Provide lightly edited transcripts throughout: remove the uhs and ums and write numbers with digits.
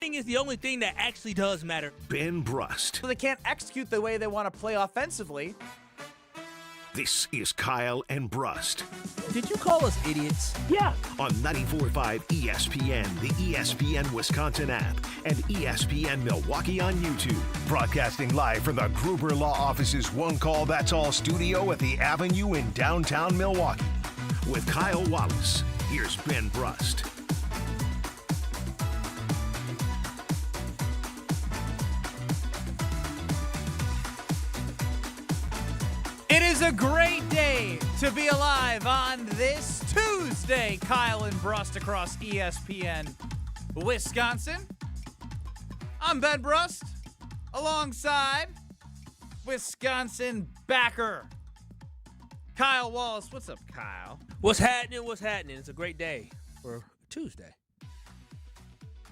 Is the only thing that actually does matter. Ben Brust. So they can't execute the way they want to play offensively. This is Kyle and Brust. Did you call us idiots? Yeah. On 94.5 ESPN, the ESPN Wisconsin app, and ESPN Milwaukee on YouTube. Broadcasting live from the Gruber Law Office's One Call That's All studio at the Avenue in downtown Milwaukee. With Kyle Wallace, here's Ben Brust. It is a great day to be alive on this Tuesday. Kyle and Brust across ESPN Wisconsin. I'm Ben Brust alongside Wisconsin backer Kyle Wallace. What's up, Kyle? What's happening? What's happening? It's a great day for Tuesday.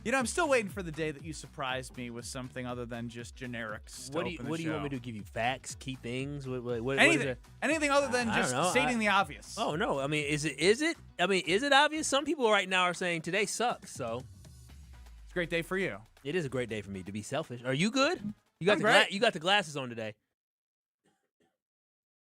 You know, I'm still waiting for the day that you surprised me with something other than just generics. What do you want me to do? Give you facts, key things? What anything other than just stating the obvious. Oh no! I mean, is it? I mean, is it obvious? Some people right now are saying today sucks. So it's a great day for you. It is a great day for me, to be selfish. Are you good? You got you got the glasses on today.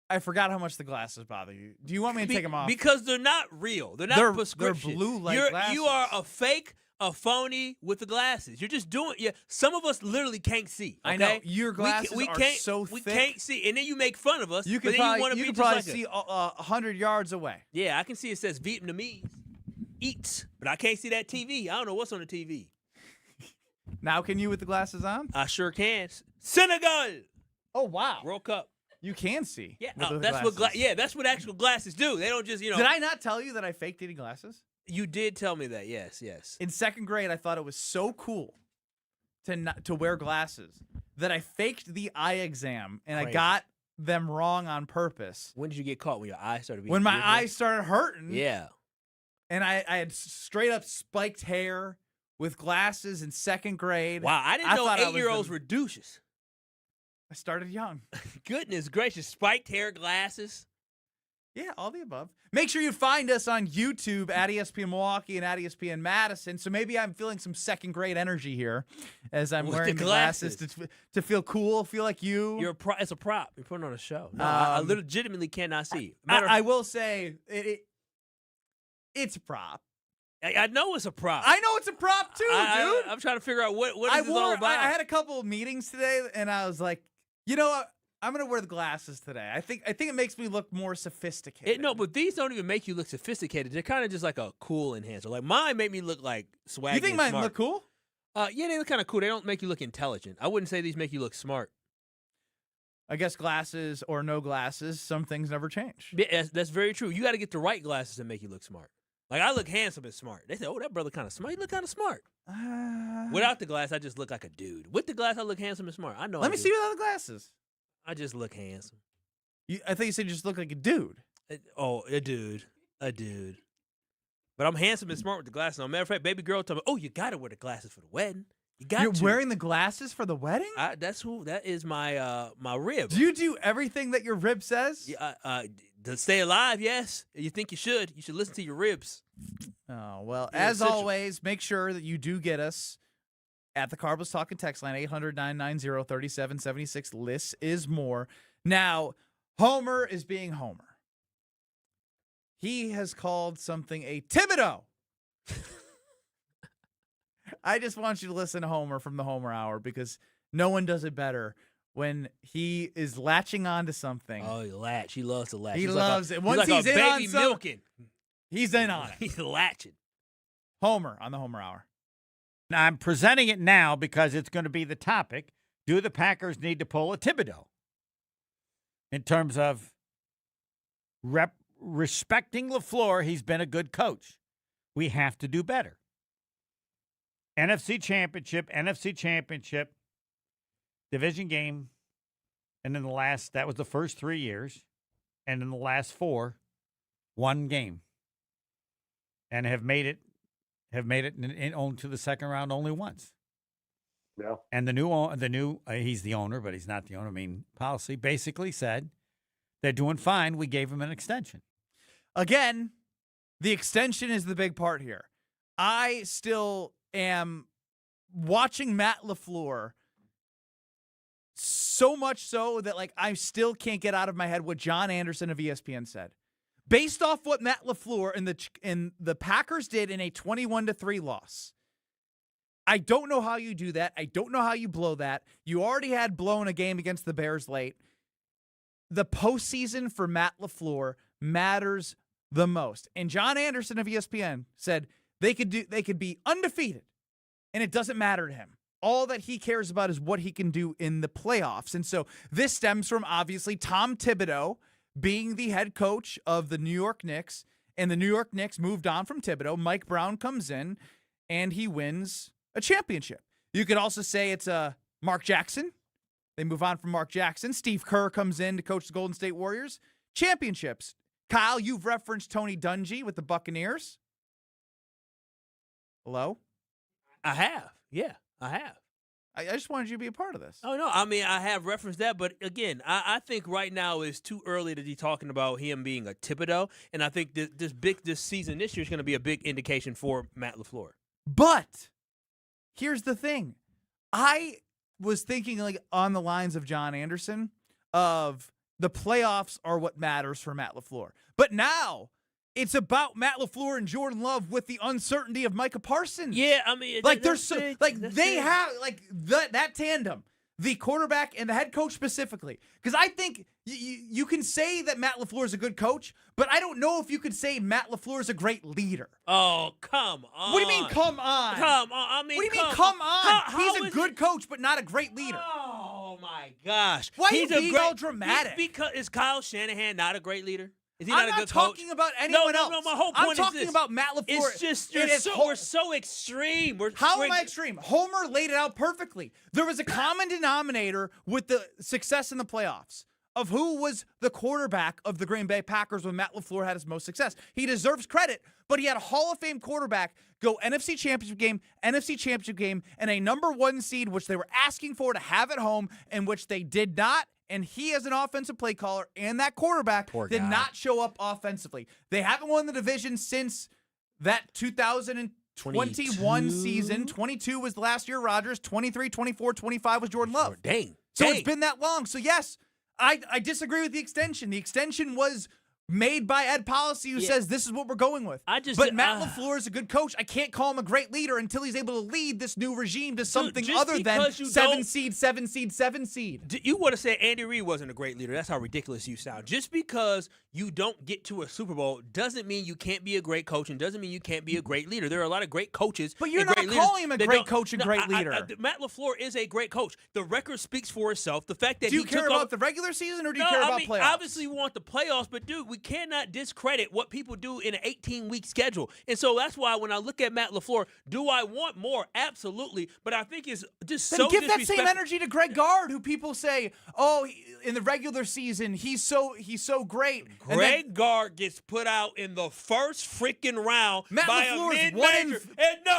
I forgot how much the glasses bother you. Do you want me to take them off? Because they're not real. They're not prescription. They're blue light glasses. You are a fake. A phony with the glasses. You're just doing. Yeah, some of us literally can't see. Okay? I know your glasses are so thick. We can't see, and then you make fun of us. You can probably see 100 yards away. Yeah, I can see it says Vietnamese eats, but I can't see that TV. I don't know what's on the TV. Now, can you with the glasses on? I sure can. Senegal. Oh wow, World Cup. You can see. Yeah, that's what actual glasses do. They don't just Did I not tell you that I faked eating glasses? You did tell me that, yes. In second grade, I thought it was so cool to wear glasses that I faked the eye exam, and I got them wrong on purpose. When did you get caught? When your eyes started being When my eyes started hurting. Yeah. And I had straight up spiked hair with glasses in second grade. Wow, I didn't know 8-year-olds were douches. I started young. Goodness gracious, spiked hair, glasses. Yeah, all the above. Make sure you find us on YouTube at ESPN Milwaukee and at ESPN Madison. So maybe I'm feeling some second grade energy here as I'm wearing the glasses to feel cool, feel like you. It's a prop. You're putting on a show. No, I legitimately cannot see. I will say it's a prop. I know it's a prop. I know it's a prop too, dude. I'm trying to figure out what is this all about. I had a couple of meetings today, and I was like, you know what? I'm gonna wear the glasses today. I think it makes me look more sophisticated. No, but these don't even make you look sophisticated. They're kind of just like a cool enhancer. Like mine made me look like swaggy. You think mine look cool? Yeah, they look kind of cool. They don't make you look intelligent. I wouldn't say these make you look smart. I guess glasses or no glasses, some things never change. Yeah, that's very true. You got to get the right glasses to make you look smart. Like I look handsome and smart. They say, "Oh, that brother kind of smart. You look kind of smart." Without the glass, I just look like a dude. With the glass, I look handsome and smart. I know. Let me see without the glasses. I just look handsome. I thought you said you just look like a dude. A dude. But I'm handsome and smart with the glasses. As a matter of fact, baby girl told me, "Oh, you gotta wear the glasses for the wedding. You're wearing the glasses for the wedding? That is my my rib. Do you do everything that your rib says? Yeah. To stay alive, yes. You think you should. You should listen to your ribs. Oh well. As always, make sure that you do get us at the Carbos Talking text line, 800-990-3776. Less is more. Now, Homer is being Homer. He has called something a Thibodeau. I just want you to listen to Homer from the Homer Hour because no one does it better when he is latching onto something. Oh, he latch. He loves to latch. He loves it. Once he's in on something, milking. He's in on it. He's latching. Homer on the Homer Hour. Now, I'm presenting it now because it's going to be the topic. Do the Packers need to pull a Thibodeau? In terms of respecting LaFleur, he's been a good coach. We have to do better. NFC Championship, division game, and in that was the first 3 years, and in the last 4, one game, and have made it to the second round only once. Yeah. And the new he's the owner, but he's not the owner. I mean, policy basically said they're doing fine. We gave him an extension. Again, the extension is the big part here. I still am watching Matt LaFleur, so much so that like I still can't get out of my head what John Anderson of ESPN said. Based off what Matt LaFleur and the Packers did in a 21-3 loss. I don't know how you do that. I don't know how you blow that. You already had blown a game against the Bears late. The postseason for Matt LaFleur matters the most. And John Anderson of ESPN said they could be undefeated, and it doesn't matter to him. All that he cares about is what he can do in the playoffs. And so this stems from, obviously, Tom Thibodeau being the head coach of the New York Knicks, and the New York Knicks moved on from Thibodeau. Mike Brown comes in, and he wins a championship. You could also say it's Mark Jackson. They move on from Mark Jackson. Steve Kerr comes in to coach the Golden State Warriors. Championships. Kyle, you've referenced Tony Dungy with the Buccaneers. Hello? I have. Yeah, I have. I just wanted you to be a part of this. Oh, no. I mean, I have referenced that, but again, I think right now it's too early to be talking about him being a Thibodeau, and I think this season this year is going to be a big indication for Matt LaFleur. But here's the thing. I was thinking like on the lines of John Anderson of the playoffs are what matters for Matt LaFleur. But now it's about Matt LaFleur and Jordan Love with the uncertainty of Micah Parsons. Yeah, I mean, like they're so like they have like that tandem, the quarterback and the head coach specifically. Because I think you can say that Matt LaFleur is a good coach, but I don't know if you could say Matt LaFleur is a great leader. Oh, come on. What do you mean, come on? Come on. I mean, what do you mean, come on? He's a good coach, coach, but not a great leader. Oh, my gosh. Why are you being all dramatic? Because is Kyle Shanahan not a great leader? Is he I'm not a good talking coach? about anyone else. No, my whole point I'm talking about Matt LaFleur. It's just we're so extreme. How am I extreme? Homer laid it out perfectly. There was a common denominator with the success in the playoffs of who was the quarterback of the Green Bay Packers when Matt LaFleur had his most success. He deserves credit, but he had a Hall of Fame quarterback go NFC Championship game, and a number 1 seed, which they were asking for to have at home, and which they did not. And he, as an offensive play caller, and that quarterback did not show up offensively. They haven't won the division since that 2021 season. 22 was the last year Rodgers. 23, 24, 25 was Jordan Love. Dang. It's been that long. So, yes, I disagree with the extension. The extension was made by Ed Policy, who says this is what we're going with. But Matt LaFleur is a good coach. I can't call him a great leader until he's able to lead this new regime to something other than 7 seed. You would have said Andy Reid wasn't a great leader. That's how ridiculous you sound. Just because you don't get to a Super Bowl doesn't mean you can't be a great coach and doesn't mean you can't be a great leader. There are a lot of great coaches. But you're not calling him a great coach and great leader. Matt LaFleur is a great coach. The record speaks for itself. The fact that do you care about the regular season or do you care about playoffs? Obviously, we want the playoffs, but dude, we cannot discredit what people do in an 18-week schedule. And so that's why when I look at Matt LaFleur, do I want more? Absolutely. But I think it's just then so give that same energy to Greg Gard, who people say, oh, in the regular season, he's so great. Greg Gard gets put out in the first freaking round by a mid-major.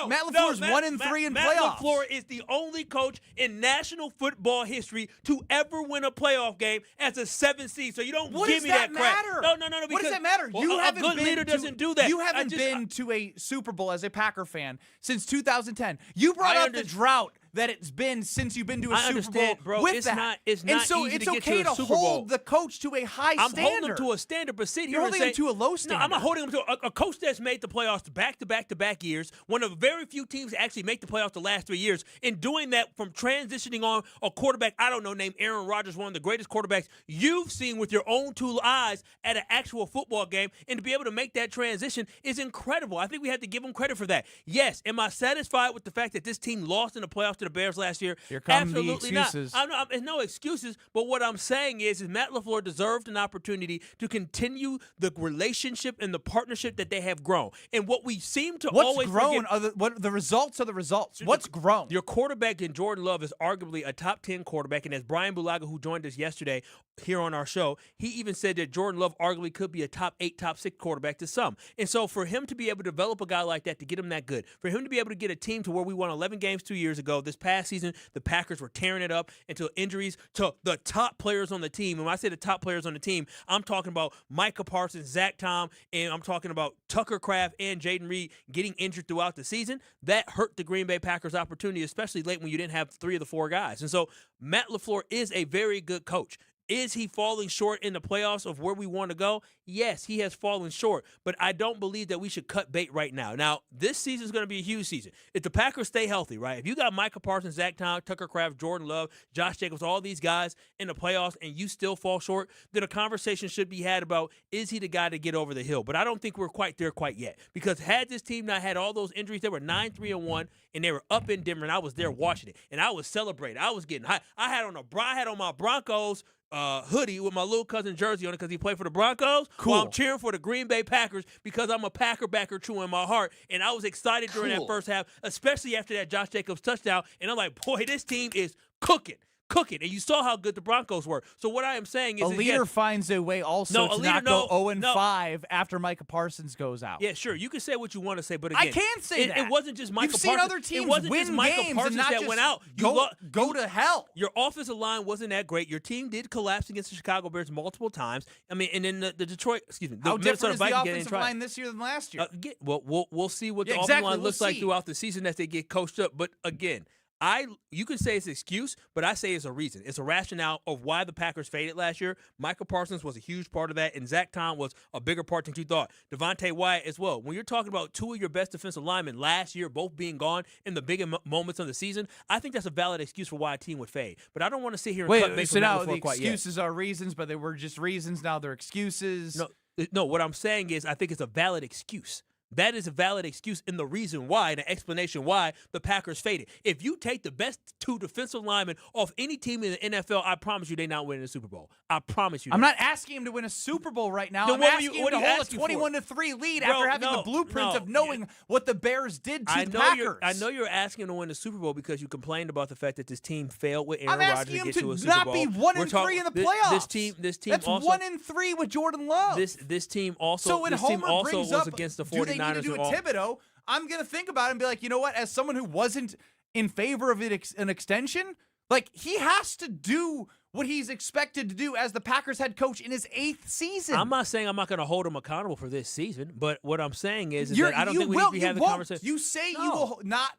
Matt LaFleur's 1-3 in playoffs. Matt LaFleur is the only coach in National Football history to ever win a playoff game as a 7th seed. So you don't give me that crap. No. What does that matter? Well, a good leader doesn't do that. You haven't been to a Super Bowl as a Packer fan since 2010. You brought up the drought that it's been since you've been to a Super Bowl, bro. with it's that. It's not so easy it's to get okay to a to Super Bowl. hold the coach to a high standard. I'm holding him to a standard, but sit here You're and holding say, him to a low standard. No, I'm not holding him to a coach that's made the playoffs back-to-back years, one of very few teams to actually make the playoffs the last 3 years, and doing that from transitioning on a quarterback, I don't know, named Aaron Rodgers, one of the greatest quarterbacks you've seen with your own 2 eyes at an actual football game, and to be able to make that transition is incredible. I think we have to give him credit for that. Yes, am I satisfied with the fact that this team lost in the playoffs to the Bears last year? Here come Absolutely the excuses. not. There's no excuses, but what I'm saying is Matt LaFleur deserved an opportunity to continue the relationship and the partnership that they have grown. And what we seem to always grown? forget, What the results are the results. What's grown? Your quarterback in Jordan Love is arguably a top 10 quarterback, and as Brian Bulaga, who joined us yesterday here on our show, he even said that Jordan Love arguably could be a top 8, top 6 quarterback to some. And so for him to be able to develop a guy like that, to get him that good, for him to be able to get a team to where we won 11 games 2 years ago, this past season, the Packers were tearing it up until injuries to the top players on the team. And when I say the top players on the team, I'm talking about Micah Parsons, Zach Tom, and I'm talking about Tucker Kraft and Jaden Reed getting injured throughout the season. That hurt the Green Bay Packers' opportunity, especially late when you didn't have 3 of the 4 guys. And so Matt LaFleur is a very good coach. Is he falling short in the playoffs of where we want to go? Yes, he has fallen short, but I don't believe that we should cut bait right now. Now, this season is going to be a huge season. If the Packers stay healthy, right? If you got Micah Parsons, Zach Tom, Tucker Kraft, Jordan Love, Josh Jacobs, all these guys in the playoffs, and you still fall short, then a conversation should be had about, is he the guy to get over the hill? But I don't think we're quite there quite yet, because had this team not had all those injuries, they were 9-3-1, and they were up in Denver, and I was there watching it, and I was celebrating. I was getting high. I had on my Broncos hoodie with my little cousin jersey on it because he played for the Broncos. Cool. While I'm cheering for the Green Bay Packers because I'm a Packer backer true in my heart. And I was excited during that first half, especially after that Josh Jacobs touchdown. And I'm like, boy, this team is cooking. And you saw how good the Broncos were. So what I am saying is, a leader finds a way also to not go 0-5 after Micah Parsons goes out. Yeah, sure. You can say what you want to say, but again, I can say that. It wasn't just Micah Parsons. You've seen other teams win games and not just went out. Go to hell. Your offensive line wasn't that great. Your team did collapse against the Chicago Bears multiple times. I mean, and then the Detroit, the how different Minnesota is the Vikings offensive line this year than last year? We'll see what the offensive line looks like throughout the season as they get coached up. But again, you can say it's an excuse, but I say it's a reason. It's a rationale of why the Packers faded last year. Michael Parsons was a huge part of that, and Zach Tom was a bigger part than you thought. Devontae Wyatt as well. When you're talking about 2 of your best defensive linemen last year both being gone in the bigger moments of the season, I think that's a valid excuse for why a team would fade. But I don't want to sit here and cut bait so now the quite yet. excuses are reasons, but they were just reasons. Now they're excuses. No, what I'm saying is I think it's a valid excuse. That is a valid excuse and the reason why, and the explanation why the Packers faded. If you take the best 2 defensive linemen off any team in the NFL, I promise you they're not winning the Super Bowl. I promise you that. I'm not asking him to win a Super Bowl right now. Then I'm asking him to hold a 21-3 lead after having the blueprint of knowing what the Bears did to the Packers. I know you're asking him to win the Super Bowl because you complained about the fact that this team failed with Aaron Rodgers to get to a Super Bowl. I'm asking him to not be 1-3 in the playoffs. This team that's also 1-3 with Jordan Love. This team also. So when Homer brings was up, against the 49ers. Do they need to do a Thibodeau? I'm going to think about it and be like, you know what? As someone who wasn't in favor of an extension, like, he has to do what he's expected to do as the Packers head coach in his 8th season. I'm not saying I'm not going to hold him accountable for this season, but what I'm saying is that I don't think we need to be having the conversation. You say you will not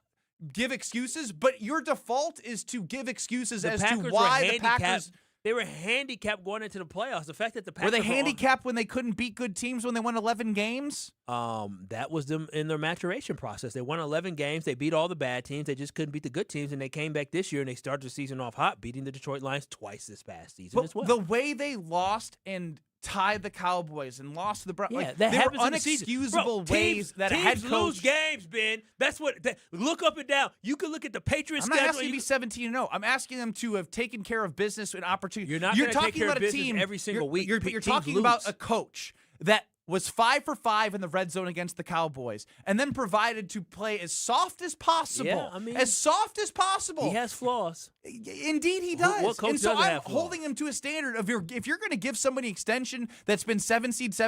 give excuses, but your default is to give excuses as to why the Packers. They were handicapped going into the playoffs. The fact that the Packers were they handicapped when they couldn't beat good teams when they won 11 games? That was them in their maturation process. They won 11 games. They beat all the bad teams. They just couldn't beat the good teams, and they came back this year and they started the season off hot, beating the Detroit Lions twice this past season as well. The way they lost and tied the Cowboys and lost to the Browns. Yeah, that happens were unexcusable ways that a head coach lose games, Ben. That's what. Look up and down. You can look at the Patriots. I'm not asking you to be 17-0. I'm asking them to have taken care of business and opportunity. You're not going to take care of business every single week. You're talking about a coach that was 5 for 5 in the red zone against the Cowboys, and then provided to play as soft as possible. Yeah, I mean, as soft as possible. He has flaws. Indeed, he does. What coach and so doesn't I'm have flaws? holding him to a standard of if you're going to give somebody extension that's been 7 seed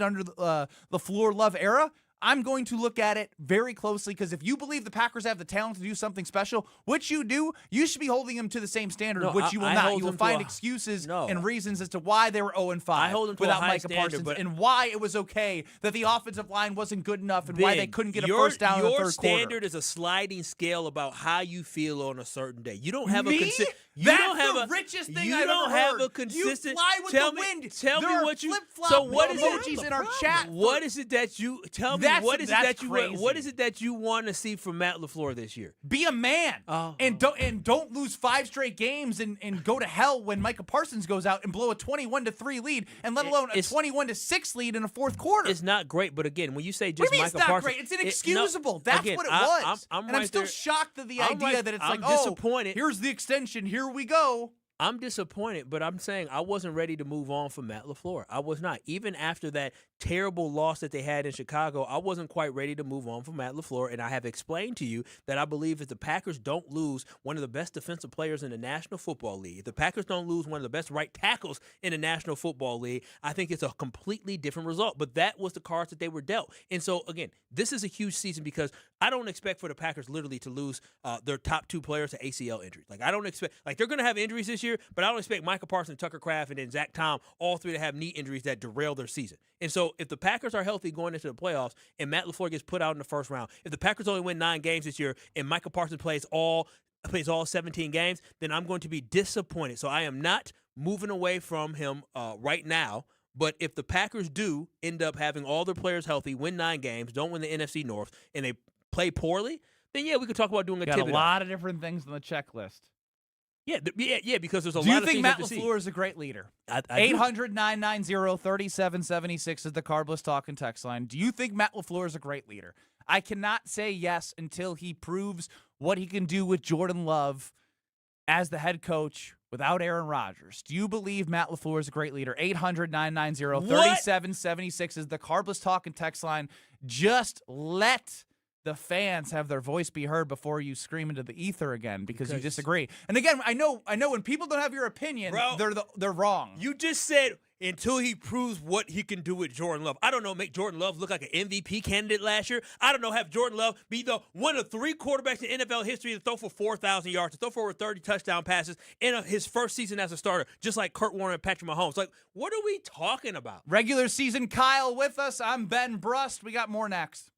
under the LaFleur Love era, I'm going to look at it very closely, because if you believe the Packers have the talent to do something special, which you do, you should be holding them to the same standard, which you will not. You will find excuses and reasons as to why they were 0-5 without Micah Parsons, and why it was okay that the offensive line wasn't good enough, and why they couldn't get a first down in the third quarter. Your standard is a sliding scale about how you feel on a certain day. You don't have Me? a consistent. That's the richest thing I've ever heard. Have a consistent. You fly with the wind. Tell there me are what you. flip-flop So what is emojis in our chat? What is it that you tell me? What is it that you want to see from Matt LaFleur this year? Be a man and don't lose 5 straight games and go to hell when Micah Parsons goes out and blow a 21-3 lead, and let alone a 21-6 lead in the fourth quarter. It's not great, but again, when you say just Micah Parsons, it's not great. It's inexcusable. That's what it was. I'm and I'm still shocked at the idea that it's disappointed. Here's the extension. Here we go. I'm disappointed, but I'm saying I wasn't ready to move on from Matt LaFleur. I was not. Even after that terrible loss that they had in Chicago, I wasn't quite ready to move on from Matt LaFleur, and I have explained to you that I believe if the Packers don't lose one of the best defensive players in the National Football League, if the Packers don't lose one of the best right tackles in the National Football League, I think it's a completely different result. But that was the cards that they were dealt. And so, again, this is a huge season because I don't expect for the Packers literally to lose their top 2 players to ACL injuries. Like, I don't expect – like, they're going to have injuries this year, but I don't expect Micah Parsons, Tucker Kraft, and then Zach Tom, all 3 to have knee injuries that derail their season. And so if the Packers are healthy going into the playoffs and Matt LaFleur gets put out in the first round, if the Packers only win 9 games this year and Micah Parsons plays all 17 games, then I'm going to be disappointed. So I am not moving away from him right now. But if the Packers do end up having all their players healthy, win 9 games, don't win the NFC North, and they play poorly, then yeah, we could talk about doing a Got Thibodeau. a lot of different things on the checklist. Yeah, because there's a Do lot you of think things Matt to see. LaFleur is a great leader? I 800-990-3776 is the Carbless Talk and text line. Do you think Matt LaFleur is a great leader? I cannot say yes until he proves what he can do with Jordan Love as the head coach without Aaron Rodgers. Do you believe Matt LaFleur is a great leader? 800-990-3776 is the Carbless Talk and text line. Just let the fans have their voice be heard before you scream into the ether again because you disagree. And again, I know when people don't have your opinion, Bro, they're wrong. You just said until he proves what he can do with Jordan Love. I don't know, make Jordan Love look like an MVP candidate last year. I don't know, have Jordan Love be the one of 3 quarterbacks in NFL history to throw for 4,000 yards, to throw for over 30 touchdown passes in his first season as a starter, just like Kurt Warner and Patrick Mahomes. Like, what are we talking about? Regular season Kyle with us. I'm Ben Brust. We got more next.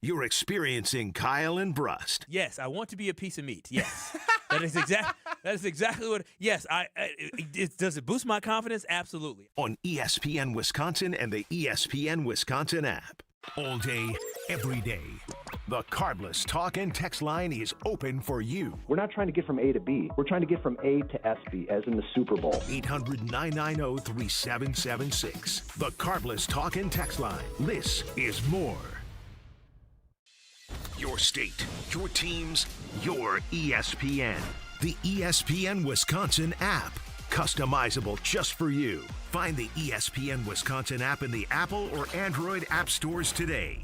You're experiencing Kyle and Brust. Yes, I want to be a piece of meat. Yes. That is exactly what. Yes, does it boost my confidence? Absolutely. On ESPN Wisconsin and the ESPN Wisconsin app. All day, every day. The Carbless Talk and text line is open for you. We're not trying to get from A to B. We're trying to get from A to SB, as in the Super Bowl. 800-990-3776. The Carbless Talk and text line. This is more. Your state, your teams, your ESPN. The ESPN Wisconsin app. Customizable just for you. Find the ESPN Wisconsin app in the Apple or Android app stores today.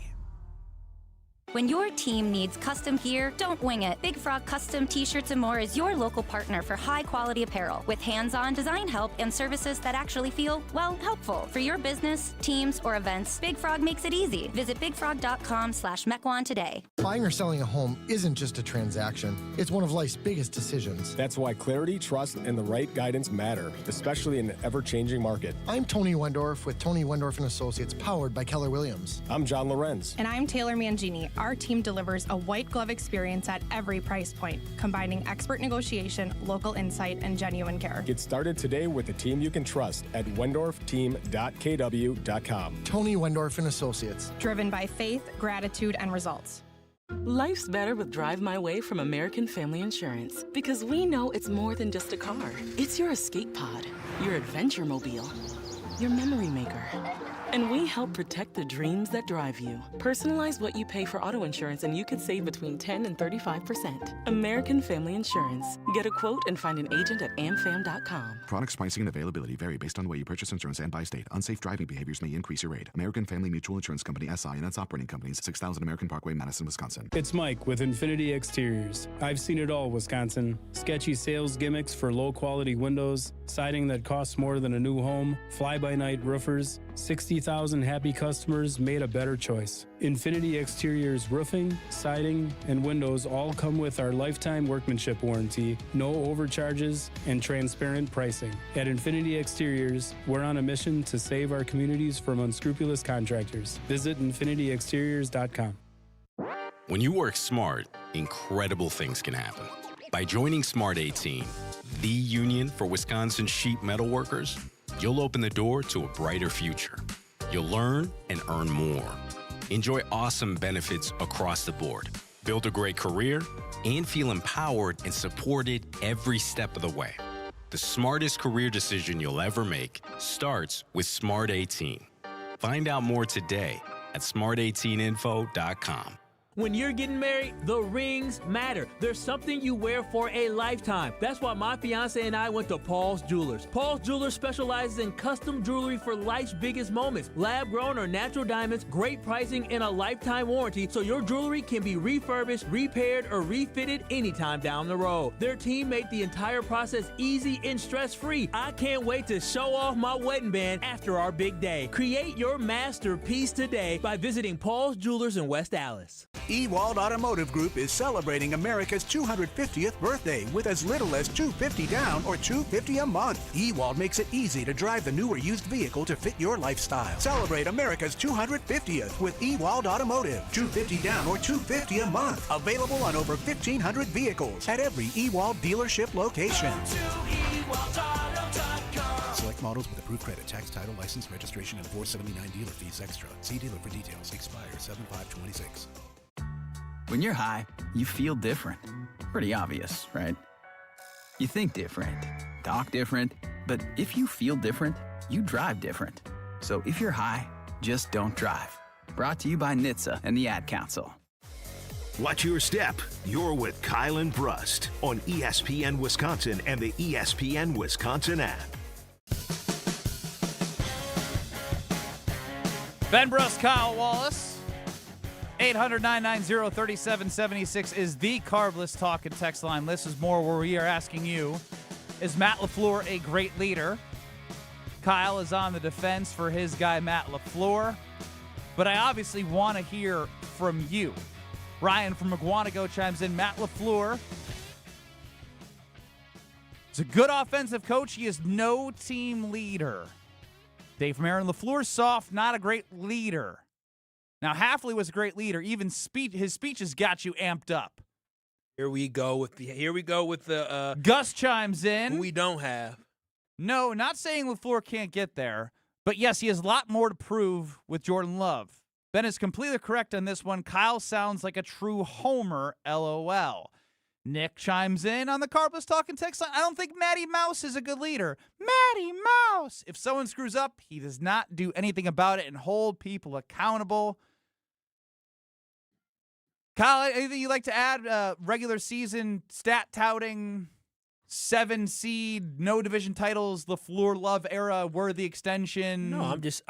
When your team needs custom gear, don't wing it. Big Frog Custom T-Shirts and More is your local partner for high-quality apparel with hands-on design help and services that actually feel, well, helpful. For your business, teams, or events, Big Frog makes it easy. Visit bigfrog.com/Mequon today. Buying or selling a home isn't just a transaction. It's one of life's biggest decisions. That's why clarity, trust, and the right guidance matter, especially in an ever-changing market. I'm Tony Wendorf with Tony Wendorf & Associates, powered by Keller Williams. I'm John Lorenz. And I'm Taylor Mangini. Our team delivers a white glove experience at every price point, combining expert negotiation, local insight, and genuine care. Get started today with a team you can trust at wendorfteam.kw.com. Tony Wendorf & Associates. Driven by faith, gratitude, and results. Life's better with Drive My Way from American Family Insurance, because we know it's more than just a car. It's your escape pod, your adventure mobile, your memory maker. And we help protect the dreams that drive you. Personalize what you pay for auto insurance and you could save between 10 and 35%. American Family Insurance. Get a quote and find an agent at amfam.com. Products, pricing, and availability vary based on the way you purchase insurance and by state. Unsafe driving behaviors may increase your rate. American Family Mutual Insurance Company, SI, and its operating companies, 6000 American Parkway, Madison, Wisconsin. It's Mike with Infinity Exteriors. I've seen it all, Wisconsin. Sketchy sales gimmicks for low-quality windows, siding that costs more than a new home, fly-by-night roofers. 60,000 happy customers made a better choice. Infinity Exteriors roofing, siding, and windows all come with our lifetime workmanship warranty, no overcharges, and transparent pricing. At Infinity Exteriors, we're on a mission to save our communities from unscrupulous contractors. Visit infinityexteriors.com. When you work smart, incredible things can happen. By joining Smart 18, the union for Wisconsin sheet metal workers, you'll open the door to a brighter future. You'll learn and earn more. Enjoy awesome benefits across the board. Build a great career and feel empowered and supported every step of the way. The smartest career decision you'll ever make starts with Smart 18. Find out more today at smart18info.com. When you're getting married, the rings matter. There's something you wear for a lifetime. That's why my fiance and I went to Paul's Jewelers. Paul's Jewelers specializes in custom jewelry for life's biggest moments. Lab-grown or natural diamonds, great pricing, and a lifetime warranty, so your jewelry can be refurbished, repaired, or refitted anytime down the road. Their team made the entire process easy and stress-free. I can't wait to show off my wedding band after our big day. Create your masterpiece today by visiting Paul's Jewelers in West Allis. Ewald Automotive Group is celebrating America's 250th birthday with as little as $250 down or $250 a month. Ewald makes it easy to drive the new or used vehicle to fit your lifestyle. Celebrate America's 250th with Ewald Automotive. $250 down or $250 a month. Available on over 1,500 vehicles at every Ewald dealership location. Select models with approved credit, tax, title, license, registration, and $479 dealer fees extra. See dealer for details. Expire 7/5/26. When you're high, you feel different. Pretty obvious, right? You think different, talk different, but if you feel different, you drive different. So if you're high, just don't drive. Brought to you by NHTSA and the Ad Council. Watch your step. You're with Kyle and Brust on ESPN Wisconsin and the ESPN Wisconsin app. Ben Brust, Kyle Wallace. 800-990-3776 is the Carbless Talk and Text line. This is more where we are asking you, is Matt LaFleur a great leader? Kyle is on the defense for his guy, Matt LaFleur. But I obviously want to hear from you. Ryan from McGuanago chimes in. Matt LaFleur is a good offensive coach. He is no team leader. Dave from Aaron, LaFleur's soft, not a great leader. Now, Hafley was a great leader. Even his speeches got you amped up. Here we go with the Gus chimes in. Who we don't have. No, not saying LaFleur can't get there, but yes, he has a lot more to prove with Jordan Love. Ben is completely correct on this one. Kyle sounds like a true homer, LOL. Nick chimes in on the Carbless Talking text line. I don't think Matty Mouse is a good leader. Matty Mouse! If someone screws up, he does not do anything about it and hold people accountable. Kyle, anything you'd like to add? Regular season stat touting, 7 seed, no division titles, LaFleur Love era worthy extension. No, I'm just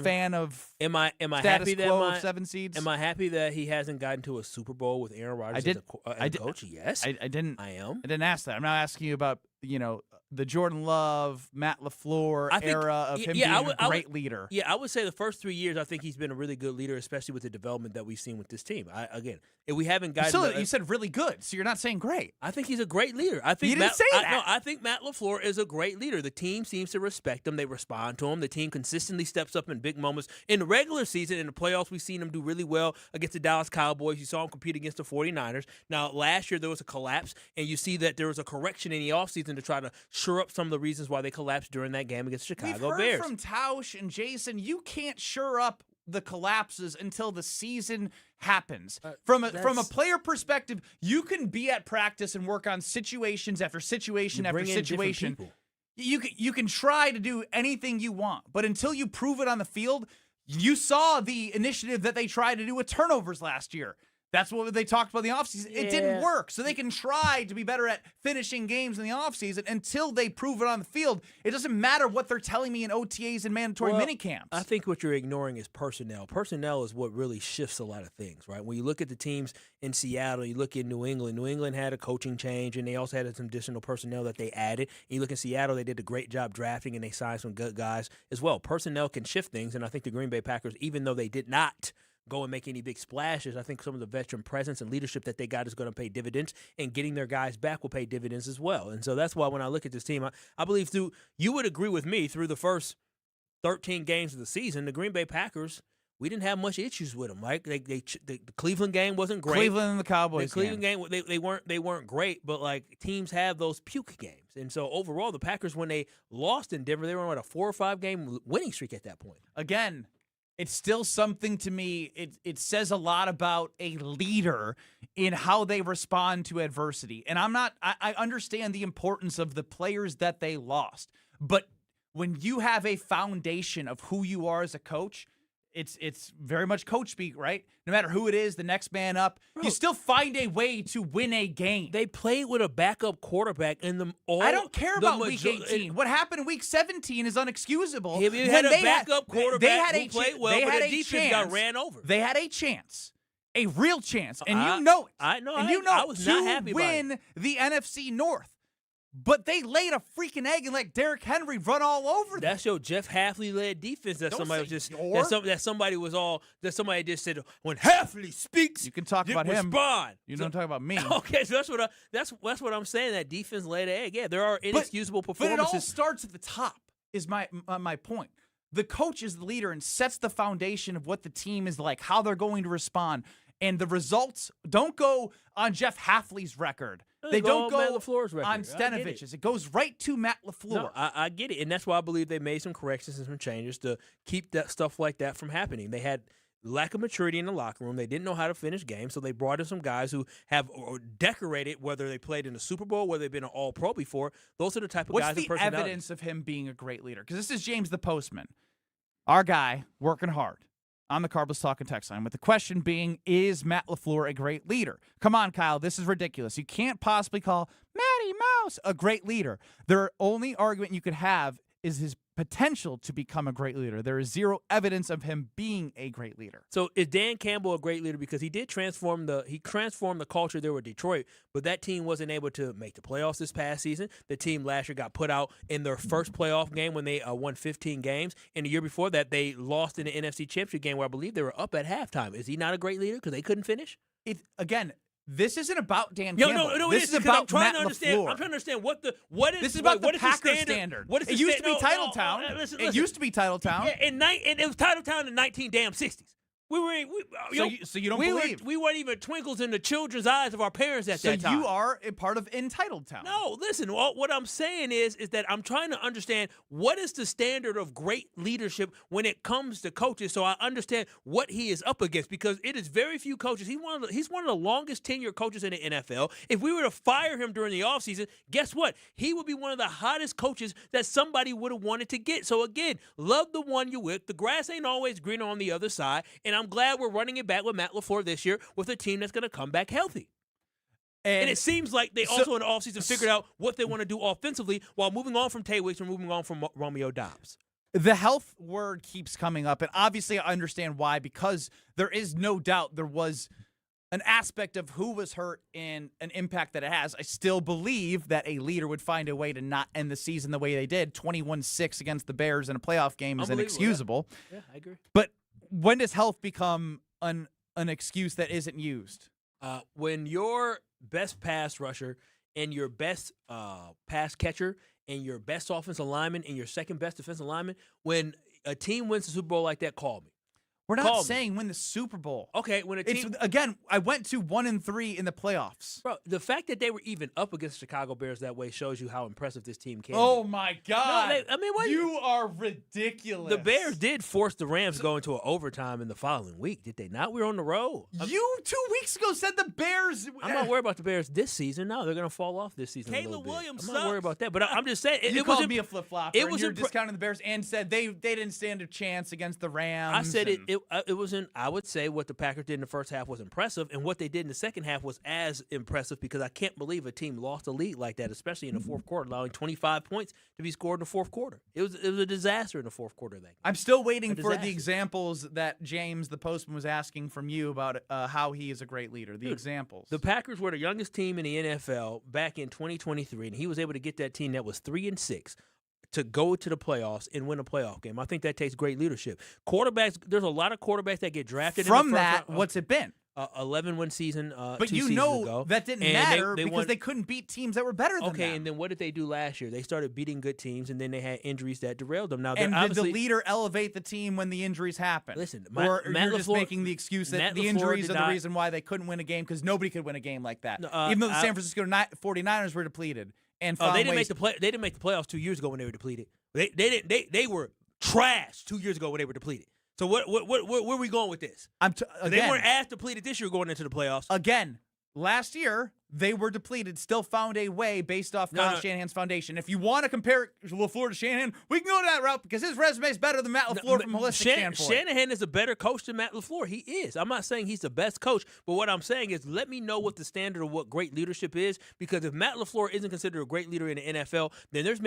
fan of. Am I status happy quo that of 7 seeds? Am I happy that he hasn't gotten to a Super Bowl with Aaron Rodgers as a coach? Yes, I didn't. I am. I didn't ask that. I'm not asking you about the Jordan Love, Matt LaFleur era of him being a great leader. Yeah, I would say the first 3 years, I think he's been a really good leader, especially with the development that we've seen with this team. We haven't gotten. You said really good, so you're not saying great. I think he's a great leader. I think you didn't say that. No, I think Matt LaFleur is a great leader. The team seems to respect him. They respond to him. The team consistently steps up in big moments. In the regular season, in the playoffs, we've seen him do really well against the Dallas Cowboys. You saw him compete against the 49ers. Now, last year there was a collapse, and you see that there was a correction in the offseason to try to shore up some of the reasons why they collapsed during that game against the Chicago Bears. We've heard from Tauscher and Jason, you can't shore up the collapses until the season happens. From a player perspective, you can be at practice and work on situations after situation after situation. You can try to do anything you want, but until you prove it on the field, you saw the initiative that they tried to do with turnovers last year. That's what they talked about in the offseason. It didn't work. So they can try to be better at finishing games in the offseason until they prove it on the field. It doesn't matter what they're telling me in OTAs and mandatory minicamps. I think what you're ignoring is personnel. Personnel is what really shifts a lot of things, right? When you look at the teams in Seattle, you look at New England. New England had a coaching change, and they also had some additional personnel that they added. And you look at Seattle, they did a great job drafting, and they signed some good guys as well. Personnel can shift things, and I think the Green Bay Packers, even though they did not go and make any big splashes, I think some of the veteran presence and leadership that they got is going to pay dividends, and getting their guys back will pay dividends as well. And so that's why when I look at this team, I believe you would agree with me, through the first 13 games of the season, the Green Bay Packers, we didn't have much issues with them, right? The Cleveland game wasn't great. Cleveland and the Cowboys. The Cleveland game, they weren't great, but like teams have those puke games. And so overall, the Packers, when they lost in Denver, they were on a 4 or 5 game winning streak at that point. Again, it's still something to me. It says a lot about a leader in how they respond to adversity. And I understand the importance of the players that they lost. But when you have a foundation of who you are as a coach, it's very much coach speak, right? No matter who it is, the next man up, you still find a way to win a game. They played with a backup quarterback in the. I don't care about week 18. What happened in week 17 is unexcusable. If you had a backup quarterback who played well, but the defense got ran over. They had a chance. A real chance, and you know it. I know. And you know I was not happy to win the NFC North. But they laid a freaking egg and let Derrick Henry run all over them. That's your Jeff Hafley-led defense that somebody just said when Hafley speaks, you can talk about him. Respond. You don't talk about me. Okay, so that's what I'm saying. That defense laid an egg. Yeah, there are inexcusable performances. But it all starts at the top. Is my point. The coach is the leader and sets the foundation of what the team is like, how they're going to respond. And the results don't go on Jeff Hafley's record. They don't go on Matt LaFleur's record. On Stanovich's. It goes right to Matt LaFleur. No, I get it. And that's why I believe they made some corrections and some changes to keep that stuff like that from happening. They had lack of maturity in the locker room. They didn't know how to finish games, so they brought in some guys who have decorated, whether they played in the Super Bowl, whether they've been an All-Pro before. Those are the type of guys and personalities. What's the evidence of him being a great leader? Because this is James the Postman, our guy working hard on the Carbless Talking text line, with the question being, is Matt LaFleur a great leader? Come on, Kyle, this is ridiculous. You can't possibly call Matty Mouse a great leader. The only argument you could have is his potential to become a great leader. There is zero evidence of him being a great leader. So is Dan Campbell a great leader? Because he did transform the culture there with Detroit, but that team wasn't able to make the playoffs this past season. The team last year got put out in their first playoff game when they won 15 games. And the year before that, they lost in the NFC Championship game where I believe they were up at halftime. Is he not a great leader because they couldn't finish? Again, this isn't about Dan Campbell. No, this is about I'm trying Matt to understand. LaFleur. I'm trying to understand This is about the Packers standard. What is it used to be Titletown. It used to be Titletown. Yeah, and it was Titletown in 1960s. So you don't believe? We weren't even twinkles in the children's eyes of our parents at that time. So you are a part of Entitled Town. No, listen. What I'm saying is that I'm trying to understand what is the standard of great leadership when it comes to coaches, so I understand what he is up against. Because it is very few coaches. He's one of the longest tenured coaches in the NFL. If we were to fire him during the offseason, guess what? He would be one of the hottest coaches that somebody would have wanted to get. So again, love the one you with. The grass ain't always greener on the other side, and I'm glad we're running it back with Matt LaFleur this year with a team that's going to come back healthy. And it seems like they also in the offseason figured out what they want to do offensively while moving on from Tay Wicks and moving on from Romeo Doubs. The health word keeps coming up, and obviously I understand why, because there is no doubt there was an aspect of who was hurt and an impact that it has. I still believe that a leader would find a way to not end the season the way they did. 21-6 against the Bears in a playoff game is inexcusable. Yeah, I agree. But when does health become an excuse that isn't used? When your best pass rusher and your best pass catcher and your best offensive lineman and your second best defensive lineman, when a team wins the Super Bowl like that, call me. We're not saying win the Super Bowl. Okay, when a team again, I went to 1-3 in the playoffs. Bro, the fact that they were even up against the Chicago Bears that way shows you how impressive this team can be. Oh my God! No, you are ridiculous. The Bears did force the Rams to go into an overtime in the following week, did they not? We were on the road. You 2 weeks ago said the Bears. I'm not worried about the Bears this season. No, they're going to fall off this season. Caleb Williams. I'm not worried about that. But I'm just saying, you called me a flip flopper. You're discounting the Bears and said they didn't stand a chance against the Rams. I said it wasn't. I would say what the Packers did in the first half was impressive, and what they did in the second half was as impressive, because I can't believe a team lost a lead like that, especially in the fourth quarter, allowing 25 points to be scored in the fourth quarter. It was a disaster in the fourth quarter of that game. I'm still waiting for the examples that James, the Postman, was asking from you about how he is a great leader. The examples. The Packers were the youngest team in the NFL back in 2023, and he was able to get that team that was 3-6. To go to the playoffs and win a playoff game. I think that takes great leadership. Quarterbacks, there's a lot of quarterbacks that get drafted from in the first that. round. What's it been? 11-win season. But 2 you seasons know ago. that didn't And matter they because won. they couldn't beat teams that were better than them. Okay, and then what did they do last year? They started beating good teams, and then they had injuries that derailed them. Now, and did the leader elevate the team when the injuries happened? Listen, or Matt you're just LaFleur, making the excuse that the injuries are the reason why they couldn't win a game, because nobody could win a game like that. Even though the San Francisco 49ers were depleted. And they didn't make the playoffs 2 years ago when they were depleted. They were trash 2 years ago when they were depleted. So where are we going with this? They weren't as depleted this year going into the playoffs. Again, last year they were depleted, still found a way based off Kyle Shanahan's foundation. If you want to compare LaFleur to Shanahan, we can go that route because his resume is better than Matt LaFleur from a holistic standpoint. Shanahan is a better coach than Matt LaFleur. He is. I'm not saying he's the best coach, but what I'm saying is let me know what the standard of what great leadership is, because if Matt LaFleur isn't considered a great leader in the NFL, then there's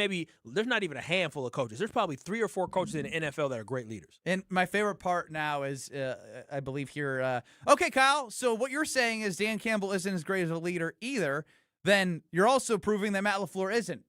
not even a handful of coaches. There's probably 3 or 4 coaches in the NFL that are great leaders. And my favorite part now is, I believe here, okay, Kyle, so what you're saying is Dan Campbell isn't as great as a leader either. Then you're also proving that Matt LaFleur isn't.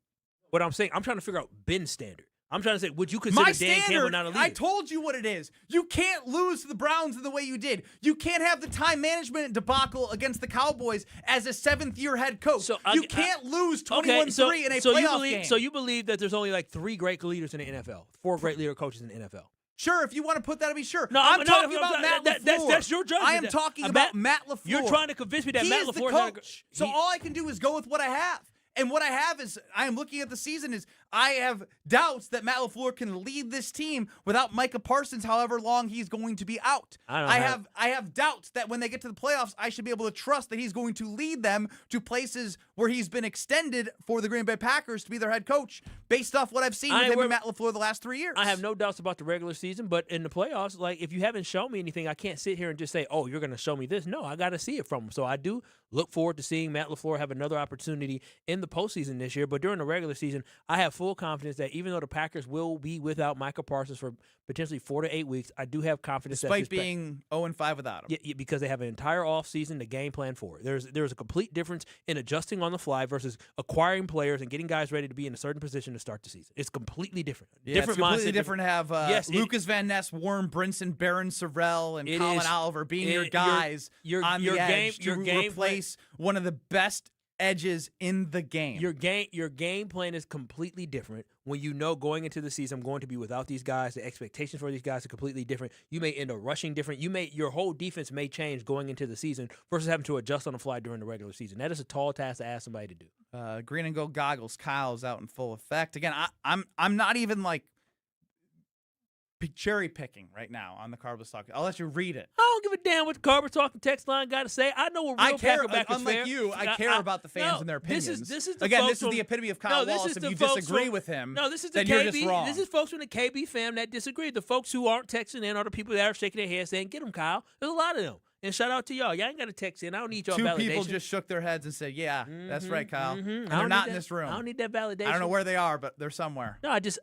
What I'm saying, I'm trying to figure out Ben's standard. I'm trying to say, would you consider Dan Campbell not a leader? I told you what it is. You can't lose to the Browns in the way you did. You can't have the time management debacle against the Cowboys as a 7th-year head coach. So you can't lose 21-3 in a playoff game. So you believe that there's only like 3 great leaders in the NFL, 4 great leader coaches in the NFL? Sure, if you want to put that, I'll be sure. No, I'm talking about Matt LaFleur. That's your judgment. I am talking about Matt LaFleur. You're trying to convince me that Matt LaFleur is not a coach. So all I can do is go with what I have. And what I have is, I am looking at the season, is I have doubts that Matt LaFleur can lead this team without Micah Parsons, however long he's going to be out. I have doubts that when they get to the playoffs, I should be able to trust that he's going to lead them to places where he's been extended for the Green Bay Packers to be their head coach, based off what I've seen with him and Matt LaFleur the last 3 years. I have no doubts about the regular season, but in the playoffs, like, if you haven't shown me anything, I can't sit here and just say, oh, you're going to show me this. No, I got to see it from him. So I do look forward to seeing Matt LaFleur have another opportunity in the postseason this year. But during the regular season, I have full confidence that even though the Packers will be without Micah Parsons for potentially 4 to 8 weeks, I do have confidence. Despite being 0-5 without him. Yeah, because they have an entire offseason to game plan for it. There's a complete difference in adjusting on the fly versus acquiring players and getting guys ready to be in a certain position to start the season. It's completely different. Yeah, it's completely different to have Lucas Van Ness, Warren Brinson, Baron Sorrell, and Colin Oliver being your guys on the edge to replace one of the best edges in the game. Your game plan is completely different when you know going into the season I'm going to be without these guys. The expectations for these guys are completely different. You may end up rushing different. Your whole defense may change going into the season versus having to adjust on the fly during the regular season. That is a tall task to ask somebody to do. Green and gold goggles. Kyle's out in full effect. Again, I'm not even like cherry picking right now on the Carbos Talk. I'll let you read it. I don't give a damn what the Carbos Talking text line got to say. I know what real Packers unlike you, I care about the fans and their opinions. This is the epitome of Kyle Wallace. If you disagree with him, then you're just wrong. This is folks from the KB fam that disagree. The folks who aren't texting in are the people that are shaking their heads saying, "Get them, Kyle." There's a lot of them. And shout out to y'all. Y'all ain't got to text in. I don't need y'all validation. 2 people just shook their heads and said, yeah, that's right, Kyle. And they're not in this room. I don't need that validation. I don't know where they are, but they're somewhere. No, I just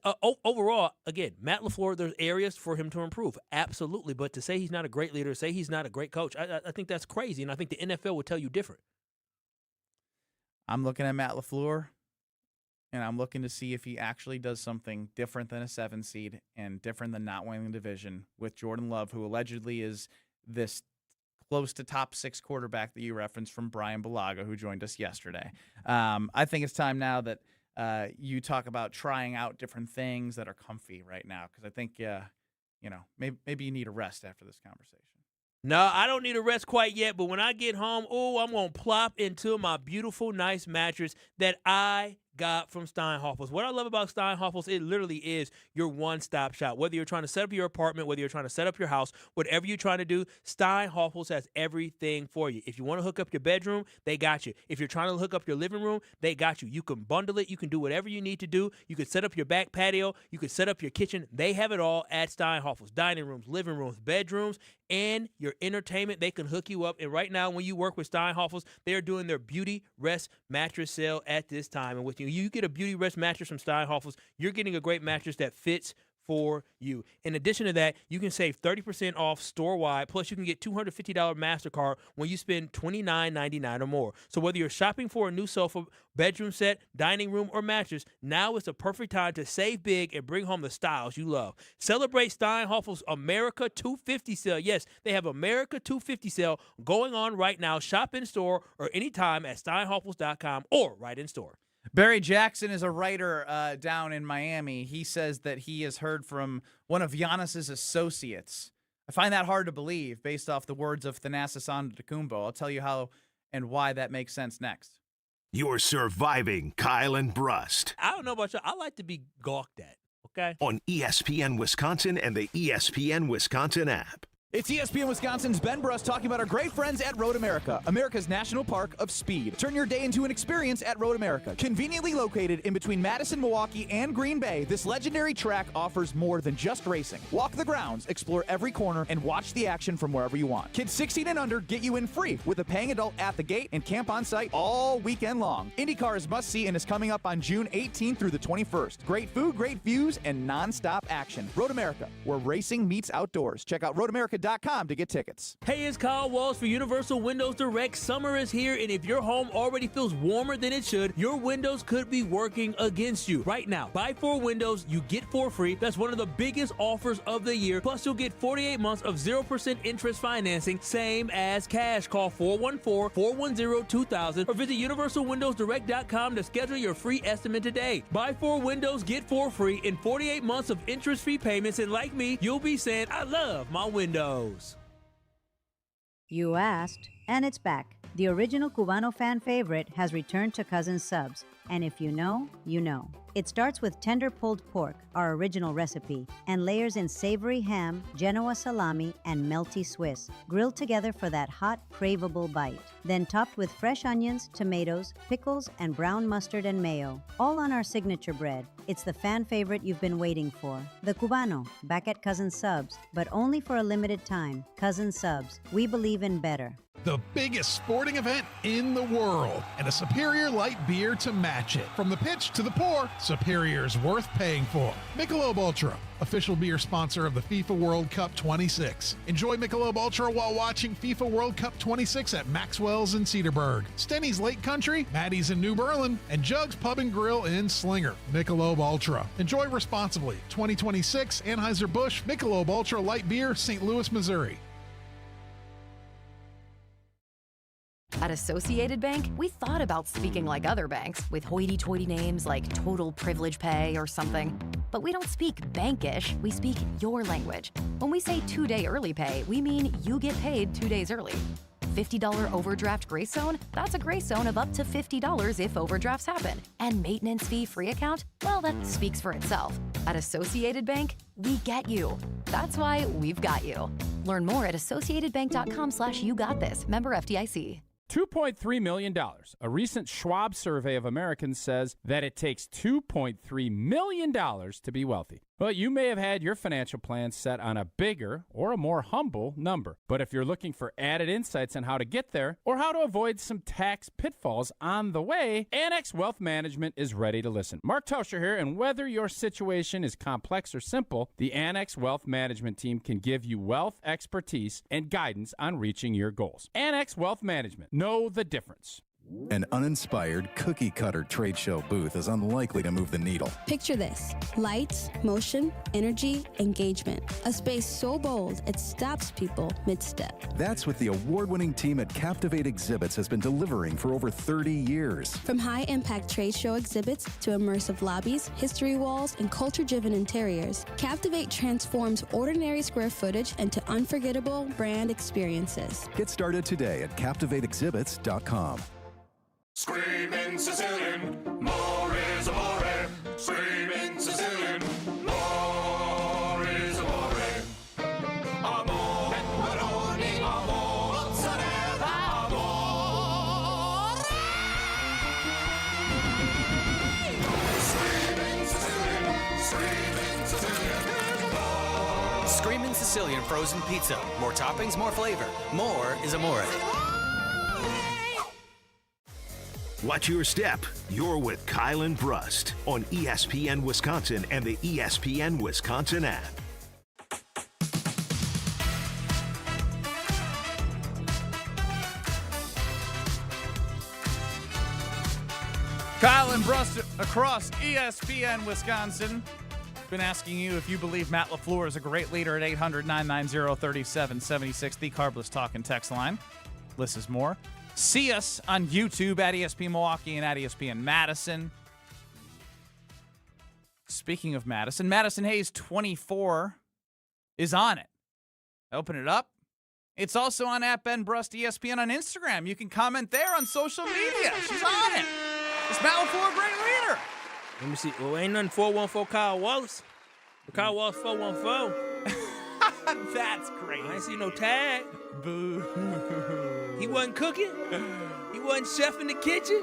overall, again, Matt LaFleur, there's areas for him to improve. Absolutely. But to say he's not a great leader, say he's not a great coach, I think that's crazy. And I think the NFL would tell you different. I'm looking at Matt LaFleur, and I'm looking to see if he actually does something different than a 7 seed and different than not winning the division with Jordan Love, who allegedly is this close to top 6 quarterback that you referenced from Brian Bulaga, who joined us yesterday. I think it's time now that you talk about trying out different things that are comfy right now, because I think, maybe you need a rest after this conversation. No, I don't need a rest quite yet, but when I get home, I'm going to plop into my beautiful, nice mattress that I got from Steinhoffels. What I love about Steinhoffels, it literally is your one-stop shop. Whether you're trying to set up your apartment, whether you're trying to set up your house, whatever you're trying to do, Steinhoffels has everything for you. If you want to hook up your bedroom, they got you. If you're trying to hook up your living room, they got you. You can bundle it. You can do whatever you need to do. You can set up your back patio. You can set up your kitchen. They have it all at Steinhoffels. Dining rooms, living rooms, bedrooms, and your entertainment. They can hook you up. And right now, when you work with Steinhoffels, they are doing their Beauty Rest mattress sale at this time. And with you get a Beauty Rest mattress from Steinhoffels, you're getting a great mattress that fits for you. In addition to that, you can save 30% off store-wide, plus you can get $250 MasterCard when you spend $29.99 or more. So whether you're shopping for a new sofa, bedroom set, dining room, or mattress, now is the perfect time to save big and bring home the styles you love. Celebrate Steinhoffel's America 250 sale. Yes, they have America 250 sale going on right now. Shop in-store or anytime at steinhoffels.com or right in-store. Barry Jackson is a writer down in Miami. He says that he has heard from one of Giannis's associates. I find that hard to believe based off the words of Giannis Antetokounmpo. I'll tell you how and why that makes sense next. You're surviving Kyle and Brust. I don't know about you. I like to be gawked at, okay? On ESPN Wisconsin and the ESPN Wisconsin app. It's ESPN Wisconsin's Ben Brust talking about our great friends at Road America, America's national park of speed. Turn your day into an experience at Road America. Conveniently located in between Madison, Milwaukee, and Green Bay, this legendary track offers more than just racing. Walk the grounds, explore every corner, and watch the action from wherever you want. Kids 16 and under get you in free with a paying adult at the gate and camp on site all weekend long. IndyCar is must-see and is coming up on June 18th through the 21st. Great food, great views, and non-stop action. Road America, where racing meets outdoors. Check out roadamerica.com to get tickets. Hey, it's Kyle Wallace for Universal Windows Direct. Summer is here, and if your home already feels warmer than it should, your windows could be working against you. Right now, buy 4 windows, you get 4 free. That's one of the biggest offers of the year. Plus, you'll get 48 months of 0% interest financing, same as cash. Call 414-410-2000 or visit universalwindowsdirect.com to schedule your free estimate today. Buy 4 windows, get 4 free in 48 months of interest-free payments, and like me, you'll be saying, I love my windows. You asked, and it's back. The original Cubano fan favorite has returned to Cousin Subs, and if you know, you know. It starts with tender pulled pork, our original recipe, and layers in savory ham, Genoa salami, and melty Swiss, grilled together for that hot, craveable bite. Then topped with fresh onions, tomatoes, pickles, and brown mustard and mayo, all on our signature bread. It's the fan favorite you've been waiting for. The Cubano, back at Cousin Subs, but only for a limited time. Cousin Subs, we believe in better. The biggest sporting event in the world, and a Superior light beer to match it. From the pitch to the pour, Superior's worth paying for. Michelob Ultra, official beer sponsor of the FIFA World Cup 26. Enjoy Michelob Ultra while watching FIFA World Cup 26 at Maxwell's in Cedarburg, Stenny's Lake Country, Maddie's in New Berlin, and Jug's Pub and Grill in Slinger. Michelob Ultra. Enjoy responsibly. 2026 Anheuser-Busch Michelob Ultra Light Beer, St. Louis, Missouri. At Associated Bank, we thought about speaking like other banks with hoity-toity names like Total Privilege Pay or something. But we don't speak bankish, we speak your language. When we say 2-day early pay, we mean you get paid 2 days early. $50 overdraft grace zone? That's a grace zone of up to $50 if overdrafts happen. And maintenance fee free account? Well, that speaks for itself. At Associated Bank, we get you. That's why we've got you. Learn more at associatedbank.com/YouGotThis. Member FDIC. $2.3 million. A recent Schwab survey of Americans says that it takes $2.3 million to be wealthy. Well, you may have had your financial plan set on a bigger or a more humble number. But if you're looking for added insights on how to get there or how to avoid some tax pitfalls on the way, Annex Wealth Management is ready to listen. Mark Tauscher here, and whether your situation is complex or simple, the Annex Wealth Management team can give you wealth expertise and guidance on reaching your goals. Annex Wealth Management. Know the difference. An uninspired, cookie-cutter trade show booth is unlikely to move the needle. Picture this: lights, motion, energy, engagement. A space so bold, it stops people mid-step. That's what the award-winning team at Captivate Exhibits has been delivering for over 30 years. From high-impact trade show exhibits to immersive lobbies, history walls, and culture-driven interiors, Captivate transforms ordinary square footage into unforgettable brand experiences. Get started today at CaptivateExhibits.com. Screaming Sicilian, more is amore. Screaming Sicilian, more is amore. Amore, pepperoni, amore, mozzarella, amore. Screaming Sicilian, screaming Sicilian, more. Screaming Sicilian frozen pizza. More toppings, more flavor. More is amore. Watch your step. You're with Kyle and Brust on ESPN Wisconsin and the ESPN Wisconsin app. Kyle and Brust across ESPN Wisconsin. Been asking you if you believe Matt LaFleur is a great leader at 800-990-3776, the Carbless Talk and Text line. List is more. See us on YouTube at ESPN Milwaukee and at ESPN Madison. Speaking of Madison, Madison Hayes 24 is on it. Open it up. It's also on at Ben Brust ESPN on Instagram. You can comment there on social media. She's on it. Is Matt LaFleur a great leader? Let me see. Well, ain't nothing 414 Kyle Wallace. Kyle Wallace 414. That's crazy. I ain't see no tag. Boo. He wasn't cooking. He wasn't chef in the kitchen.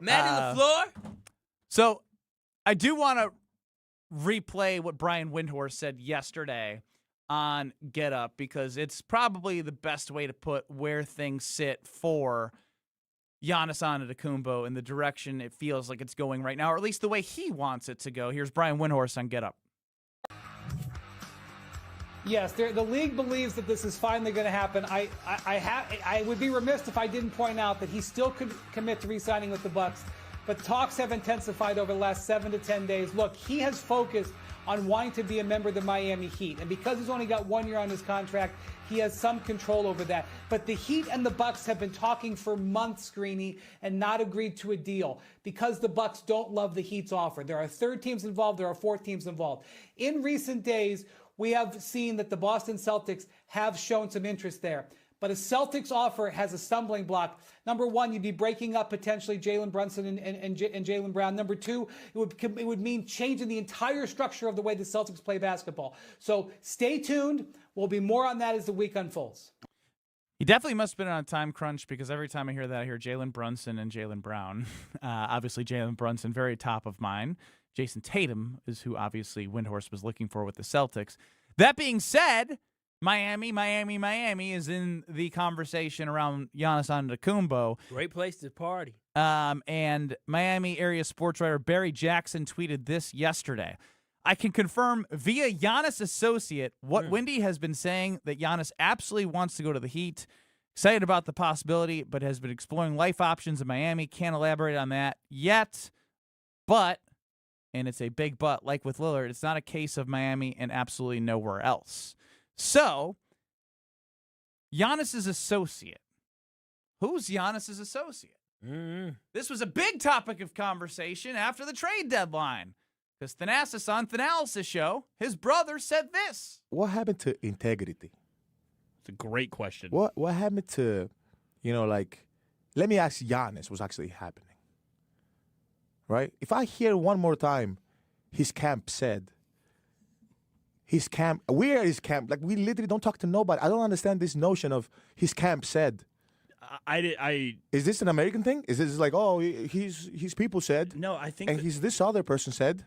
Matt LaFleur. So I do want to replay what Brian Windhorst said yesterday on Get Up, because it's probably the best way to put where things sit for Giannis Antetokounmpo in the direction it feels like it's going right now, or at least the way he wants it to go. Here's Brian Windhorst on Get Up. Yes, the league believes that this is finally going to happen. I would be remiss if I didn't point out that he still could commit to re-signing with the Bucks, but talks have intensified over the last 7 to 10 days. Look, he has focused on wanting to be a member of the Miami Heat, and because he's only got 1 year on his contract, he has some control over that. But the Heat and the Bucks have been talking for months, Greeny, and not agreed to a deal because the Bucks don't love the Heat's offer. There are 3rd teams involved. There are 4th teams involved. In recent days, we have seen that the Boston Celtics have shown some interest there. But a Celtics offer has a stumbling block. Number one, you'd be breaking up potentially Jalen Brunson and Jaylen Brown. Number two, it would mean changing the entire structure of the way the Celtics play basketball. So stay tuned. We'll be more on that as the week unfolds. He definitely must have been on a time crunch, because every time I hear that, I hear Jalen Brunson and Jaylen Brown. Obviously, Jalen Brunson, very top of mind. Jason Tatum is who obviously Windhorst was looking for with the Celtics. That being said, Miami is in the conversation around Giannis Antetokounmpo. Great place to party. And Miami area sports writer Barry Jackson tweeted this yesterday. I can confirm via Giannis associate what Wendy has been saying, that Giannis absolutely wants to go to the Heat. Excited about the possibility, but has been exploring life options in Miami. Can't elaborate on that yet. But, and it's a big but, like with Lillard, it's not a case of Miami and absolutely nowhere else. So, Giannis's associate. Who's Giannis's associate? This was a big topic of conversation after the trade deadline. Because Thanasis on Thanasis' show, his brother said this. What happened to integrity? It's a great question. What happened to, let me ask Giannis what's actually happening. Right? If I hear one more time, his camp said, where is camp? Like, we literally don't talk to nobody. I don't understand this notion of his camp said. Is this an American thing? Is this like, oh, his people said? No, I think. And this other person said.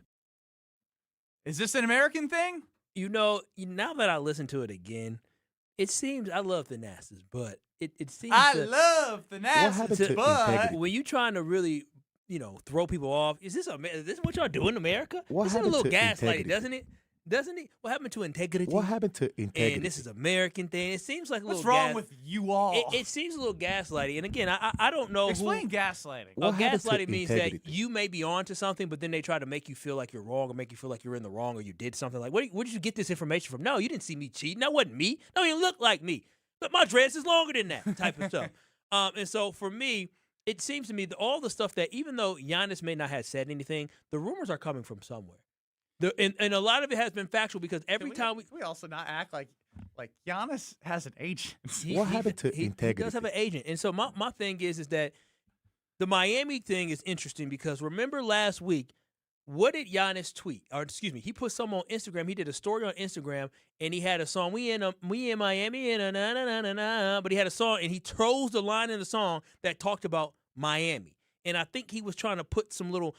Is this an American thing? Now that I listen to it again, it seems, I love Thanasis, but it seems love Thanasis, but when you trying to really, throw people off, is this what y'all do in America? This is a little gaslighting, doesn't it? Doesn't it? What happened to integrity? What happened to integrity? And this is American thing. It seems like a What's little wrong with you all? It seems a little gaslighting. And again, I don't know. Explain gaslighting. Gaslighting means that you may be on to something, but then they try to make you feel like you're wrong, or make you feel like you're in the wrong, or you did something. Like, where did you get this information from? No, you didn't see me cheating. That wasn't me. No, you look like me. But my dress is longer than that type of stuff. And so for me, it seems to me that all the stuff that, even though Giannis may not have said anything, the rumors are coming from somewhere. And a lot of it has been factual, because every time we also not act like Giannis has an agent. What happened to integrity? He does have an agent. And so my thing is that the Miami thing is interesting, because remember last week, what did Giannis tweet? Or excuse me, he put something on Instagram. He did a story on Instagram, and he had a song, we in Miami, and na na na na na. But he had a song, and he chose the line in the song that talked about Miami. And I think he was trying to put some little,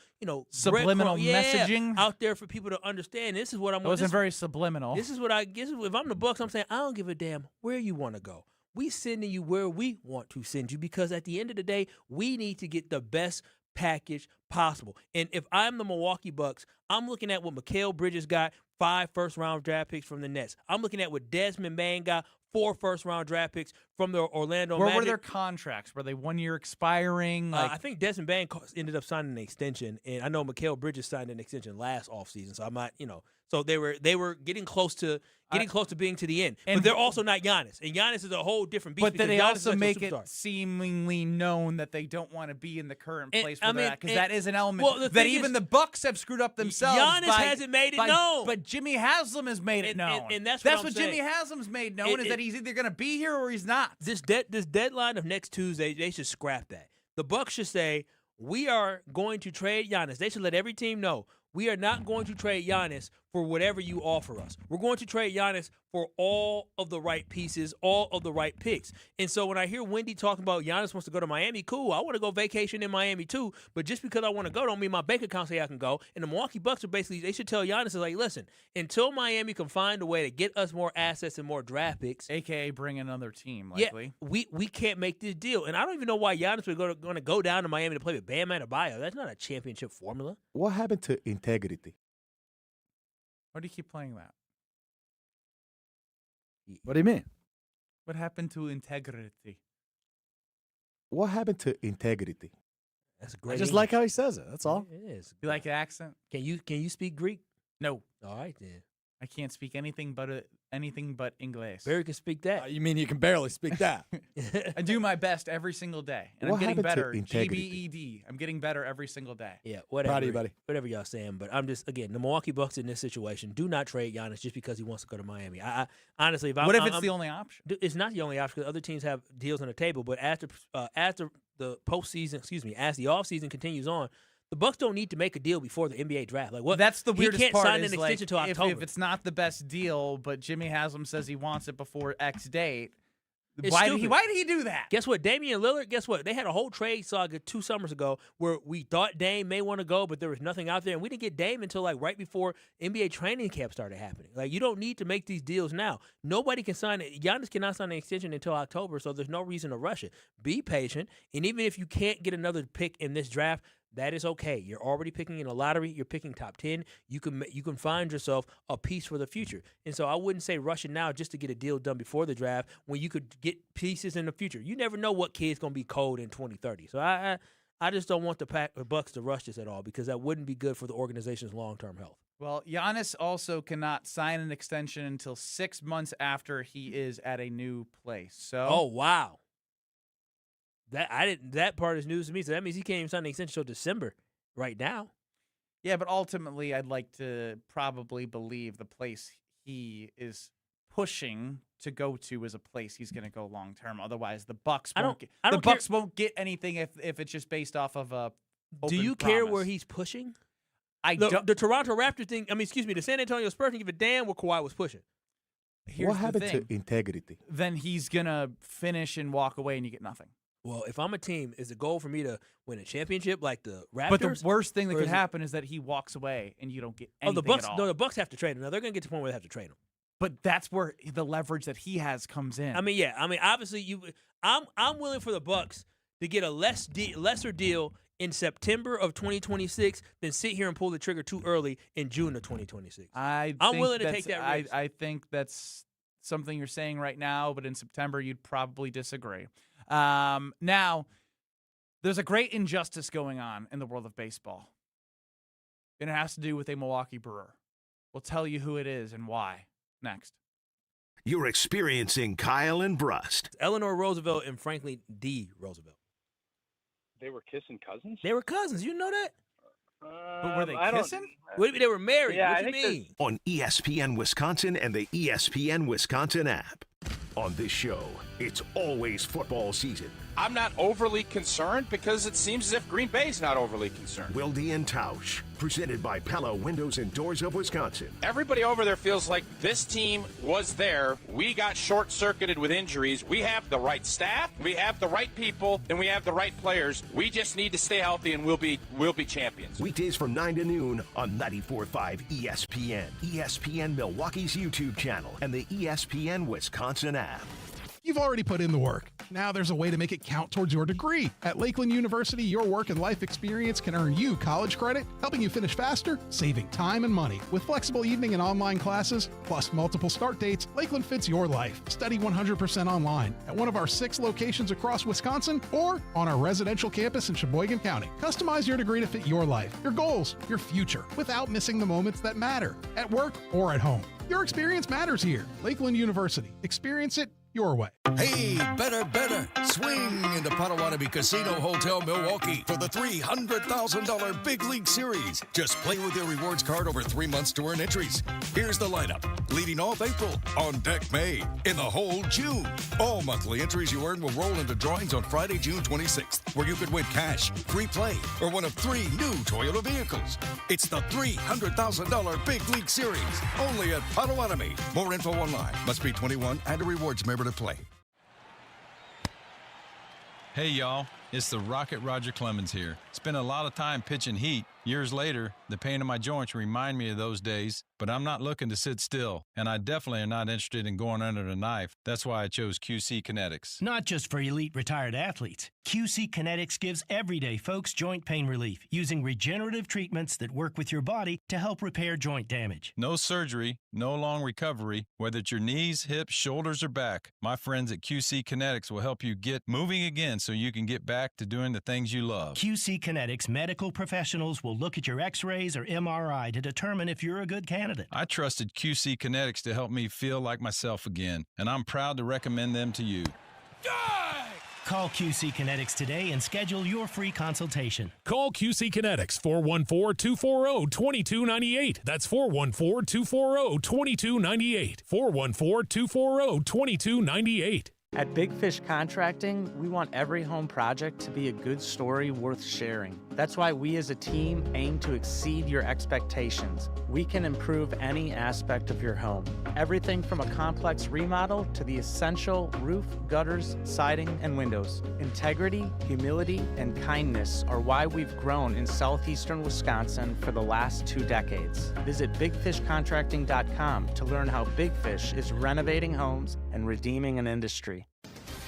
subliminal messaging out there for people to understand. This is what I'm. It wasn't very subliminal. This is what I guess. If I'm the Bucks, I'm saying I don't give a damn where you want to go. We sending you where we want to send you, because at the end of the day, we need to get the best package possible. And if I'm the Milwaukee Bucks, I'm looking at what Mikal Bridges got, 5 first-round draft picks from the Nets. I'm looking at what Desmond Bane got, 4 first-round draft picks from the Orlando Magic. Where were their contracts? Were they 1 year expiring? I think Desmond Bane ended up signing an extension, and I know Mikal Bridges signed an extension last offseason. So I'm not, so they were getting close to being to the end. But they're also not Giannis, and Giannis is a whole different beast. But then they Giannis also make it seemingly known that they don't want to be in the current place where they're at, because that is an element that even the Bucks have screwed up themselves. Giannis hasn't made it known, but Jimmy Haslam has made it known, and that's what Jimmy Haslam's made known, is that he's either going to be here or he's not. This deadline of next Tuesday, they should scrap that. The Bucks should say, we are going to trade Giannis. They should let every team know we are not going to trade Giannis for whatever you offer us. We're going to trade Giannis for all of the right pieces, all of the right picks. And so when I hear Wendy talking about Giannis wants to go to Miami, cool. I want to go vacation in Miami too. But just because I want to go don't mean my bank account say I can go. And the Milwaukee Bucks are basically, they should tell Giannis, like, listen, until Miami can find a way to get us more assets and more draft picks. AKA bring another team, likely. Yeah, we can't make this deal. And I don't even know why Giannis was going to go down to Miami to play with Bam Adebayo. That's not a championship formula. What happened to integrity? Why do you keep playing that? What do you mean? What happened to integrity? What happened to integrity? That's a great. I just like how he says it. That's all. It is. You like the accent? Can you speak Greek? No. All right then. I can't speak anything but English. Barry can speak that. You mean you can barely speak that? I do my best every single day, and What I'm getting happened to better. integrity? GBED. I'm getting better every single day. Yeah, whatever. Proud of you, buddy. Whatever y'all saying, but I'm just, again, the Milwaukee Bucks in this situation do not trade Giannis just because he wants to go to Miami. I honestly, if What if it's the only option? It's not the only option because other teams have deals on the table. But after the postseason, as the offseason continues on, the Bucks don't need to make a deal before the NBA draft. Like what? That's the weirdest he can't part. sign Is an like, extension until October. if it's not the best deal, but Jimmy Haslam says he wants it before X date, It's why stupid. did he do that? Guess what? Damian Lillard, guess what? They had a whole trade saga 2 summers ago where we thought Dame may want to go, but there was nothing out there. And we didn't get Dame until like right before NBA training camp started happening. Like, you don't need to make these deals now. Nobody can sign it. Giannis cannot sign an extension until October, so there's no reason to rush it. Be patient. And even if you can't get another pick in this draft, that is okay. You're already picking in a lottery. You're picking top 10. You can find yourself a piece for the future. And so I wouldn't say rush it now just to get a deal done before the draft when you could get pieces in the future. You never know what kid's going to be cold in 2030. So I just don't want the Bucks to rush this at all because that wouldn't be good for the organization's long-term health. Well, Giannis also cannot sign an extension until 6 months after he is at a new place. So, oh, wow. That part is news to me. So that means he can't even sign the extension until December right now. Yeah, but ultimately, I'd like to probably believe the place he is pushing to go to is a place he's going to go long term. Otherwise, the Bucks won't get anything if it's just based off of a. Do you care where he's pushing? The Toronto Raptors thing. The San Antonio Spurs didn't give a damn where Kawhi was pushing. What happened to integrity? Then he's gonna finish and walk away, and you get nothing. Well, if I'm a team, is the goal for me to win a championship like the Raptors? But the worst thing that could happen is that he walks away and you don't get anything at all. No, the Bucks have to trade him. Now they're going to get to the point where they have to trade him. But that's where the leverage that he has comes in. Obviously, I'm willing for the Bucks to get a lesser deal in September of 2026 than sit here and pull the trigger too early in June of 2026. I'm willing to take that risk. I think that's something you're saying right now, but in September you'd probably disagree. Now, there's a great injustice going on in the world of baseball, and it has to do with a Milwaukee Brewer. We'll tell you who it is and why next. You're experiencing Kyle and Brust. Eleanor Roosevelt and Franklin D. Roosevelt. They were kissing cousins? They were cousins. You know that? But were they kissing? They were married. Yeah, what do you mean? On ESPN Wisconsin and the ESPN Wisconsin app. On this show, it's always football season. I'm not overly concerned because it seems as if Green Bay's not overly concerned. Wilde and Tauscher, presented by Pella Windows and Doors of Wisconsin. Everybody over there feels like this team was there. We got short-circuited with injuries. We have the right staff, we have the right people, and we have the right players. We just need to stay healthy, and we'll be champions. Weekdays from 9 to noon on 94.5 ESPN, ESPN Milwaukee's YouTube channel, and the ESPN Wisconsin app. You've already put in the work. Now there's a way to make it count towards your degree. At Lakeland University, your work and life experience can earn you college credit, helping you finish faster, saving time and money. With flexible evening and online classes, plus multiple start dates, Lakeland fits your life. Study 100% online at one of our 6 locations across Wisconsin or on our residential campus in Sheboygan County. Customize your degree to fit your life, your goals, your future, without missing the moments that matter, at work or at home. Your experience matters here. Lakeland University. Experience it, your way. Hey, better. Swing into Potawatomi Casino Hotel Milwaukee for the $300,000 Big League Series. Just play with your rewards card over 3 months to earn entries. Here's the lineup. Leading off April, on deck May, in the hole June. All monthly entries you earn will roll into drawings on Friday, June 26th, where you could win cash, free play, or one of 3 new Toyota vehicles. It's the $300,000 Big League Series, only at Potawatomi. More info online. Must be 21 and a rewards member to play. Hey, y'all. It's the Rocket Roger Clemens here. Spent a lot of time pitching heat. Years later, the pain in my joints remind me of those days, but I'm not looking to sit still, and I definitely am not interested in going under the knife. That's why I chose QC Kinetics. Not just for elite retired athletes. QC Kinetics gives everyday folks joint pain relief using regenerative treatments that work with your body to help repair joint damage. No surgery, no long recovery, whether it's your knees, hips, shoulders, or back. My friends at QC Kinetics will help you get moving again so you can get back to doing the things you love. QC Kinetics medical professionals will look at your x-rays or MRI to determine if you're a good candidate. I trusted QC Kinetics to help me feel like myself again, and I'm proud to recommend them to you. Call QC Kinetics today and schedule your free consultation. Call QC Kinetics 414-240-2298. That's 414-240-2298. 414-240-2298. At Big Fish Contracting, we want every home project to be a good story worth sharing. That's why we as a team aim to exceed your expectations. We can improve any aspect of your home. Everything from a complex remodel to the essential roof, gutters, siding, and windows. Integrity, humility, and kindness are why we've grown in southeastern Wisconsin for the last 2 decades. Visit BigFishContracting.com to learn how Big Fish is renovating homes and redeeming an industry.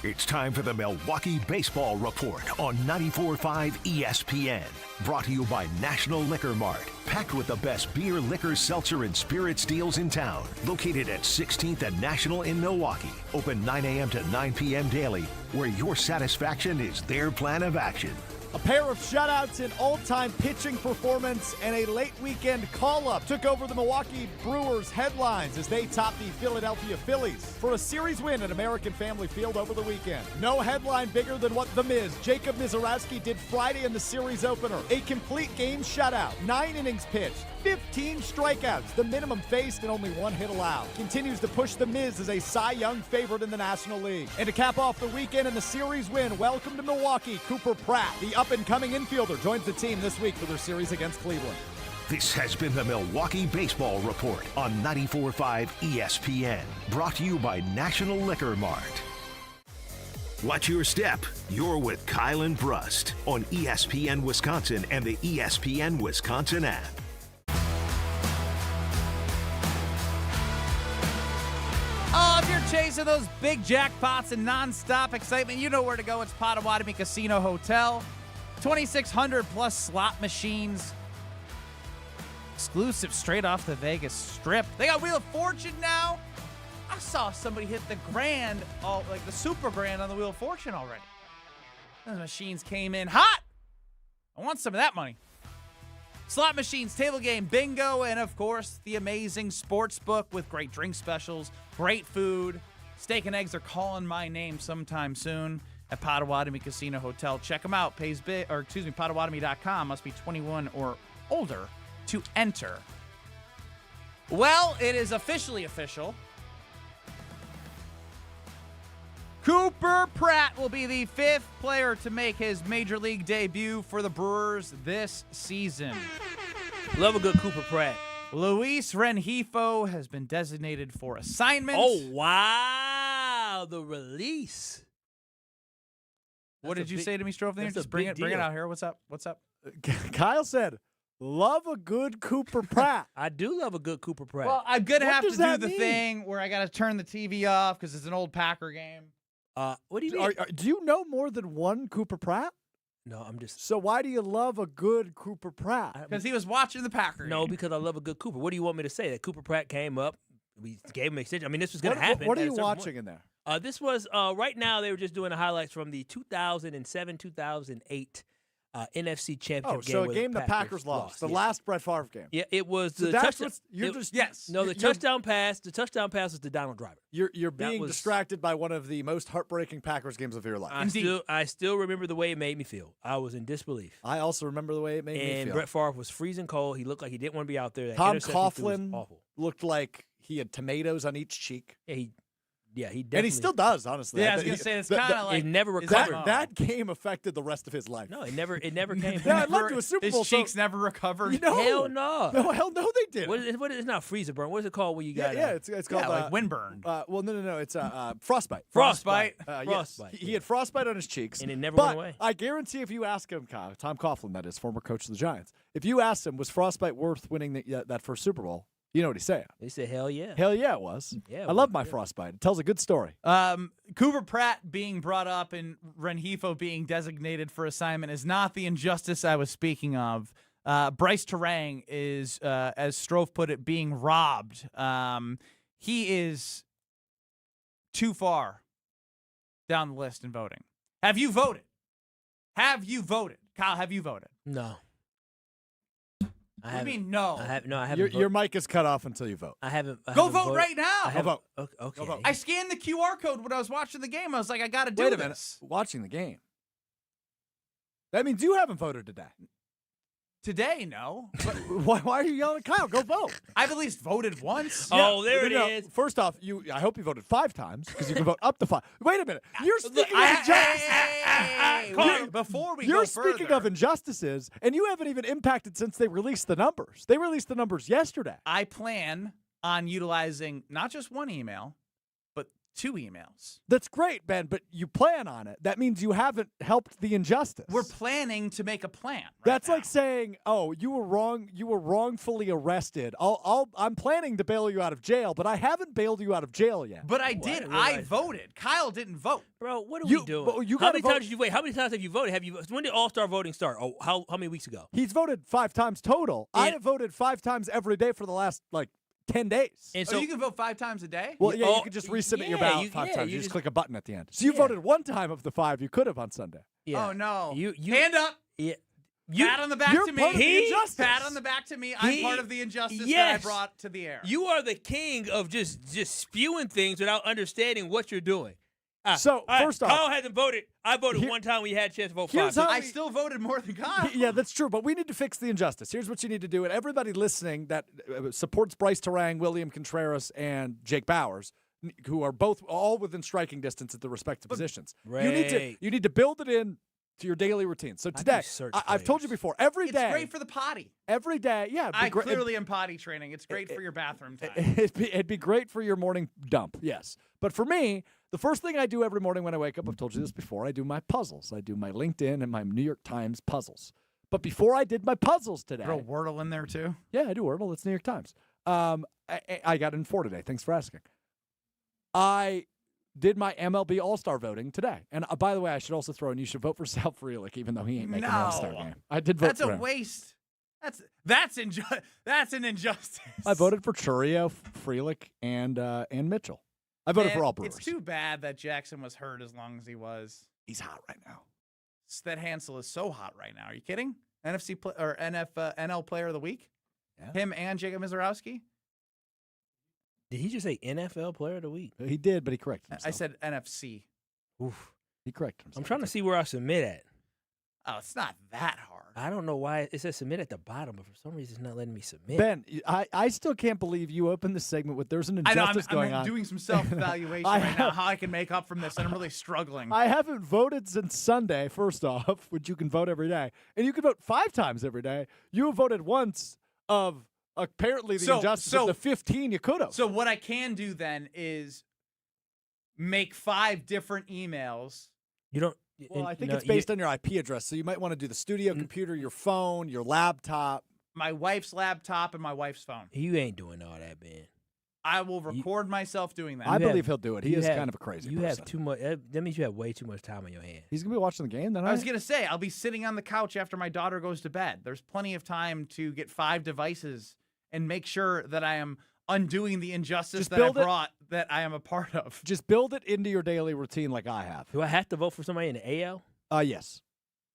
It's time for the Milwaukee Baseball Report on 94.5 ESPN. Brought to you by National Liquor Mart. Packed with the best beer, liquor, seltzer, and spirits deals in town. Located at 16th and National in Milwaukee. Open 9 a.m. to 9 p.m. daily, where your satisfaction is their plan of action. A pair of shutouts, an all-time pitching performance, and a late weekend call-up took over the Milwaukee Brewers headlines as they topped the Philadelphia Phillies for a series win at American Family Field over the weekend. No headline bigger than what The Miz, Jacob Mizorowski, did Friday in the series opener. A complete game shutout, 9 innings pitched, 15 strikeouts, the minimum faced and only 1 hit allowed. Continues to push The Miz as a Cy Young favorite in the National League. And to cap off the weekend and the series win, welcome to Milwaukee, Cooper Pratt, the up-and-coming infielder, joins the team this week for their series against Cleveland. This has been the Milwaukee Baseball Report on 94.5 ESPN. Brought to you by National Liquor Mart. Watch your step. You're with Kyle and Brust on ESPN Wisconsin and the ESPN Wisconsin app. Oh, if you're chasing those big jackpots and nonstop excitement, you know where to go. It's Potawatomi Casino Hotel. 2,600 plus slot machines. Exclusive straight off the Vegas Strip. They got Wheel of Fortune now. I saw somebody hit the grand, like the super grand on the Wheel of Fortune already. Those machines came in hot. I want some of that money. Slot machines, table game, bingo, and of course, the amazing sports book with great drink specials, great food. Steak and eggs are calling my name sometime soon at Potawatomi Casino Hotel. Check them out. Potawatomi.com. Must be 21 or older to enter. Well, it is officially official. Cooper Pratt will be the 5th player to make his Major League debut for the Brewers this season. Love a good Cooper Pratt. Luis Rengifo has been designated for assignment. Oh, wow. The release. What did you say to me, Strofe? Just bring it out here. What's up? Kyle said, love a good Cooper Pratt. I do love a good Cooper Pratt. Well, I'm going to have to do the thing where I got to turn the TV off because it's an old Packer game. What do you mean? Do you know more than one Cooper Pratt? No, I'm just. So why do you love a good Cooper Pratt? Because he was watching the Packer game. No, because I love a good Cooper. What do you want me to say? That Cooper Pratt came up. We gave him an extension. I mean, this was going to happen. What are you watching in there? This was right now. They were just doing the highlights from the 2007-2008 NFC Championship game. So a where game the Packers lost. The last Brett Favre game. Yeah, it was So the that's touchdown. yes. No, the touchdown pass. The touchdown pass was to Donald Driver. You're being distracted by one of the most heartbreaking Packers games of your life. I still remember the way it made me feel. I was in disbelief. I also remember the way it made me feel. And Brett Favre was freezing cold. He looked like he didn't want to be out there. That Tom interception was Coughlin awful. looked like he had tomatoes on each cheek. Yeah, he definitely. And he still does, honestly. Yeah, I was going to say, it's kind of like. It never recovered. That game affected the rest of his life. No, it never came. Yeah, it led to a Super Bowl. His cheeks never recovered. Hell no. No, hell no, they didn't. What is it's not freezer burn? What is it called when you got? It's called like windburn. Well, no, it's frostbite. Frostbite. Yes. He had frostbite on his cheeks, and it never went away. I guarantee, if you ask him, Tom Coughlin, that is, former coach of the Giants, if you asked him, was frostbite worth winning that first Super Bowl? You know what he's saying? He said, "Hell yeah, hell yeah, it was." Yeah, I love my frostbite. It tells a good story. Cooper Pratt being brought up and Rengifo being designated for assignment is not the injustice I was speaking of. Bryce Terang is, as Strofe put it, being robbed. He is too far down the list in voting. Have you voted? Kyle, have you voted? No. What do you mean no? I haven't. Your mic is cut off until you vote. I haven't. Go vote right now. Go vote. Okay. Go vote. I scanned the QR code when I was watching the game. I was like, I got to do Wait this. a minute. Watching the game. That means you haven't voted today. Today, no. But why are you yelling at Kyle? Go vote. I've at least voted once. There it is. First off, I hope you voted 5 times because you can vote up to 5. Wait a minute. You're speaking of injustices. Before we You're go speaking further, of injustices, and you haven't even impacted since they released the numbers. They released the numbers yesterday. I plan on utilizing not just one email, but 2 emails. That's great, Ben, but you plan on it. That means you haven't helped the injustice. We're planning to make a plan. That's like saying, "Oh, you were wrong. You were wrongfully arrested. I'm planning to bail you out of jail, but I haven't bailed you out of jail yet." But I did. I voted. Kyle didn't vote. Bro, what are we doing? How many times did you wait? How many times have you voted? When did All-Star voting start? Oh, how many weeks ago? He's voted 5 times total. I have voted 5 times every day for the last 10 days. And so you can vote 5 times a day? Well, you can just resubmit your ballot 5 times. You just click a button at the end. So you voted 1 time of the 5 you could have on Sunday. Oh, no. You Hand up. Yeah. Pat on the back You're to part of the me. injustice. Pat on the back to me. I'm part of the injustice that I brought to the air. You are the king of just spewing things without understanding what you're doing. First off, Kyle hasn't voted. I voted 1 time when you had a chance to vote 5. I still voted more than Kyle. Yeah, that's true, but we need to fix the injustice. Here's what you need to do, and everybody listening that supports Bryce Terang, William Contreras, and Jake Bowers, who are all within striking distance at the respective positions. You need to build it in to your daily routine. So today, I've told you before, every day. It's great for the potty. Every day, yeah. I clearly am potty training. It's great for your bathroom time. It'd be great for your morning dump, yes. But for me, the first thing I do every morning when I wake up, I've told you this before, I do my puzzles. I do my LinkedIn and my New York Times puzzles. But before I did my puzzles today. Throw Wordle in there too? Yeah, I do Wordle. It's New York Times. I got in 4 today. Thanks for asking. I did my MLB All-Star voting today. And by the way, I should also throw in, you should vote for Sal Frelick, even though he ain't making the All-Star game. I did vote for him. That's a waste. That's an injustice. I voted for Churio, Frelick, and Mitchell. I voted for all Brewers. It's too bad that Jackson was hurt as long as he was. He's hot right now. That Hansel is so hot right now. Are you kidding? NL Player of the Week? Yeah. Him and Jacob Mizorowski? Did he just say NFL Player of the Week? He did, but he corrected himself. I said NFC. Oof. He corrected himself. I'm trying to see where I submit at. Oh, it's not that hard. I don't know why it says submit at the bottom, but for some reason it's not letting me submit. Ben, I still can't believe you opened the segment with there's an injustice going on. I'm doing some self-evaluation right now, how I can make up from this, and I'm really struggling. I haven't voted since Sunday, first off, which you can vote every day. And you can vote 5 times every day. You have voted once of apparently the injustice of the 15 you could have. So what I can do then is make 5 different emails. You don't. Well, I think it's based on your IP address, so you might want to do the studio computer, your phone, your laptop. My wife's laptop and my wife's phone. You ain't doing all that, Ben. I will record myself doing that. I believe he'll do it. He is kind of a crazy person. You have too much. That means you have way too much time on your hands. He's going to be watching the game then. I was going to say, I'll be sitting on the couch after my daughter goes to bed. There's plenty of time to get 5 devices and make sure that I am undoing the injustice that I am a part of. Just build it into your daily routine like I have. Do I have to vote for somebody in the AL? Yes.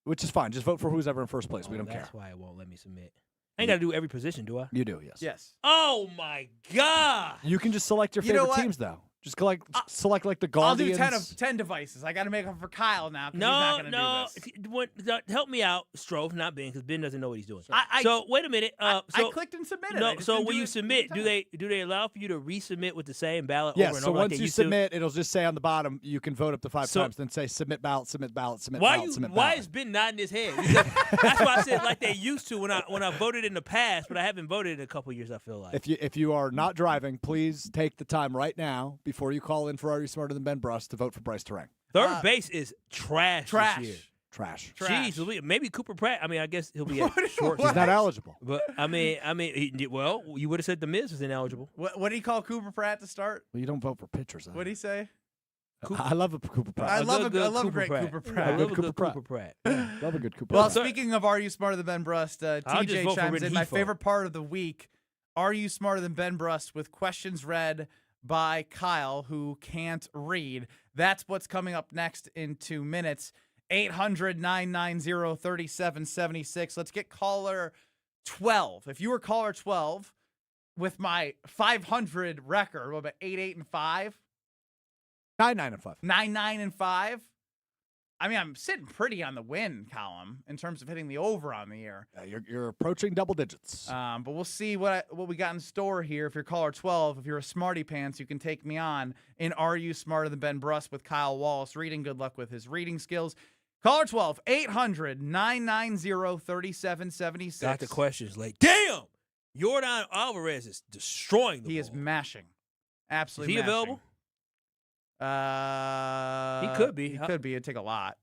which is fine. Just vote for who's ever in first place. We don't care. That's why it won't let me submit. I ain't got to do every position, do I? You do, yes. Yes. Oh, my God. You can just select your You know favorite what? teams, though. Just select like the I'll do Guardians. 10 devices. I got to make them for Kyle now. 'Cause he's not gonna do this. Help me out, Strove, not Ben, because Ben doesn't know what he's doing. I- So wait a minute. I clicked and submitted. I No, just so didn't when do you it submit, every do they allow for you to resubmit with the same ballot Yes, over and so over? once like they you used to? submit, it'll just say on the bottom, you can vote up to 5 So- times, then say submit ballot, submit ballot, submit Why ballot, submit why ballot. is Ben nodding his head? Because that's why I said like they used to when I voted in the past, but I haven't voted in a couple years. I feel like. If you are not driving, please take the time right now before you call in for Are You Smarter Than Ben Brust to vote for Bryce Terang. Third base is trash this year. Trash. Jeez, maybe Cooper Pratt. I mean, I guess he'll be at short. He's not eligible. But I mean, well, you would have said the Miz was ineligible. What did he call Cooper Pratt to start? Well, you don't vote for pitchers. What did he say? I love a Cooper Pratt. I love a Cooper great Pratt. Cooper Pratt. I love a good Cooper Pratt. Love a good Cooper Well, Pratt. speaking of Are You Smarter Than Ben Brust, I'll just TJ vote for chimes in. My Renifo. favorite part of the week, Are You Smarter Than Ben Brust, with questions read by Kyle, who can't read. That's what's coming up next in 2 minutes. 800-990-3776. Let's get caller 12. If you were caller 12 with my 500 record, what about 8-8-5? 9-9-5. 9-9-5. I mean, I'm sitting pretty on the win column in terms of hitting the over on the year. You're approaching double digits. But we'll see what we got in store here. If you're caller 12, if you're a smarty pants, you can take me on in Are You Smarter Than Ben Brust with Kyle Wallace reading. Good luck with his reading skills. Caller 12, 800-990-3776. Got the questions late. Damn! Yordan Alvarez is destroying the ball. He is mashing. Absolutely Is he mashing. available? He could be. He It'd take a lot.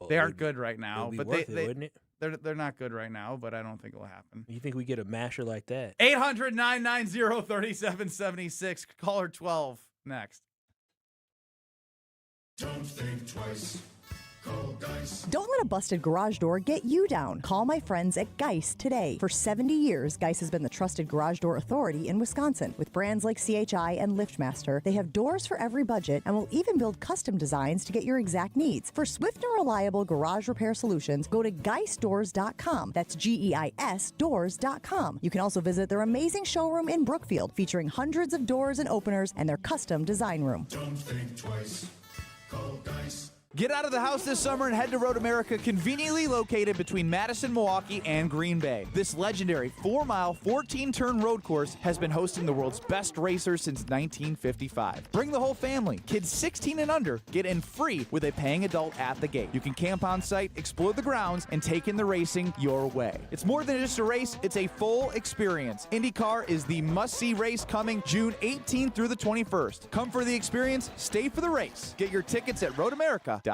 Well, They aren't good right now, It'd be but worth it, wouldn't it? they're not good right now, but I don't think it'll happen. You think we get a masher like that? 800-990-3776. Caller 12 next. Don't think twice. Call Geist. Don't let a busted garage door get you down. Call my friends at Geist today. For 70 years, Geist has been the trusted garage door authority in Wisconsin. With brands like CHI and LiftMaster, they have doors for every budget and will even build custom designs to get your exact needs. For swift and reliable garage repair solutions, go to geistdoors.com. That's GEIS doors.com. You can also visit their amazing showroom in Brookfield, featuring hundreds of doors and openers and their custom design room. Don't think twice. Call Geist. Get out of the house this summer and head to Road America, conveniently located between Madison, Milwaukee, and Green Bay. This legendary 4-mile, 14-turn road course has been hosting the world's best racers since 1955. Bring the whole family. Kids 16 and under get in free with a paying adult at the gate. You can camp on site, explore the grounds, and take in the racing your way. It's more than just a race, it's a full experience. IndyCar is the must-see race coming June 18th through the 21st. Come for the experience, stay for the race. Get your tickets at roadamerica.com.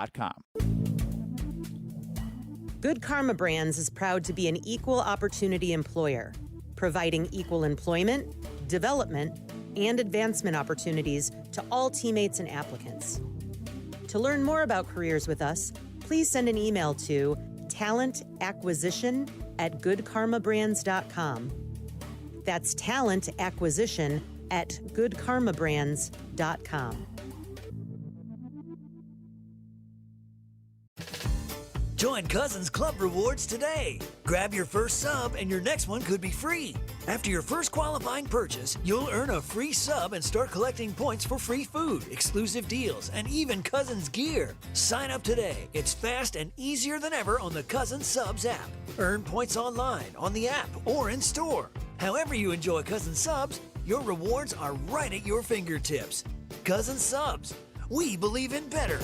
Good Karma Brands is proud to be an equal opportunity employer, providing equal employment, development, and advancement opportunities to all teammates and applicants. To learn more about careers with us, please send an email to talentacquisition@goodkarmabrands.com. That's talentacquisition@goodkarmabrands.com. Join Cousins Club Rewards today. Grab your first sub and your next one could be free. After your first qualifying purchase, you'll earn a free sub and start collecting points for free food, exclusive deals, and even Cousins gear. Sign up today. It's fast and easier than ever on the Cousins Subs app. Earn points online, on the app, or in store. However you enjoy Cousins Subs, your rewards are right at your fingertips. Cousins Subs. We believe in better.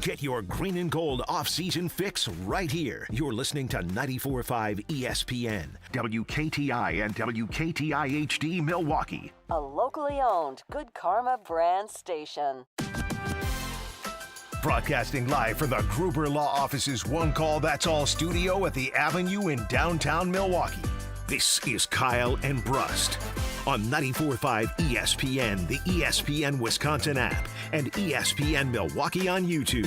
Get your green and gold off-season fix right here. You're listening to 94.5 ESPN, WKTI and WKTI HD Milwaukee. A locally owned Good Karma brand station. Broadcasting live from the Gruber Law Office's One Call That's All studio at the Avenue in downtown Milwaukee. This is Kyle and Brust on 94.5 ESPN, the ESPN Wisconsin app, and ESPN Milwaukee on YouTube.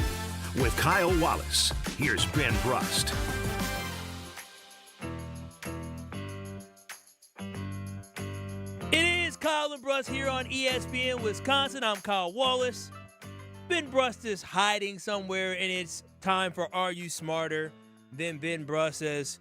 With Kyle Wallace, here's Ben Brust. It is Kyle and Brust here on ESPN Wisconsin. I'm Kyle Wallace. Ben Brust is hiding somewhere, and it's time for Are You Smarter Than Ben Brust says,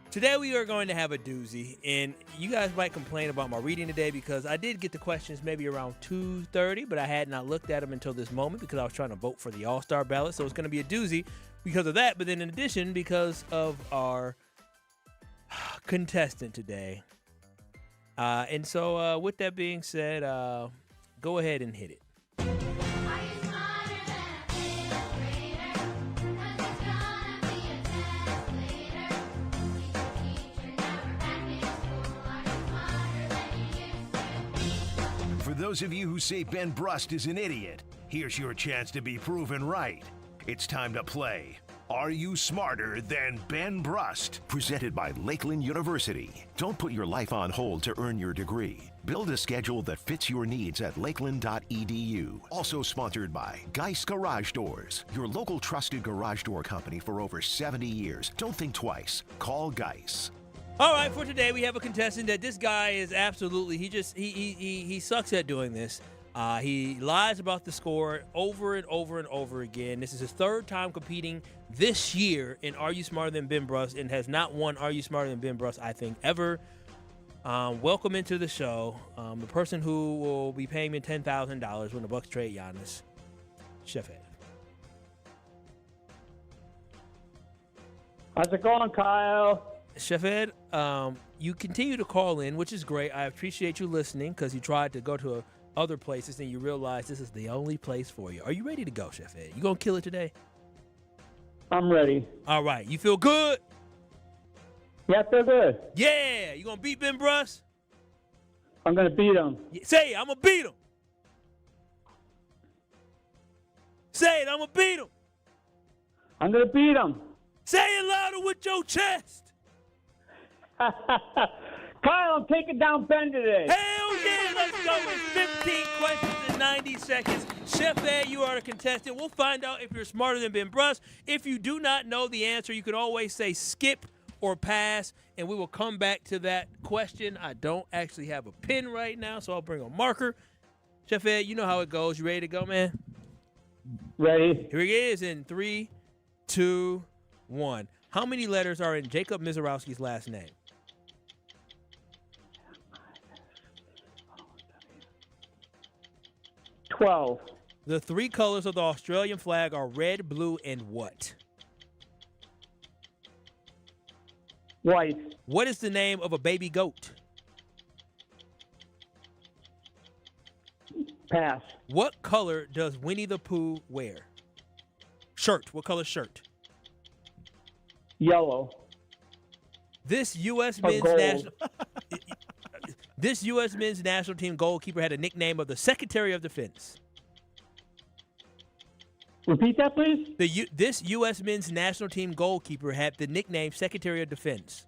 today we are going to have a doozy, and you guys might complain about my reading today because I did get the questions maybe around 2:30, but I had not looked at them until this moment because I was trying to vote for the All-Star ballot, so it's going to be a doozy because of that, but then in addition, because of our contestant today. And so with that being said, go ahead and hit it. For those of you who say Ben Brust is an idiot, here's your chance to be proven right. It's time to play Are You Smarter Than Ben Brust? Presented by Lakeland University. Don't put your life on hold to earn your degree. Build a schedule that fits your needs at lakeland.edu. Also sponsored by Geist Garage Doors, your local trusted garage door company for over 70 years. Don't think twice. Call Geist. All right, for today we have a contestant that this guy is absolutely, he sucks at doing this. He lies about the score over and over and over again. This is his third time competing this year in Are You Smarter Than Ben Brust and has not won Are You Smarter Than Ben Brust, I think, ever. Welcome into the show. The person who will be paying me $10,000 when the Bucks trade Giannis, Chef Ed. How's it going, Kyle? Chef Ed, you continue to call in, which is great. I appreciate you listening because you tried to go to other places and you realize this is the only place for you. Are you ready to go, Chef Ed? You gonna kill it today? I'm ready. All right. You feel good? Yeah, I feel good. Yeah. You gonna beat Ben Brust? I'm gonna beat him. Say it. I'm gonna beat him. Say it. I'm gonna beat him. I'm gonna beat him. Say it louder with your chest. Kyle, I'm taking down Ben today. Hell yeah, let's go with 15 questions in 90 seconds. Chef Ed, you are the contestant. We'll find out if you're smarter than Ben Brust. If you do not know the answer, you can always say skip or pass, and we will come back to that question. I don't actually have a pen right now, so I'll bring a marker. Chef Ed, you know how it goes. You ready to go, man? Ready. Here he is in 3, 2, 1. How many letters are in Jacob Mizorowski's last name? 12. The three colors of the Australian flag are red, blue, and what? White. What is the name of a baby goat? Pass. What color does Winnie the Pooh wear? Shirt. What color shirt? Yellow. This U.S. men's national team goalkeeper had a nickname of the Secretary of Defense. Repeat that, please. This U.S. men's national team goalkeeper had the nickname Secretary of Defense.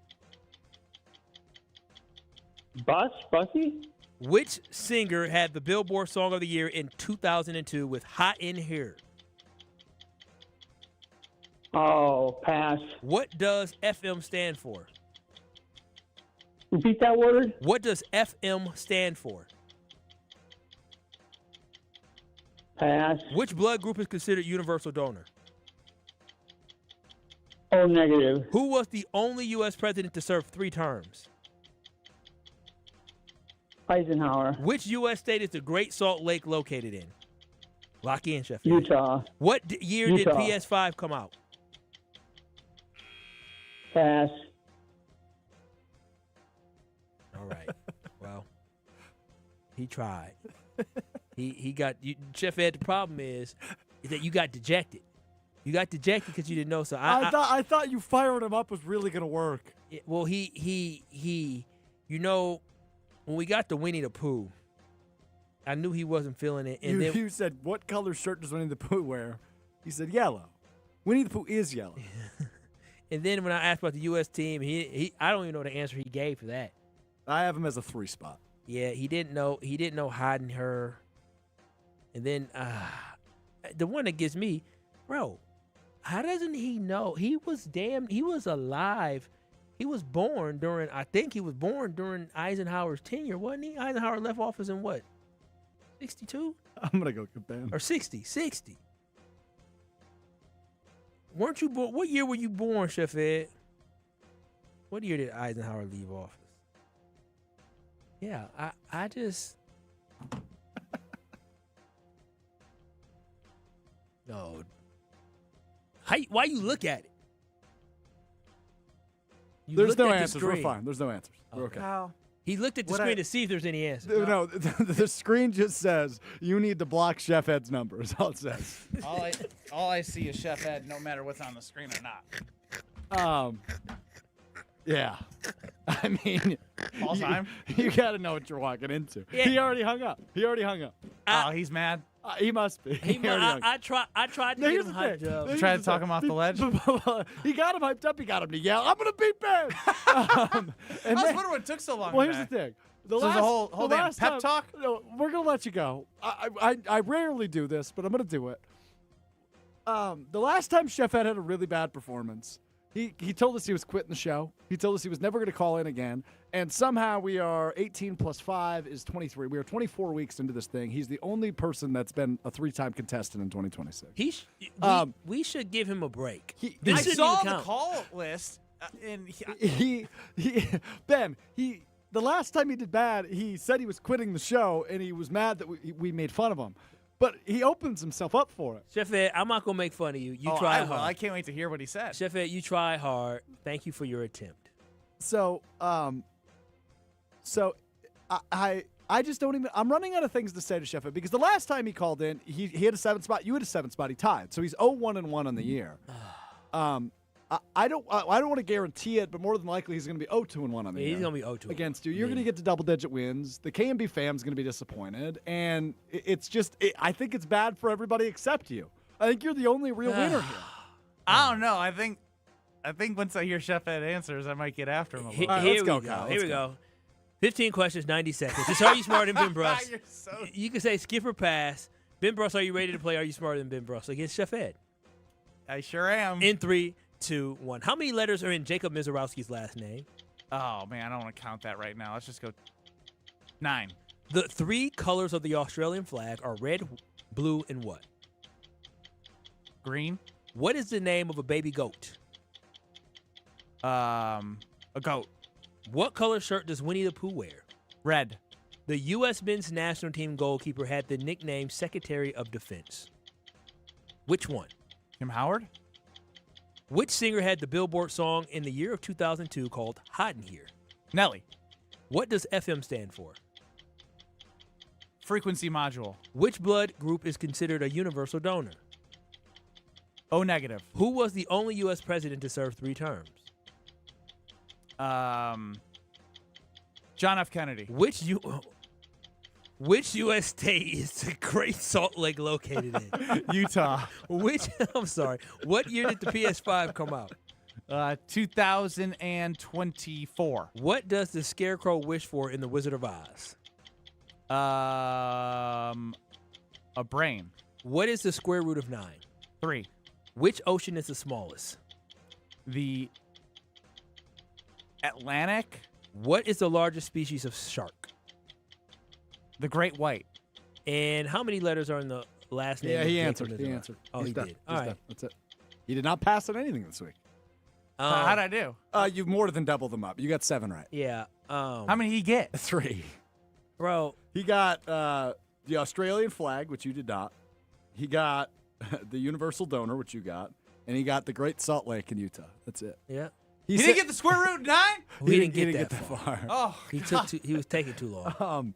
Bussy? Which singer had the Billboard Song of the Year in 2002 with Hot in Here? Oh, pass. What does FM stand for? Repeat that word. What does FM stand for? Pass. Which blood group is considered universal donor? O negative. Who was the only U.S. president to serve 3 terms? Eisenhower. Which U.S. state is the Great Salt Lake located in? Lock in, Sheffield. Utah. What year did PS5 come out? Pass. All right. Well, he tried. He got you, Chef Ed. The problem is that you got dejected. You got dejected because you didn't know. So I thought you firing him up was really gonna work. Well, he. You know, when we got to Winnie the Pooh, I knew he wasn't feeling it. And you said, "What color shirt does Winnie the Pooh wear?" He said, "Yellow." Winnie the Pooh is yellow. And then when I asked about the U.S. team, I don't even know the answer he gave for that. I have him as a 3 spot. Yeah, he didn't know. He didn't know hiding her. And then the one that gets me, bro. How doesn't he know? He was alive. He was born during. I think he was born during Eisenhower's tenure, wasn't he? Eisenhower left office in what? 62? I'm gonna go get Ben. Or 60. Weren't you born? What year were you born, Chef Ed? What year did Eisenhower leave office? Yeah, I just no. Why you look at it? There's no answers. We're fine. There's no answers. We're okay. How? He looked at the screen to see if there's any answers. No, the screen just says you need to block Chef Ed's number. Is all it says. all I see is Chef Ed, no matter what's on the screen or not. Yeah. I mean, all time. You got to know what you're walking into. Yeah. He already hung up. Oh, he's mad. He must be. I tried to get him hyped up. You tried to talk him off the ledge. He got him hyped up. He got him to yell, "I'm gonna beat Ben." I was wondering what it took so long. Well, here's the thing. There's a whole damn pep talk. No, we're gonna let you go. I rarely do this, but I'm gonna do it. The last time Chef Ed had a really bad performance, he told us he was quitting the show. He told us he was never going to call in again. And somehow we are 18 plus 5 is 23. We are 24 weeks into this thing. He's the only person that's been a 3-time contestant in 2026. We should give him a break. I saw the call list, and Ben, the last time he did bad, he said he was quitting the show, and he was mad that we made fun of him. But he opens himself up for it. Chef Ed, I'm not going to make fun of you. You tried hard. I can't wait to hear what he said. Chef Ed, you tried hard. Thank you for your attempt. So I just don't even – I'm running out of things to say to Chef Ed because the last time he called in, he had a 7 spot. You had a 7 spot. He tied. So he's 0-1-1 on the year. I don't want to guarantee it, but more than likely he's going to be 0-2-1 on the year. He's going to be 0-2 against you. You're going to get to double-digit wins. The KMB fam's going to be disappointed, and it's just I think it's bad for everybody except you. I think you're the only real winner here. I don't know. I think once I hear Chef Ed answers, I might get after him a little. Here we go. 15 questions, 90 seconds. Just are you smarter than Ben Brust? You can say skip or pass. Ben Brust, are you ready to play? Are you smarter than Ben Brust against Chef Ed? I sure am. In 3, 2, 1. How many letters are in Jacob Mizorowski's last name? Oh, man, I don't want to count that right now. Let's just go 9. The 3 colors of the Australian flag are red, blue, and what? Green. What is the name of a baby goat? A goat. What color shirt does Winnie the Pooh wear? Red. The U.S. men's national team goalkeeper had the nickname Secretary of Defense. Which one? Tim Howard? Which singer had the Billboard song in the year of 2002 called Hot in Here? Nelly. What does FM stand for? Frequency module. Which blood group is considered a universal donor? O negative. Who was the only U.S. president to serve 3 terms? John F. Kennedy. Which U.S. state is the Great Salt Lake located in? Utah. What year did the PS5 come out? 2024. What does the Scarecrow wish for in The Wizard of Oz? A brain. What is the square root of 9? 3. Which ocean is the smallest? The Atlantic. What is the largest species of shark? The great white. And how many letters are in the last name? Yeah, he Jacob answered. He answered. Oh, he did. All right. That's it. He did not pass on anything this week. How'd I do? You more than doubled them up. You got 7 right. Yeah. How many did he get? 3. Bro. He got the Australian flag, which you did not. He got the universal donor, which you got. And he got the Great Salt Lake in Utah. That's it. Yeah. He didn't get the square root 9? He didn't get that far. Oh, he was taking too long.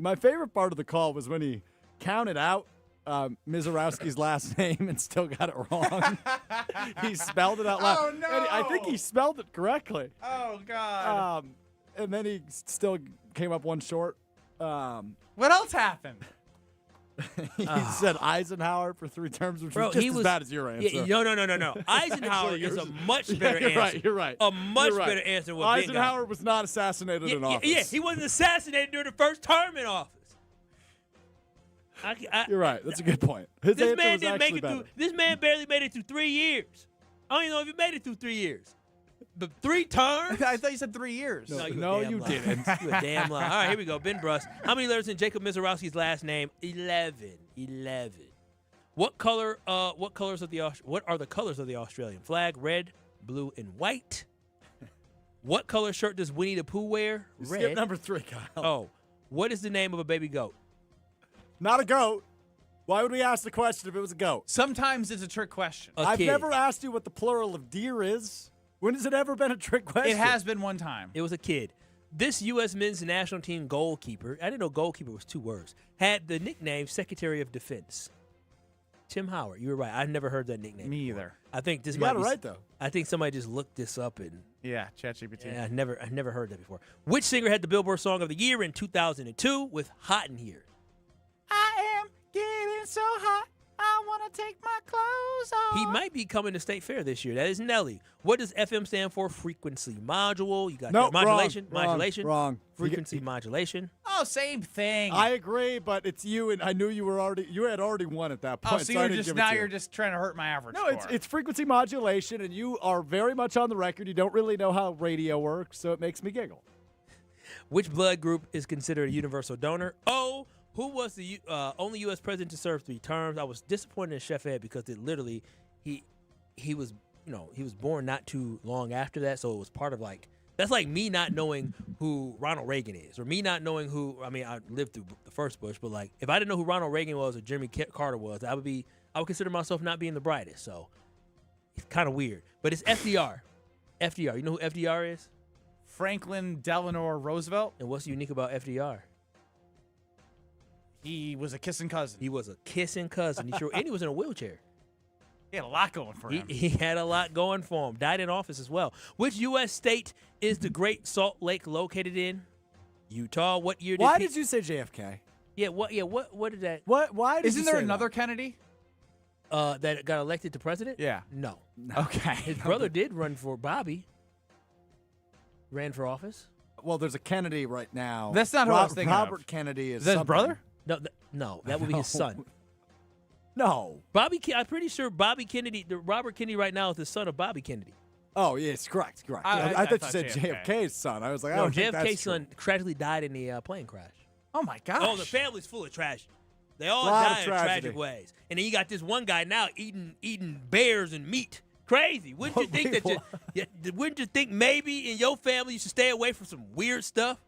My favorite part of the call was when he counted out Mizorowski's last name and still got it wrong. He spelled it out loud. Oh, no. And I think he spelled it correctly. Oh, God. And then he still came up one short. What else happened? He said Eisenhower for 3 terms, which was just as bad as your answer. Yeah, no. Eisenhower is a much better answer. You're right. A much better answer than what Eisenhower was not assassinated in office. Yeah, he wasn't assassinated during the first term in office. You're right. That's a good point. His this answer man was didn't make it better. through. This man barely made it through 3 years. I don't even know if he made it through 3 years. But 3 terms? I thought you said 3 years. No, you didn't. You a damn lie. All right, here we go. Ben Brust. How many letters in Jacob Mizorowski's last name? 11. What color? What are the colors of the Australian flag? Red, blue, and white. What color shirt does Winnie the Pooh wear? Red. Skip number 3, Kyle. Oh, what is the name of a baby goat? Not a goat. Why would we ask the question if it was a goat? Sometimes it's a trick question. I've never asked you what the plural of deer is. When has it ever been a trick question? It has been one time. It was a kid. This U.S. men's national team goalkeeper, I didn't know goalkeeper was 2 words, had the nickname Secretary of Defense. Tim Howard. You were right. I never heard that nickname. Me either. I think this You might got it be right, though. I think somebody just looked this up and ChatGPT. I never heard that before. Which singer had the Billboard Song of the Year in 2002 with Hot in Here? I am getting so hot, I want to take my clothes off. He might be coming to State Fair this year. That is Nelly. What does FM stand for? Frequency module. You got Nope, modulation. wrong, Modulation. wrong. Frequency modulation. Oh, same thing. I agree, but it's you, and I knew you had already won at that point. so I you're didn't just give it now to you. you're just trying to hurt my average No, score. it's frequency modulation, and you are very much on the record. You don't really know how radio works, so it makes me giggle. Which blood group is considered a universal donor? Oh, who was the only U.S. president to serve 3 terms? I was disappointed in Chef Ed because it literally he was born not too long after that, so it was part of that's like me not knowing who Ronald Reagan is, or me not knowing who. I mean, I lived through the first Bush, but if I didn't know who Ronald Reagan was or Jimmy Carter was, I would consider myself not being the brightest. So it's kind of weird, but it's FDR. FDR. You know who FDR is? Franklin Delano Roosevelt. And what's unique about FDR? He was a kissing cousin. He was a kissing cousin. And he was in a wheelchair. He had a lot going for him. He had a lot going for him. Died in office as well. Which U.S. state is the Great Salt Lake located in? Utah. What year did Why did you say JFK? Yeah, what did that? Why did Isn't you there say another that? Kennedy? That got elected to president? Yeah. No. Okay. His brother did run for Bobby. Ran for office. Well, there's a Kennedy right now. That's not who I was thinking of. Robert Kennedy is Is that his something. brother? No, that would be his son. No. I'm pretty sure Robert Kennedy right now is the son of Bobby Kennedy. Oh, yes, correct. I thought you said JFK's son. I was like, I No, don't think that's JFK's son tragically died in the plane crash. Oh, my gosh. Oh, the family's full of tragedy. They all Lot of die in tragedy. tragic ways. And then you got this one guy now eating bears and meat. Crazy. Wouldn't you think wouldn't you think maybe in your family you should stay away from some weird stuff?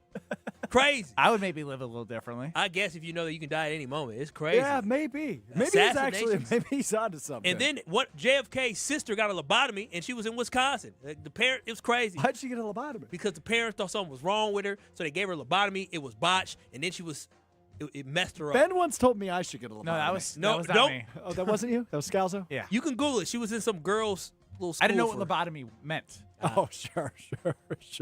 Crazy. I would maybe live a little differently. I guess if you know that you can die at any moment. It's crazy. Yeah, maybe. Maybe he's onto something. And then JFK's sister got a lobotomy and she was in Wisconsin. The parent, it was crazy. How'd she get a lobotomy? Because the parents thought something was wrong with her, so they gave her a lobotomy. It was botched, and then it messed her up. Ben once told me I should get a lobotomy. No, that was not me. Oh, that wasn't you? That was Scalzo? Yeah. You can Google it. She was in some girl's little school. I didn't know what lobotomy meant. Oh, sure.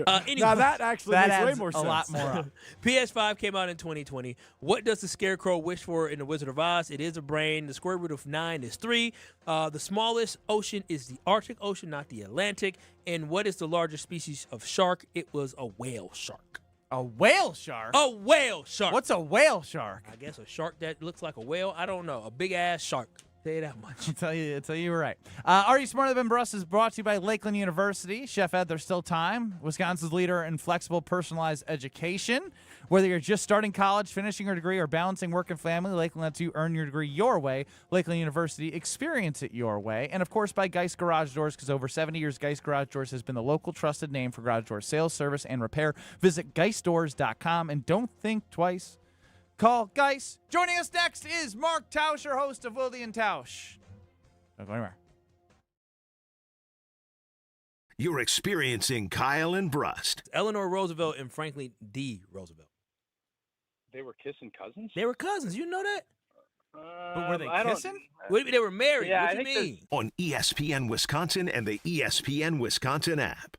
Anyway, now that actually makes way more sense. A lot more. PS5 came out in 2020. What does the Scarecrow wish for in The Wizard of Oz? It is a brain. The square root of 9 is 3. The smallest ocean is the Arctic Ocean, not the Atlantic. And what is the largest species of shark? It was a whale shark. A whale shark? A whale shark. What's a whale shark? I guess a shark that looks like a whale. I don't know. A big-ass shark. Tell you that much. I'll tell you you're right. Are You Smarter Than Brust is brought to you by Lakeland University. Chef Ed, there's still time. Wisconsin's leader in flexible, personalized education. Whether you're just starting college, finishing your degree, or balancing work and family, Lakeland lets you earn your degree your way. Lakeland University, experience it your way. And, of course, by Geist Garage Doors, because over 70 years, Geist Garage Doors has been the local trusted name for garage door sales, service, and repair. Visit geistdoors.com and don't think twice. Call Geist. Joining us next is Mark Tauscher, host of Wildy and Tausch. Don't go anywhere. You're experiencing Kyle and Brust. Eleanor Roosevelt and Franklin D. Roosevelt. They were kissing cousins? They were cousins. You know that? But were they kissing? What do you mean they were married? Yeah, what I do you think mean? On ESPN Wisconsin and the ESPN Wisconsin app.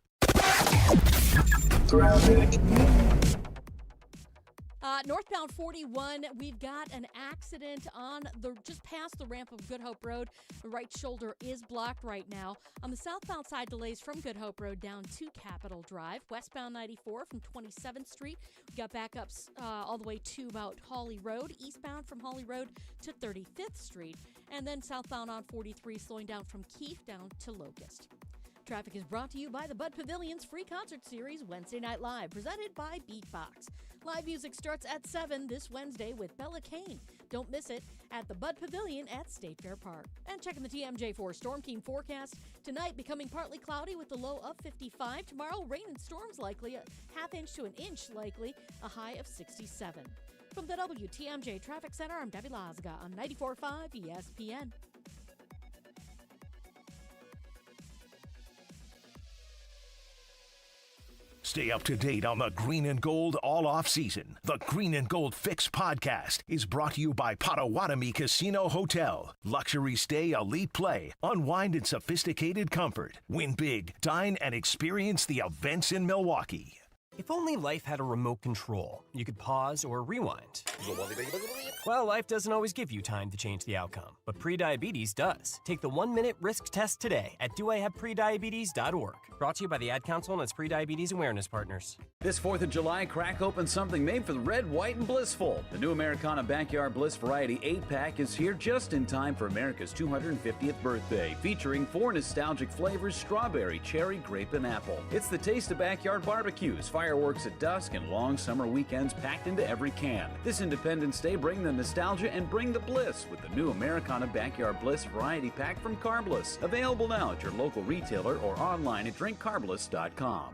Northbound 41, we've got an accident on just past the ramp of Good Hope Road. The right shoulder is blocked right now. On the southbound side, delays from Good Hope Road down to Capitol Drive. Westbound 94 from 27th Street. We got backups all the way to about Hawley Road. Eastbound from Hawley Road to 35th Street. And then southbound on 43, slowing down from Keefe down to Locust. Traffic is brought to you by the Bud Pavilion's free concert series, Wednesday Night Live, presented by Beatbox. Live music starts at 7 this Wednesday with Bella Kane. Don't miss it at the Bud Pavilion at State Fair Park. And checking the TMJ4 Storm King forecast. Tonight, becoming partly cloudy with a low of 55. Tomorrow, rain and storms likely, a half inch to an inch likely, a high of 67. From the WTMJ Traffic Center, I'm Debbie Lazga on 94.5 ESPN. Stay up to date on the Green and Gold all off season. The Green and Gold Fix podcast is brought to you by Potawatomi Casino Hotel. Luxury stay, elite play, unwind in sophisticated comfort. Win big, dine, and experience the events in Milwaukee. If only life had a remote control, you could pause or rewind. Well, life doesn't always give you time to change the outcome, but prediabetes does. Take the 1-minute risk test today at doihaveprediabetes.org. Brought to you by the Ad Council and its prediabetes awareness partners. This 4th of July, crack open something made for the red, white, and blissful. The new Americana Backyard Bliss Variety 8-pack is here just in time for America's 250th birthday, featuring 4 nostalgic flavors: strawberry, cherry, grape, and apple. It's the taste of backyard barbecues, fireworks at dusk, and long summer weekends packed into every can. This Independence Day, bring the nostalgia and bring the bliss with the new Americana Backyard Bliss Variety Pack from Carbliss. Available now at your local retailer or online at drinkcarbliss.com.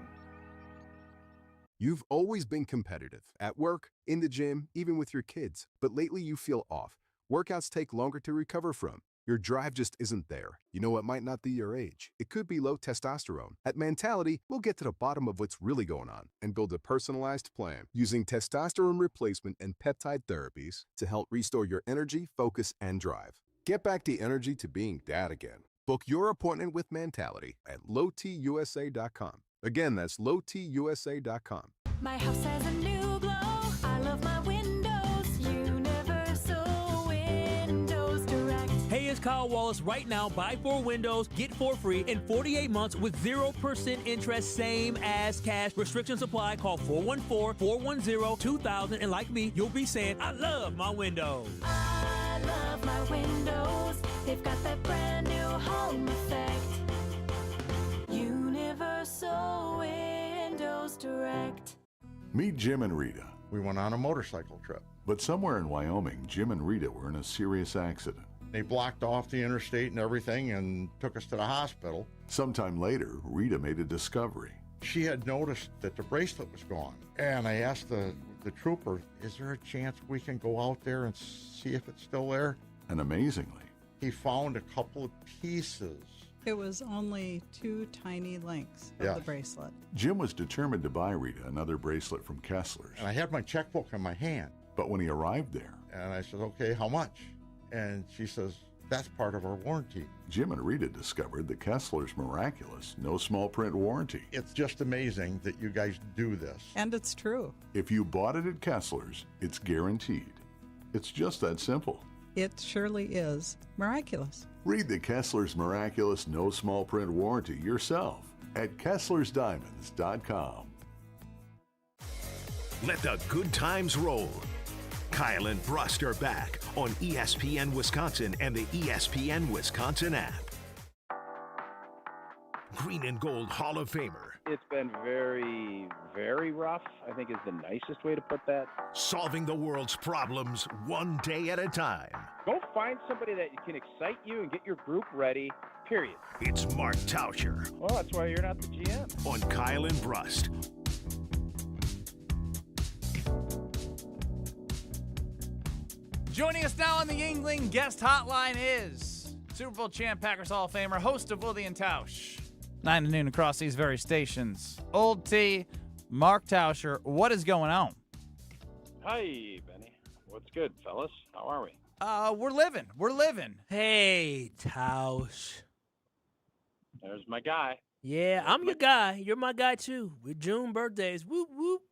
You've always been competitive at work, in the gym, even with your kids. But lately you feel off. Workouts take longer to recover from. Your drive just isn't there. You know, it might not be your age. It could be low testosterone. At Mentality, we'll get to the bottom of what's really going on and build a personalized plan using testosterone replacement and peptide therapies to help restore your energy, focus, and drive. Get back the energy to being dad again. Book your appointment with Mentality at lowtusa.com. Again, that's lowtusa.com. My house has a new glow. I love my windows. Universal Windows Direct. Hey, it's Kyle Wallace. Right now, buy 4 windows, get 4 free in 48 months with 0% interest, same as cash. Restrictions apply. Call 414-410-2000. And like me, you'll be saying, I love my windows. I love my windows. They've got that brand new home effect. Universal Windows Direct. Meet Jim and Rita. We went on a motorcycle trip. But somewhere in Wyoming, Jim and Rita were in a serious accident. They blocked off the interstate and everything and took us to the hospital. Sometime later, Rita made a discovery. She had noticed that the bracelet was gone. And I asked the trooper, is there a chance we can go out there and see if it's still there? And amazingly, he found a couple of pieces. It was only 2 tiny links of the bracelet. Jim was determined to buy Rita another bracelet from Kessler's. And I had my checkbook in my hand. But when he arrived there, and I said, okay, how much? And she says, that's part of our warranty. Jim and Rita discovered the Kessler's miraculous, no small print warranty. It's just amazing that you guys do this. And it's true. If you bought it at Kessler's, it's guaranteed. It's just that simple. It surely is miraculous. Read the Kessler's miraculous no small print warranty yourself at Kessler'sDiamonds.com. Let the good times roll. Kyle and Brust are back on ESPN Wisconsin and the ESPN Wisconsin app. Green and Gold Hall of Famer. It's been very, very rough, I think is the nicest way to put that. Solving the world's problems one day at a time. Go find somebody that can excite you and get your group ready, period. It's Mark Tauscher. Well, that's why you're not the GM. On Kyle and Brust. Joining us now on the Yuengling guest hotline is Super Bowl champ, Packers Hall of Famer, host of Willie and Tausch. 9 to noon across these very stations. Old T, Mark Tauscher, what is going on? Hi, Benny. What's good, fellas? How are we? We're living. We're living. Hey, Tausch. There's my guy. Yeah, I'm your guy. You're my guy, too. We're June birthdays. Whoop, whoop.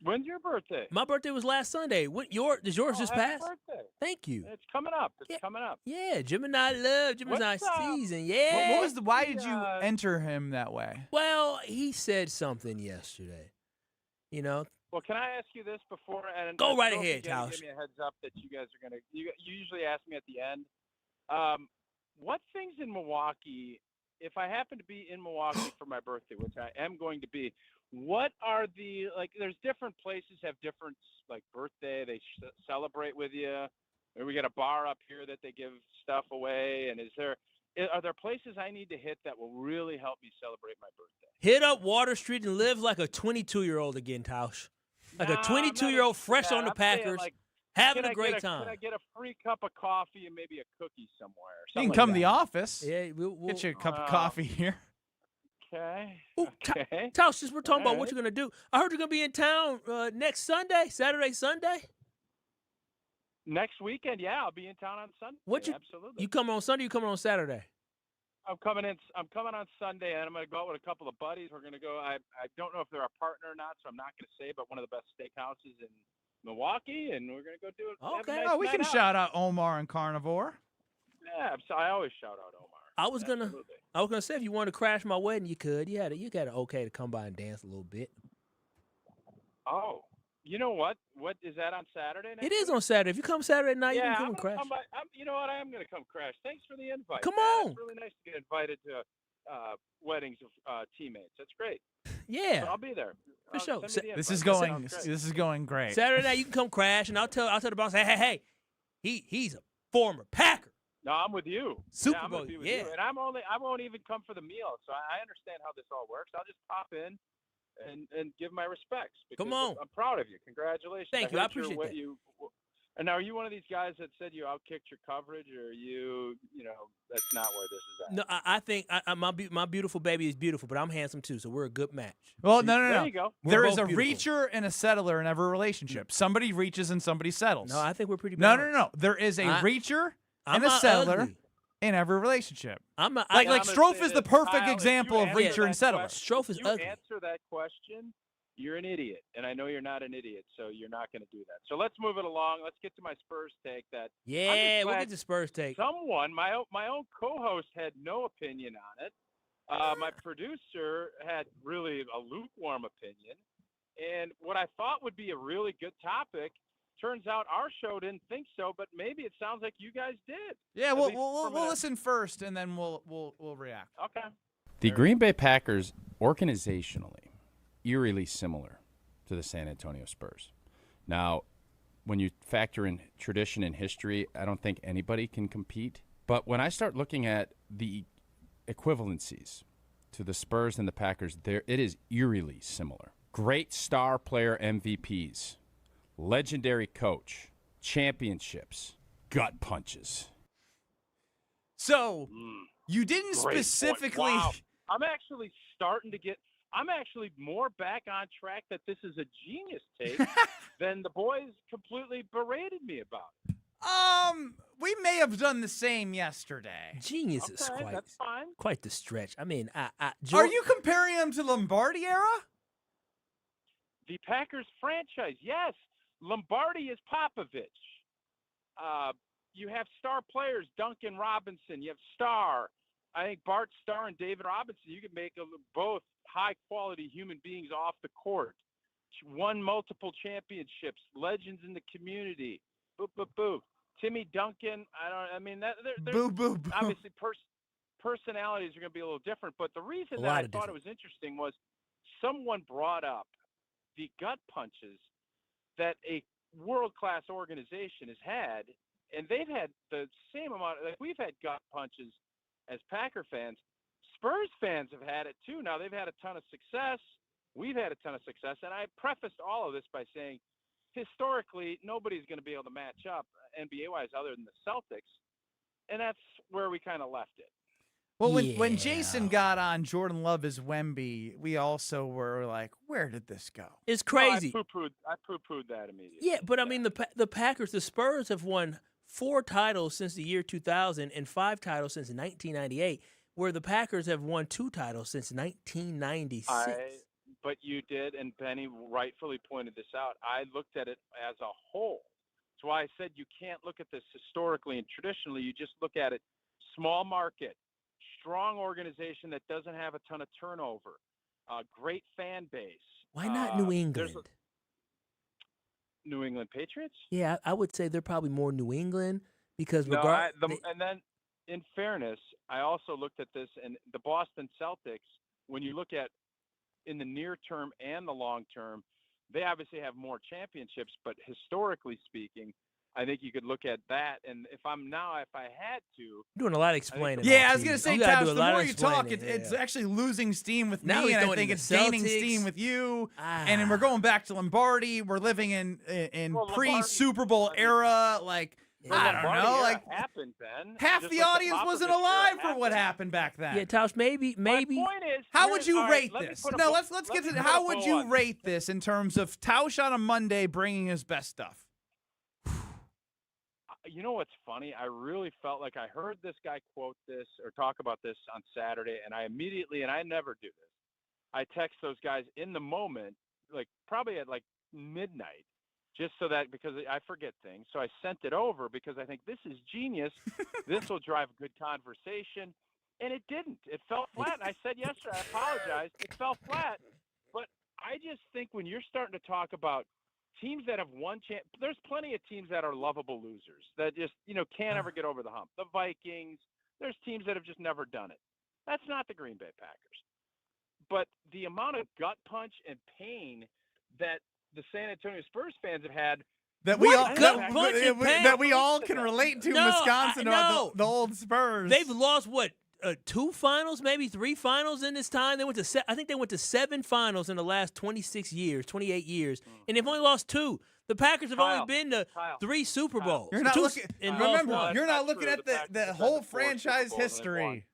When's your birthday? My birthday was last Sunday. Does yours just pass? Birthday. Thank you. It's coming up. It's coming up. Yeah, Gemini love, Gemini season. Yeah. Why did you enter him that way? Well, he said something yesterday. You know. Well, can I ask you this before? And go right ahead, Tausch. Give me a heads up that you guys are gonna. You usually ask me at the end. What things in Milwaukee if I happen to be in Milwaukee for my birthday, which I am going to be, what are there's different places have different, birthday, they celebrate with you. Or we got a bar up here that they give stuff away. And are there places I need to hit that will really help me celebrate my birthday? Hit up Water Street and live like a 22-year-old again, Tausch. Like a 22-year-old fresh on the Packers, having a great time. Can I get a free cup of coffee and maybe a cookie somewhere? You can come to the office. Yeah, we'll get you a cup of coffee here. Okay. Okay. Tausch, since we're talking about what you're going to do, I heard you're going to be in town next Sunday, Saturday, Sunday. Next weekend, yeah, I'll be in town on Sunday. Absolutely. You coming on Sunday? Or you coming on Saturday? I'm coming on Sunday, and I'm going to go out with a couple of buddies. We're going to go. I don't know if they're a partner or not, so I'm not going to say. But one of the best steakhouses in Milwaukee, and we're going to go do it. Okay. We can shout out Omar and Carnivore. Yeah, so I always shout out Omar. I was gonna say if you wanted to crash my wedding, you could. You got an okay to come by and dance a little bit. Oh. You know what? What is that on Saturday night? It is on Saturday. If you come Saturday night, you can come and crash. You know what? I am going to come crash. Thanks for the invite. Come on. It's really nice to get invited to weddings of teammates. That's great. Yeah. So I'll be there. For sure. This is going great. Saturday night, you can come crash, and I'll tell the boss, hey, he's a former Packer. No, I'm with you. Super I'm Bowl, with you. yeah. And I won't even come for the meal, so I understand how this all works. I'll just pop in. And give my respects. Come on. I'm proud of you. Congratulations. Thank you. I appreciate that. And now, are you one of these guys that said you outkicked your coverage, or that's not where this is at? No, I think my beautiful baby is beautiful, but I'm handsome too, so we're a good match. Well, no. There you go. There is a reacher and a settler in every relationship. Somebody reaches and somebody settles. No, I think we're pretty balanced. No. There is a reacher and a settler. Ugly. In every relationship. Like Strofe is the perfect example of reacher and settler. Strofe is ugly. If you answer that question, you're an idiot. And I know you're not an idiot, so you're not going to do that. So let's move it along. Let's get to my Spurs take. We'll get the Spurs take. Someone, my own co-host had no opinion on it. My producer had really a lukewarm opinion. And what I thought would be a really good topic, turns out our show didn't think so, but maybe it sounds like you guys did. Yeah, we'll listen first, and then we'll react. Okay. The Green Bay Packers, organizationally, eerily similar to the San Antonio Spurs. Now, when you factor in tradition and history, I don't think anybody can compete. But when I start looking at the equivalencies to the Spurs and the Packers, it is eerily similar. Great star player MVPs. Legendary coach, championships, gut punches. So, you didn't specifically. Wow. I'm actually more back on track that this is a genius take than the boys completely berated me about. We may have done the same yesterday. Genius is that's fine. Quite the stretch. I mean, are you comparing him to Lombardi era? The Packers franchise, yes. Lombardi is Popovich. You have star players, Duncan Robinson. You have Starr. I think Bart Starr and David Robinson, you can make both high-quality human beings off the court. Won multiple championships, legends in the community. Boop, boop, boop. Timmy Duncan, obviously personalities are going to be a little different, but the reason that I thought it was interesting was someone brought up the gut punches that a world-class organization has had, and they've had the same amount. We've had gut punches as Packer fans. Spurs fans have had it too. Now they've had a ton of success. We've had a ton of success, and I prefaced all of this by saying, historically, nobody's going to be able to match up NBA-wise other than the Celtics, and that's where we kind of left it. Well, when Jason got on Jordan Love as Wemby, we also were like, where did this go? It's crazy. I poo-pooed that immediately. Yeah, but I mean, the Packers, the Spurs have won 4 titles since the year 2000 and 5 titles since 1998, where the Packers have won 2 titles since 1996. But you did, and Benny rightfully pointed this out. I looked at it as a whole. That's why I said you can't look at this historically and traditionally. You just look at it small market. Strong organization that doesn't have a ton of turnover, great fan base. Why not New England? New England Patriots? Yeah, I would say they're probably more New England because in fairness, I also looked at this, and the Boston Celtics, when you look at in the near term and the long term, they obviously have more championships, but historically speaking, I think you could look at that. And if I had to. You're doing a lot of explaining. Yeah, I was going to say, Tausch, the more you talk, it's it's actually losing steam with now me, and I think it's gaining steam with you. And then we're going back to Lombardi. We're living in pre-Super Bowl era. Like, I don't know. Like, happened, Ben. Half Just the like audience wasn't alive for what happened back then. Yeah, Tausch, maybe. My point is, how would you rate let me this? put a No, bow- let's get me to put how a would bow you on rate this in terms of Tausch on a Monday bringing his best stuff? You know what's funny? I really felt like I heard this guy quote this or talk about this on Saturday, and I immediately, and I never do this, I text those guys in the moment, like probably at like midnight, just so that, because I forget things. So I sent it over because I think this is genius. This will drive a good conversation. And it didn't. It fell flat. And I said yesterday, I apologize. It fell flat. But I just think when you're starting to talk about teams that have won, there's plenty of teams that are lovable losers that just, can't ever get over the hump. The Vikings, there's teams that have just never done it. That's not the Green Bay Packers. But the amount of gut punch and pain that the San Antonio Spurs fans have had that we all can relate to in Wisconsin about the old Spurs. They've lost what? 2 finals, maybe 3 finals in this time. They went to I think they went to 7 finals in the last 28 years, and they've only lost 2. The Packers have only been to 3 Super Bowls. You're not looking. Remember, you're not looking at the whole franchise history.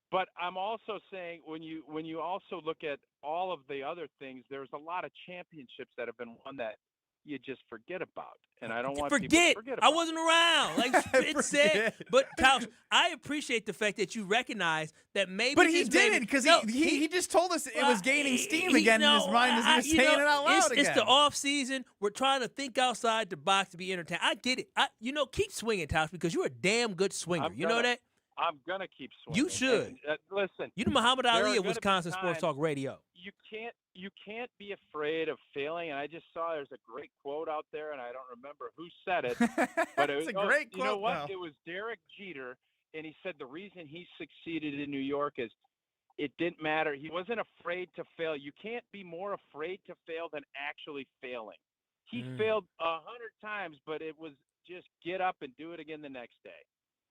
But I'm also saying when you also look at all of the other things, there's a lot of championships that have been won that you just forget about. And I don't want people to forget about. I wasn't around. Like it said. But Tausch, I appreciate the fact that you recognize that maybe. But he didn't, because he just told us it was gaining steam again in his mind as he was saying it out loud again. It's the off season. We're trying to think outside the box to be entertained. I get it. Keep swinging, Tausch, because you're a damn good swinger. You know that? I'm gonna keep swinging. You should. And, listen. You're the Muhammad Ali of Wisconsin Sports Talk Radio. You can't be afraid of failing. And I just saw there's a great quote out there, and I don't remember who said it. But it was a great quote. You know what? Now. It was Derek Jeter, and he said the reason he succeeded in New York is it didn't matter. He wasn't afraid to fail. You can't be more afraid to fail than actually failing. He failed 100 times, but it was just get up and do it again the next day.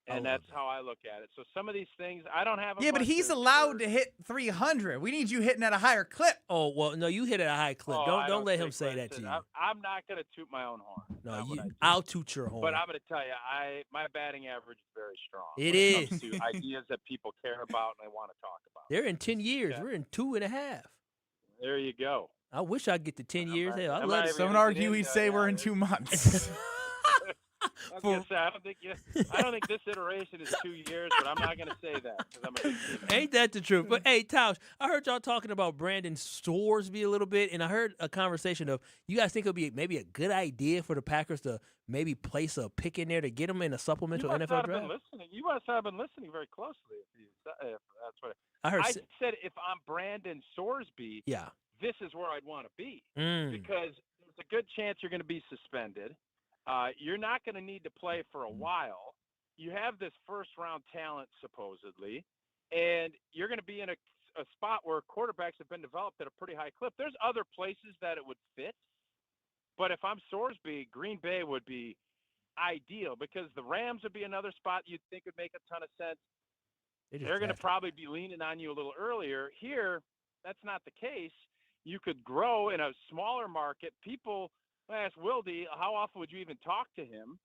And that's how I look at it. So some of these things, I don't have a but he's allowed to hit 300. We need you hitting at a higher clip. Oh, well, no, you hit at a high clip. Don't let him say that to you. I'm not going to toot my own horn. No, I'll toot your horn. But I'm going to tell you, my batting average is very strong. It is. When it comes to ideas that people care about and they want to talk about. They're in 10 years. We're in 2.5. There you go. I wish I'd get to 10 years. Hell, Some would argue we'd say we're in 2 months. I was gonna say, I don't think this iteration is 2 years, but I'm not gonna say that because I'm a big team. Ain't that the truth? But hey, Tausch, I heard y'all talking about Brandon Sorsby a little bit, and I heard a conversation of you guys think it'll be maybe a good idea for the Packers to maybe place a pick in there to get him in a supplemental NFL draft. You must have been listening very closely. If that's what I heard. I said if I'm Brandon Sorsby, this is where I'd want to be because there's a good chance you're going to be suspended. You're not going to need to play for a while. You have this first-round talent, supposedly, and you're going to be in a spot where quarterbacks have been developed at a pretty high clip. There's other places that it would fit, but if I'm Sorsby, Green Bay would be ideal because the Rams would be another spot you'd think would make a ton of sense. They're going to probably be leaning on you a little earlier. Here, that's not the case. You could grow in a smaller market. I asked Wilde, how often would you even talk to him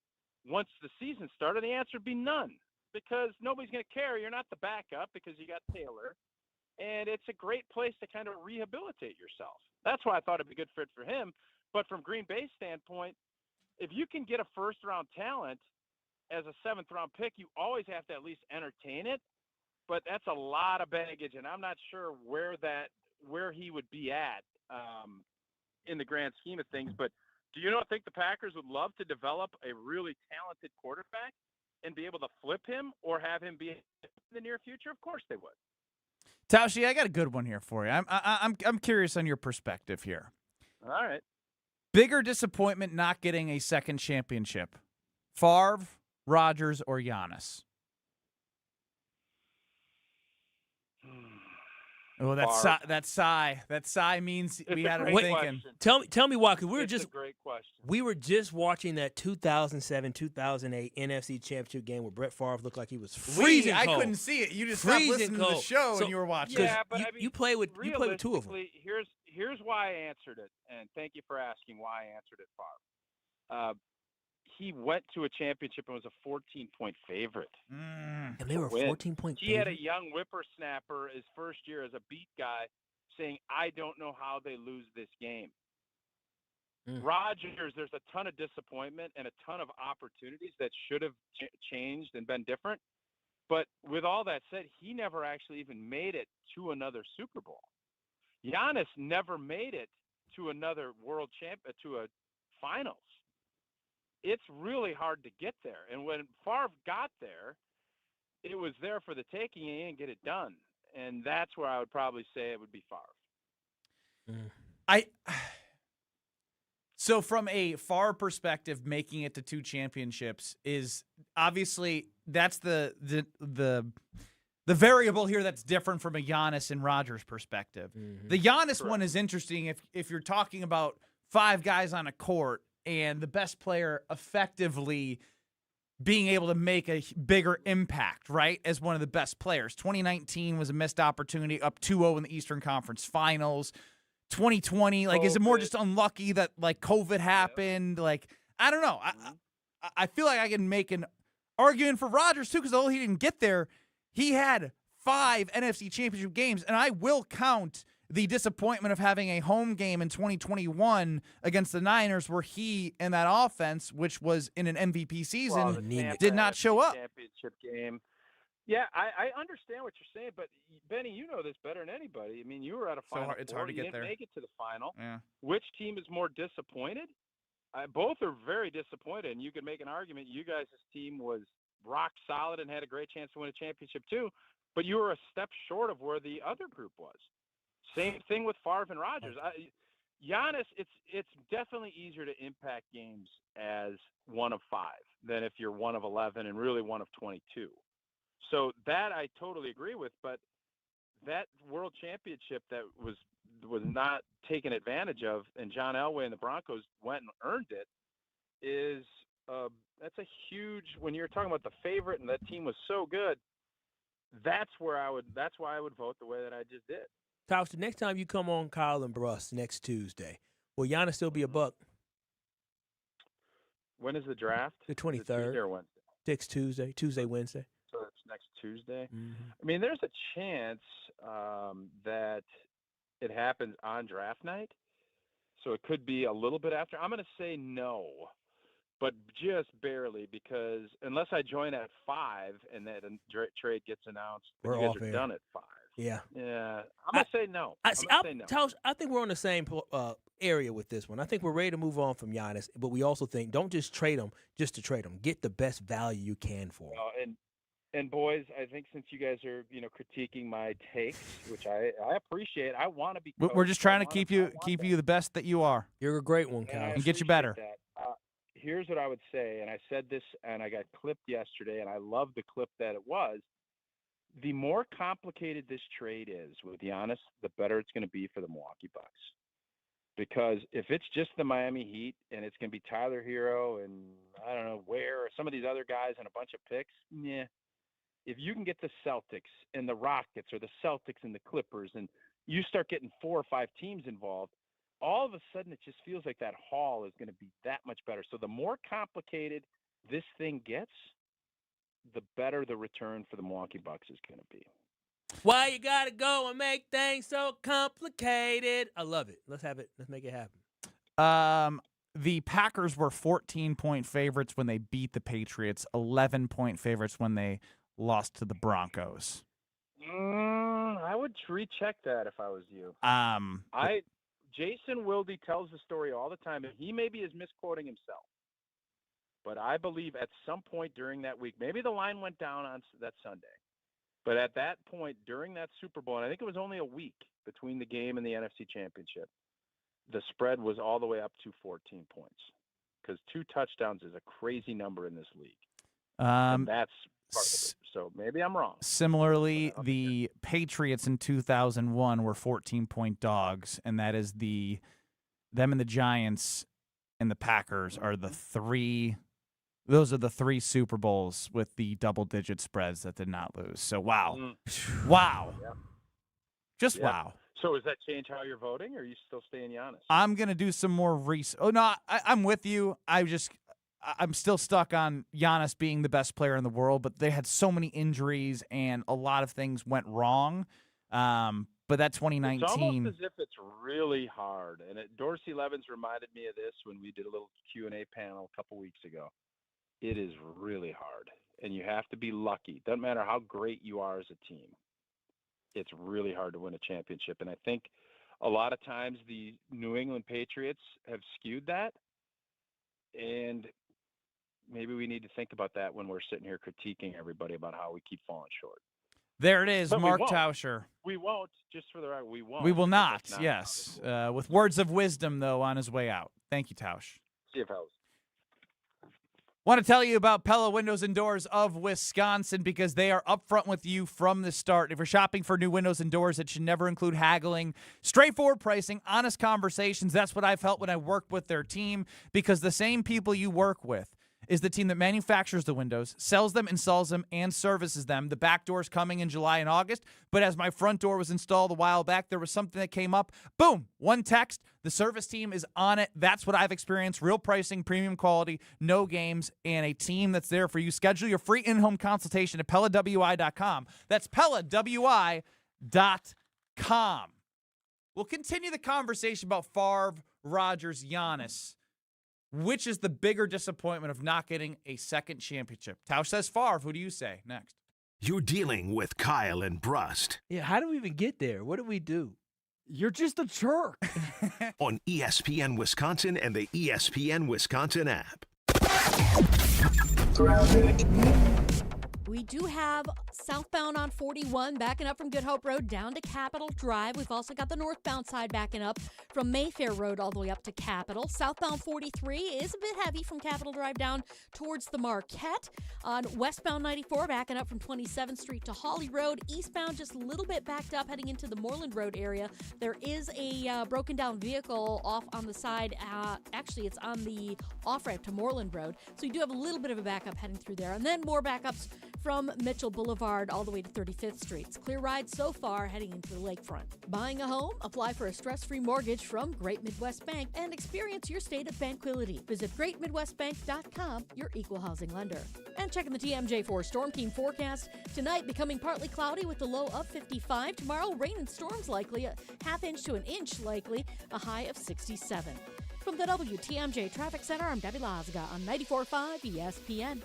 once the season started? The answer would be none because nobody's going to care. You're not the backup because you got Taylor. And it's a great place to kind of rehabilitate yourself. That's why I thought it'd be a good fit for him. But from Green Bay's standpoint, if you can get a first-round talent as a 7th-round pick, you always have to at least entertain it. But that's a lot of baggage, and I'm not sure where he would be at in the grand scheme of things. But do you think the Packers would love to develop a really talented quarterback and be able to flip him or have him be in the near future? Of course they would. Tauscher, I got a good one here for you. I'm curious on your perspective here. All right. Bigger disappointment not getting a second championship, Favre, Rodgers, or Giannis? Oh, that sigh means we had him thinking. Tell me why, because It's a great question. We were just watching that 2007-2008 NFC Championship game where Brett Favre looked like he was freezing cold. I couldn't see it. You just stopped listening to the show and you were watching. Yeah, but you play with two of them. Here's why I answered it, and thank you for asking why I answered it, Favre. He went to a championship and was a 14-point favorite. And they were a 14-point favorite? He had a young whippersnapper his first year as a beat guy saying, I don't know how they lose this game. Rodgers, there's a ton of disappointment and a ton of opportunities that should have changed and been different. But with all that said, he never actually even made it to another Super Bowl. Giannis never made it to another world to a finals. It's really hard to get there. And when Favre got there, it was there for the taking, and he didn't get it done. And that's where I would probably say it would be Favre. So from a Favre perspective, making it to 2 championships is obviously that's the variable here that's different from a Giannis and Rodgers perspective. The Giannis one is interesting if you're talking about 5 guys on a court and the best player effectively being able to make a bigger impact, right, as one of the best players. 2019 was a missed opportunity, up 2-0 in the Eastern Conference Finals. 2020, is it more just unlucky that, COVID happened? I don't know. I feel like I can make an argument for Rodgers, too, because although he didn't get there, he had 5 NFC Championship games, and I will count the disappointment of having a home game in 2021 against the Niners where he and that offense, which was in an MVP season, did not show up. Championship game. Yeah, I understand what you're saying, but Benny, you know this better than anybody. I mean, you were at a final. It's hard to get there. You didn't make it to the final. Yeah. Which team is more disappointed? Both are very disappointed, and you could make an argument. You guys' team was rock solid and had a great chance to win a championship too, but you were a step short of where the other group was. Same thing with Favre and Rodgers. Giannis, it's definitely easier to impact games as one of 5 than if you're one of 11 and really one of 22. So that I totally agree with, but that world championship that was not taken advantage of, and John Elway and the Broncos went and earned it, is that's a huge. When you're talking about the favorite and that team was so good, that's why I would vote the way that I just did. Tauscher, next time you come on Kyle and Brust next Tuesday, will Giannis still be a Buck? When is the draft? The 23rd. Tuesday or Wednesday? Next Tuesday, Wednesday. So it's next Tuesday. I mean, there's a chance that it happens on draft night. So it could be a little bit after. I'm going to say no, but just barely, because unless I join at 5 and that trade gets announced, you guys are done at 5. Yeah. Yeah. I'm going to say no. I think we're on the same area with this one. I think we're ready to move on from Giannis, but we also think don't just trade him just to trade him. Get the best value you can for him. And boys, I think since you guys are, critiquing my takes, which I appreciate, I want to be. We're just trying to keep you the best that you are. You're a great one, Kyle, and get you better. Here's what I would say, and I said this, and I got clipped yesterday, and I love the clip that it was. The more complicated this trade is with Giannis, the better it's going to be for the Milwaukee Bucks. Because if it's just the Miami Heat and it's going to be Tyler Hero and I don't know where, or some of these other guys and a bunch of picks, yeah. If you can get the Celtics and the Rockets or the Celtics and the Clippers and you start getting 4 or 5 teams involved, all of a sudden it just feels like that haul is going to be that much better. So the more complicated this thing gets, the better the return for the Milwaukee Bucks is going to be. Why you got to go and make things so complicated? I love it. Let's have it. Let's make it happen. The Packers were 14-point favorites when they beat the Patriots, 11-point favorites when they lost to the Broncos. I would recheck that if I was you. Jason Wilde tells the story all the time, and he maybe is misquoting himself. But I believe at some point during that week, maybe the line went down on that Sunday, but at that point during that Super Bowl, and I think it was only a week between the game and the NFC Championship, the spread was all the way up to 14 points because 2 touchdowns is a crazy number in this league. And that's part of it. So maybe I'm wrong. Similarly, the Patriots in 2001 were 14-point dogs, and that is them and the Giants and the Packers are the three. Those are the three Super Bowls with the double-digit spreads that did not lose. So wow, wow, just wow. So does that change how you're voting, or are you still staying Giannis? I'm gonna do some more research. Oh no, I'm with you. I'm still stuck on Giannis being the best player in the world, but they had so many injuries and a lot of things went wrong. But that 2019, it's almost as if it's really hard. And Dorsey Levens reminded me of this when we did a little Q&A panel a couple weeks ago. It is really hard, and you have to be lucky. Doesn't matter how great you are as a team. It's really hard to win a championship, and I think a lot of times the New England Patriots have skewed that, and maybe we need to think about that when we're sitting here critiquing everybody about how we keep falling short. There it is, But Mark Tauscher. We won't, just for the record, we won't. We will not, yes. With words of wisdom, though, on his way out. Thank you, Tausch. See you, fellas. Want to tell you about Pella Windows and Doors of Wisconsin because they are upfront with you from the start. If you're shopping for new windows and doors, it should never include haggling. Straightforward pricing, honest conversations. That's what I felt when I worked with their team because the same people you work with is the team that manufactures the windows, sells them, installs them, and services them. The back door's coming in July and August, but as my front door was installed a while back, there was something that came up. Boom, one text. The service team is on it. That's what I've experienced. Real pricing, premium quality, no games, and a team that's there for you. Schedule your free in-home consultation at PellaWI.com. That's PellaWI.com. We'll continue the conversation about Favre, Rodgers, Giannis. Which is the bigger disappointment of not getting a second championship? Tausch says Favre. Who do you say next? You're dealing with Kyle and Brust. Yeah, how do we even get there? What do we do? You're just a jerk. On ESPN Wisconsin and the ESPN Wisconsin app. We do have southbound on 41 backing up from Good Hope Road down to Capitol Drive. We've also got the northbound side backing up from Mayfair Road all the way up to Capitol. Southbound 43 is a bit heavy from Capitol Drive down towards the Marquette. On westbound 94 backing up from 27th Street to Holly Road. Eastbound just a little bit backed up heading into the Moreland Road area. There is a broken down vehicle off on the side. Actually, it's on the off-ramp to Moreland Road. So you do have a little bit of a backup heading through there. And then more backups from Mitchell Boulevard all the way to 35th Street. It's clear ride so far heading into the lakefront. Buying a home? Apply for a stress-free mortgage from Great Midwest Bank and experience your state of tranquility. Visit greatmidwestbank.com, your equal housing lender. And checking the TMJ4 Storm Team forecast. Tonight becoming partly cloudy with a low of 55. Tomorrow rain and storms likely, a half inch to an inch likely, a high of 67. From the WTMJ Traffic Center, I'm Debbie Lazga on 94.5 ESPN.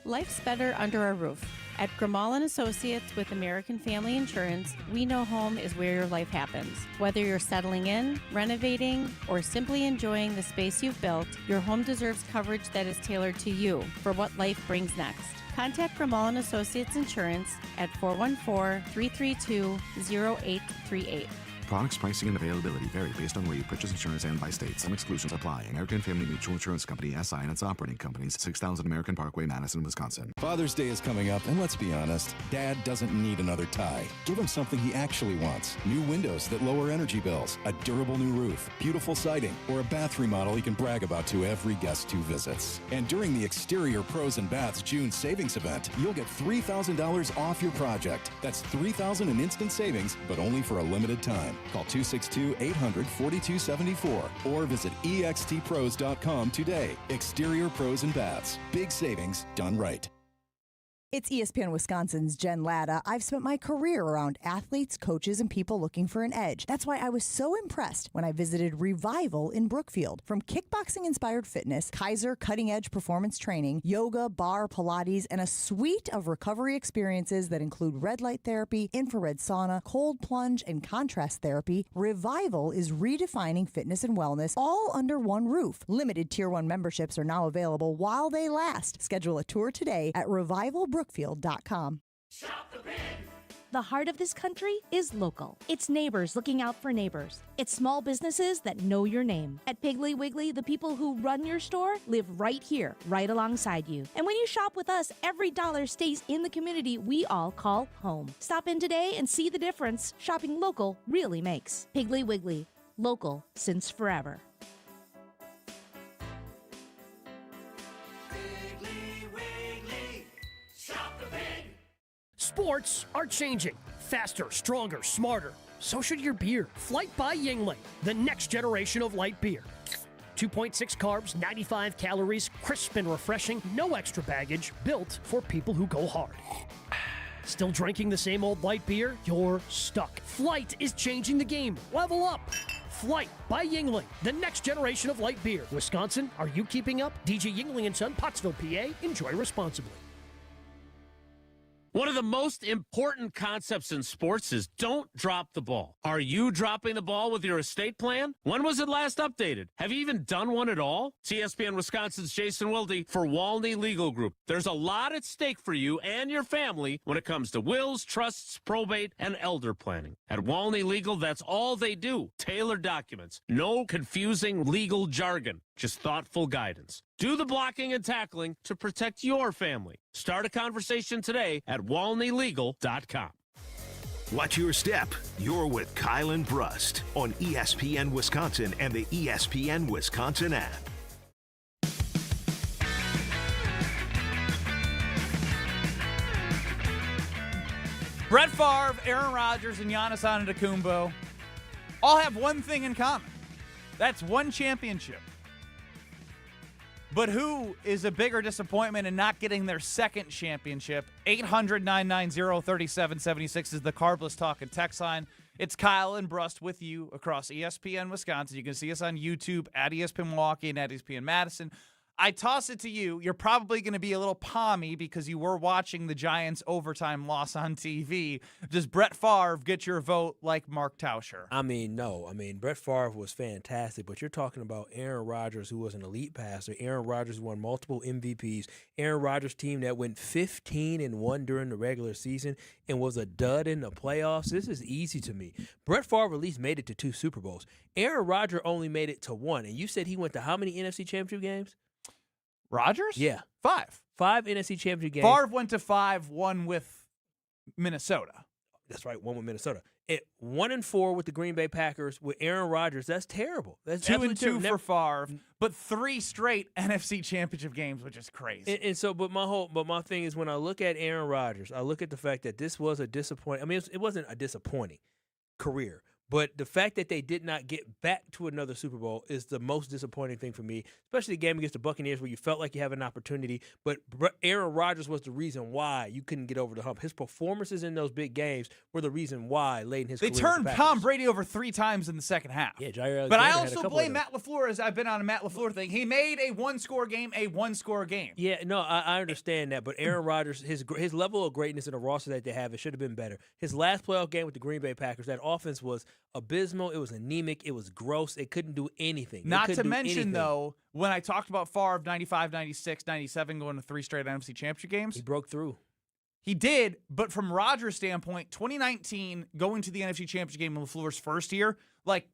Life's better under a roof. At Grimal & Associates with American Family Insurance, we know home is where your life happens. Whether you're settling in, renovating, or simply enjoying the space you've built, your home deserves coverage that is tailored to you for what life brings next. Contact Grimal & Associates Insurance at 414-332-0838. Products, pricing, and availability vary based on where you purchase insurance and by state. Some exclusions apply. American Family Mutual Insurance Company, SI, and its operating companies, 6000 American Parkway, Madison, Wisconsin. Father's Day is coming up, and let's be honest, Dad doesn't need another tie. Give him something he actually wants. New windows that lower energy bills, a durable new roof, beautiful siding, or a bath remodel he can brag about to every guest who visits. And during the Exterior Pros and Baths June savings event, you'll get $3,000 off your project. That's $3,000 in instant savings, but only for a limited time. Call 262-800-4274 or visit extpros.com today. Exterior Pros and Baths. Big savings done right. It's ESPN Wisconsin's Jen Latta. I've spent my career around athletes, coaches, and people looking for an edge. That's why I was so impressed when I visited Revival in Brookfield. From kickboxing-inspired fitness, Kaiser cutting-edge performance training, yoga, bar, Pilates, and a suite of recovery experiences that include red light therapy, infrared sauna, cold plunge, and contrast therapy, Revival is redefining fitness and wellness all under one roof. Limited Tier 1 memberships are now available while they last. Schedule a tour today at revivalbrookfield.com. Shop the Pig The heart of this country is local. It's neighbors looking out for neighbors. It's small businesses that know your name. At Piggly Wiggly, the people who run your store live right here, right alongside you. And when you shop with us, every dollar stays in the community we all call home. Stop in today and see the difference shopping local really makes. Piggly Wiggly, local since forever. Sports are changing. Faster, stronger, smarter. So should your beer. Flight by Yuengling, the next generation of light beer. 2.6 carbs, 95 calories, crisp and refreshing, no extra baggage, built for people who go hard. Still drinking the same old light beer? You're stuck. Flight is changing the game. Level up. Flight by Yuengling, the next generation of light beer. Wisconsin, are you keeping up? DJ Yuengling & Son, Pottsville, PA. Enjoy responsibly. One of the most important concepts in sports is don't drop the ball. Are you dropping the ball with your estate plan? When was it last updated? Have you even done one at all? It's ESPN Wisconsin's Jason Wilde for Walney Legal Group. There's a lot at stake for you and your family when it comes to wills, trusts, probate, and elder planning. At Walney Legal, that's all they do. Tailored documents. No confusing legal jargon. Just thoughtful guidance. Do the blocking and tackling to protect your family. Start a conversation today at walneylegal.com. Watch your step. You're with Kyle and Brust on ESPN Wisconsin and the ESPN Wisconsin app. Brett Favre, Aaron Rodgers, and Giannis Antetokounmpo all have one thing in common. That's one championship. But who is a bigger disappointment in not getting their second championship? 800-990-3776 is the Carbless Talk and text line. It's Kyle and Brust with you across ESPN Wisconsin. You can see us on YouTube at ESPN Milwaukee and at ESPN Madison. I toss it to you. You're probably going to be a little palmy because you were watching the Giants' overtime loss on TV. Does Brett Favre get your vote like Mark Tauscher? I mean, no. I mean, Brett Favre was fantastic, but you're talking about Aaron Rodgers, who was an elite passer. Aaron Rodgers won multiple MVPs. Aaron Rodgers' team that went 15-1 during the regular season and was a dud in the playoffs. This is easy to me. Brett Favre at least made it to 2 Super Bowls. Aaron Rodgers only made it to 1. And you said he went to how many NFC Championship games? Rodgers? Yeah. 5. 5 NFC Championship games. Favre went to 5, 1 with Minnesota. That's right, 1 with Minnesota. 1-4 with the Green Bay Packers with Aaron Rodgers. That's terrible. That's 2-2 for Favre, but 3 straight NFC Championship games, which is crazy. And so, but my thing is when I look at Aaron Rodgers, I look at the fact that this was a disappointing. I mean, it wasn't a disappointing career. But the fact that they did not get back to another Super Bowl is the most disappointing thing for me, especially the game against the Buccaneers where you felt like you have an opportunity. But Aaron Rodgers was the reason why you couldn't get over the hump. His performances in those big games were the reason why late in his career. They turned Tom Brady over 3 times in the second half. Yeah, Jair but I also blame Matt LaFleur, as I've been on a Matt LaFleur thing. He made a one-score game a one-score game. Yeah, no, I understand that. But Aaron Rodgers, his level of greatness in the roster that they have, it should have been better. His last playoff game with the Green Bay Packers, that offense was abysmal. It was anemic. It was gross. It couldn't do anything. Not to mention, though, when I talked about Favre 95, 96, 97 going to 3 straight NFC Championship games. He broke through. He did, but from Rodgers' standpoint, 2019 going to the NFC Championship game in LaFleur's first year, like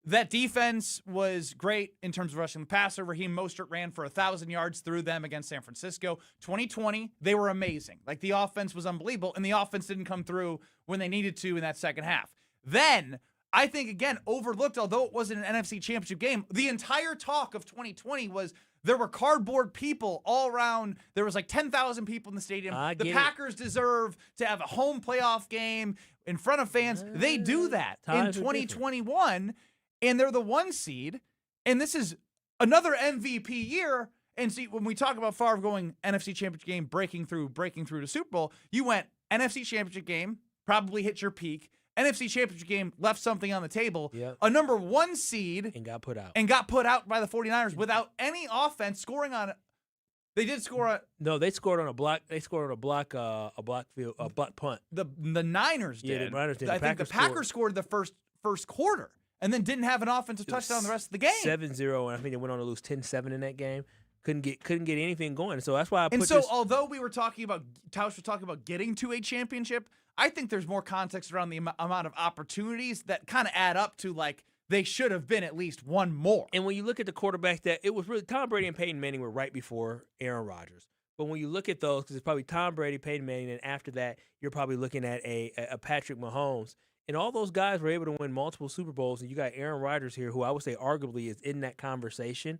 that defense was great in terms of rushing the passer. Raheem Mostert ran for 1,000 yards through them against San Francisco. 2020, they were amazing. Like the offense was unbelievable, and the offense didn't come through when they needed to in that second half. Then I think, again, overlooked, although it wasn't an NFC Championship game, the entire talk of 2020 was there were cardboard people all around. There was like 10,000 people in the stadium. The Packers deserve to have a home playoff game in front of fans. They do that in 2021, and they're the 1 seed, and this is another MVP year. And see, when we talk about Favre going NFC Championship game, breaking through to Super Bowl, you went NFC Championship game, probably hit your peak. NFC Championship game, left something on the table. Yep. A number 1 seed. And got put out. And got put out by the 49ers without any offense scoring on it. They did score on. No, they scored on a block. They scored on a block punt. The Niners did. Yeah, the Niners did. I think the Packers scored the first quarter and then didn't have an offensive touchdown the rest of the game. 7-0, and I think they went on to lose 10-7 in that game. Couldn't get anything going. So that's why I put although we were talking about Tauscher was talking about getting to a championship, I think there's more context around the amount of opportunities that kind of add up to like they should have been at least one more. And when you look at the quarterbacks, that it was really Tom Brady and Peyton Manning were right before Aaron Rodgers. But when you look at those, because it's probably Tom Brady, Peyton Manning, and after that, you're probably looking at a Patrick Mahomes. And all those guys were able to win multiple Super Bowls. And you got Aaron Rodgers here, who I would say arguably is in that conversation.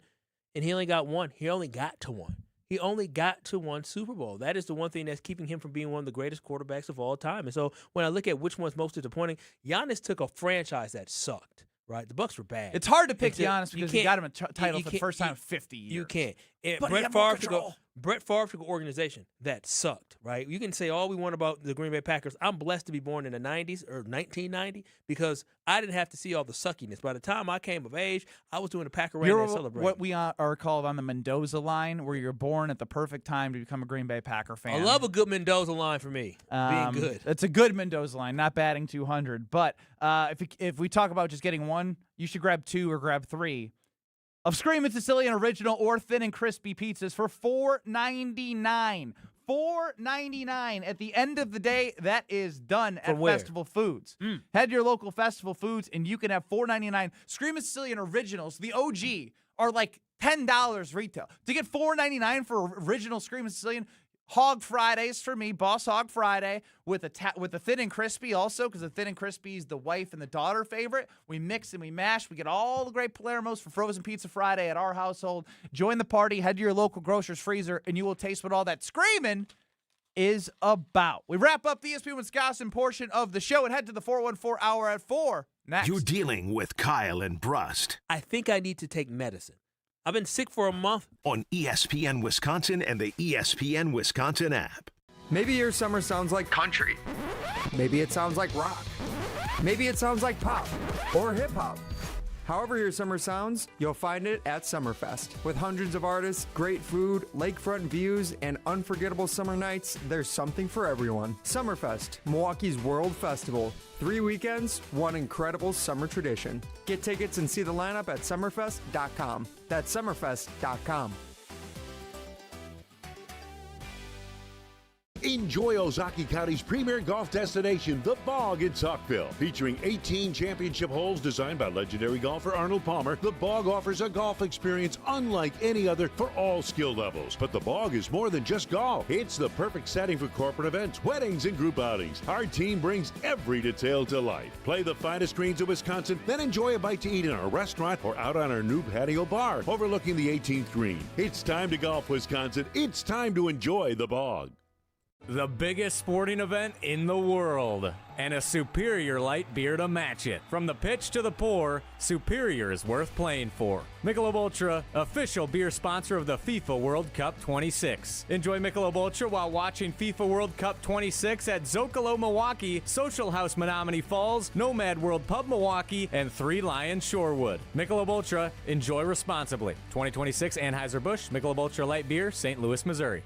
And he only got one. He only got to one. He only got to one Super Bowl. That is the one thing that's keeping him from being one of the greatest quarterbacks of all time. And so when I look at which one's most disappointing, Giannis took a franchise that sucked. Right, the Bucs were bad. It's hard to pick Giannis because he got him a title for the first time in 50 years. You can't. But Brett Favre took an organization that sucked, right? You can say all we want about the Green Bay Packers. I'm blessed to be born in the 90s or 1990 because I didn't have to see all the suckiness. By the time I came of age, I was doing the Packer Rain and celebrating. What we are called on the Mendoza line, where you're born at the perfect time to become a Green Bay Packer fan. I love a good Mendoza line for me, being good. It's a good Mendoza line, not batting 200. But if we talk about just getting one, you should grab 2 or grab 3 of Screamin' Sicilian Original or Thin and Crispy pizzas for $4.99. $4.99. At the end of the day, that is done at Festival Foods. Head to your local Festival Foods, and you can have $4.99 Screamin' Sicilian Originals. The OG are like $10 retail. To get $4.99 for original Screamin' Sicilian, Hog Fridays for me, Boss Hog Friday with a Thin and Crispy also, because the Thin and Crispy is the wife and the daughter favorite. We mix and we mash. We get all the great Palermos for Frozen Pizza Friday at our household. Join the party. Head to your local grocer's freezer, and you will taste what all that screaming is about. We wrap up the ESPN Wisconsin portion of the show and head to the 414 Hour at 4 next. You're dealing with Kyle and Brust. I think I need to take medicine. I've been sick for a month. On ESPN Wisconsin and the ESPN Wisconsin app. Maybe your summer sounds like country. Maybe it sounds like rock. Maybe it sounds like pop or hip hop. However your summer sounds, you'll find it at Summerfest. With hundreds of artists, great food, lakefront views, and unforgettable summer nights, there's something for everyone. Summerfest, Milwaukee's World Festival. 3 weekends, one incredible summer tradition. Get tickets and see the lineup at summerfest.com. That's summerfest.com. Enjoy Ozaukee County's premier golf destination, The Bog in Saukville. Featuring 18 championship holes designed by legendary golfer Arnold Palmer, The Bog offers a golf experience unlike any other for all skill levels. But The Bog is more than just golf. It's the perfect setting for corporate events, weddings, and group outings. Our team brings every detail to life. Play the finest greens of Wisconsin, then enjoy a bite to eat in our restaurant or out on our new patio bar overlooking the 18th green. It's time to golf, Wisconsin. It's time to enjoy The Bog. The biggest sporting event in the world, and a superior light beer to match it. From the pitch to the pour, Superior is worth playing for. Michelob Ultra, official beer sponsor of the FIFA World Cup 26. Enjoy Michelob Ultra while watching FIFA World Cup 26 at Zocalo Milwaukee, Social House Menominee Falls, Nomad World Pub Milwaukee, and Three Lions Shorewood. Michelob Ultra, enjoy responsibly. 2026 Anheuser-Busch, Michelob Ultra Light Beer, St. Louis, Missouri.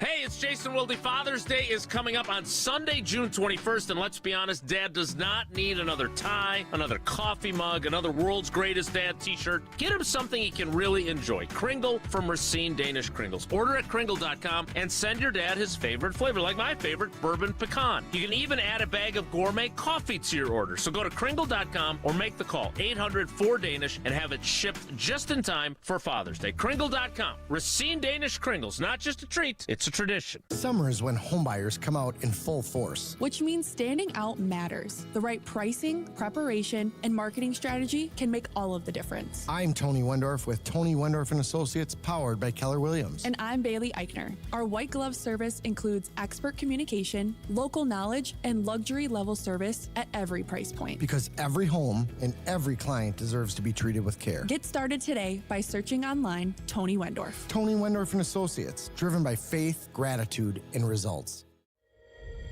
Hey, it's Jason Wilde. Father's Day is coming up on Sunday, June 21st, and let's be honest, Dad does not need another tie, another coffee mug, another World's Greatest Dad t-shirt. Get him something he can really enjoy. Kringle from Racine Danish Kringles. Order at Kringle.com and send your dad his favorite flavor, like my favorite, bourbon pecan. You can even add a bag of gourmet coffee to your order. So go to Kringle.com or make the call, 800-4DANISH, and have it shipped just in time for Father's Day. Kringle.com. Racine Danish Kringles. Not just a treat, it's a tradition. Summer is when homebuyers come out in full force. Which means standing out matters. The right pricing, preparation, and marketing strategy can make all of the difference. I'm Tony Wendorf with Tony Wendorf & Associates, powered by Keller Williams. And I'm Bailey Eichner. Our white glove service includes expert communication, local knowledge, and luxury level service at every price point. Because every home and every client deserves to be treated with care. Get started today by searching online Tony Wendorf. Tony Wendorf & Associates, driven by faith, gratitude, and results.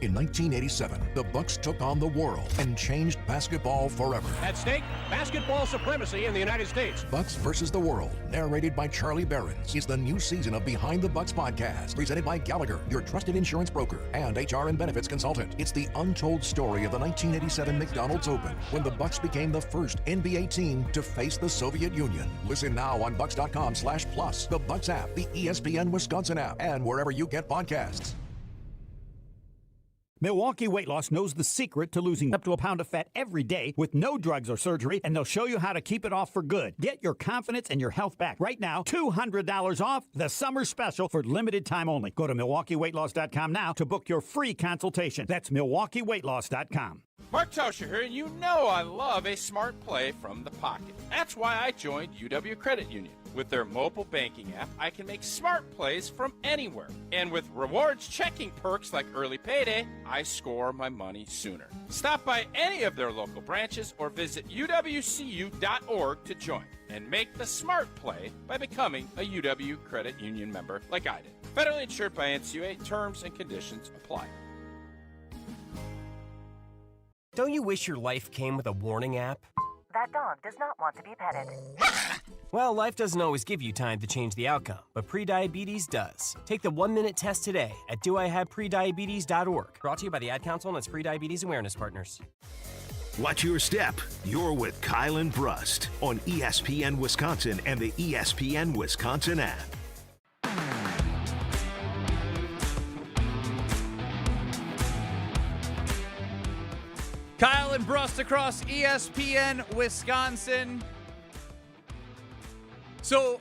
In 1987, the Bucks took on the world and changed basketball forever. At stake, basketball supremacy in the United States. Bucks versus the World, narrated by Charlie Behrens, is the new season of Behind the Bucks podcast, presented by Gallagher, your trusted insurance broker and HR and benefits consultant. It's the untold story of the 1987 McDonald's Open, when the Bucks became the first NBA team to face the Soviet Union. Listen now on Bucks.com/plus, the Bucks app, the ESPN Wisconsin app, and wherever you get podcasts. Milwaukee Weight Loss knows the secret to losing up to a pound of fat every day with no drugs or surgery, and they'll show you how to keep it off for good. Get your confidence and your health back. Right now, $200 off the summer special for limited time only. Go to MilwaukeeWeightLoss.com now to book your free consultation. That's MilwaukeeWeightLoss.com. Mark Tauscher here, and you know I love a smart play from the pocket. That's why I joined UW Credit Union. With their mobile banking app, I can make smart plays from anywhere. And with rewards checking perks like early payday, I score my money sooner. Stop by any of their local branches or visit uwcu.org to join and make the smart play by becoming a UW Credit Union member like I did. Federally insured by NCUA. Terms and conditions apply. Don't you wish your life came with a warning app? That dog does not want to be petted. Well, life doesn't always give you time to change the outcome, but prediabetes does. Take the 1-minute test today at doihaveprediabetes.org. Brought to you by the Ad Council and its prediabetes awareness partners. Watch your step. You're with Kyle and Brust on ESPN Wisconsin and the ESPN Wisconsin app. Kyle and Brust across ESPN Wisconsin. So,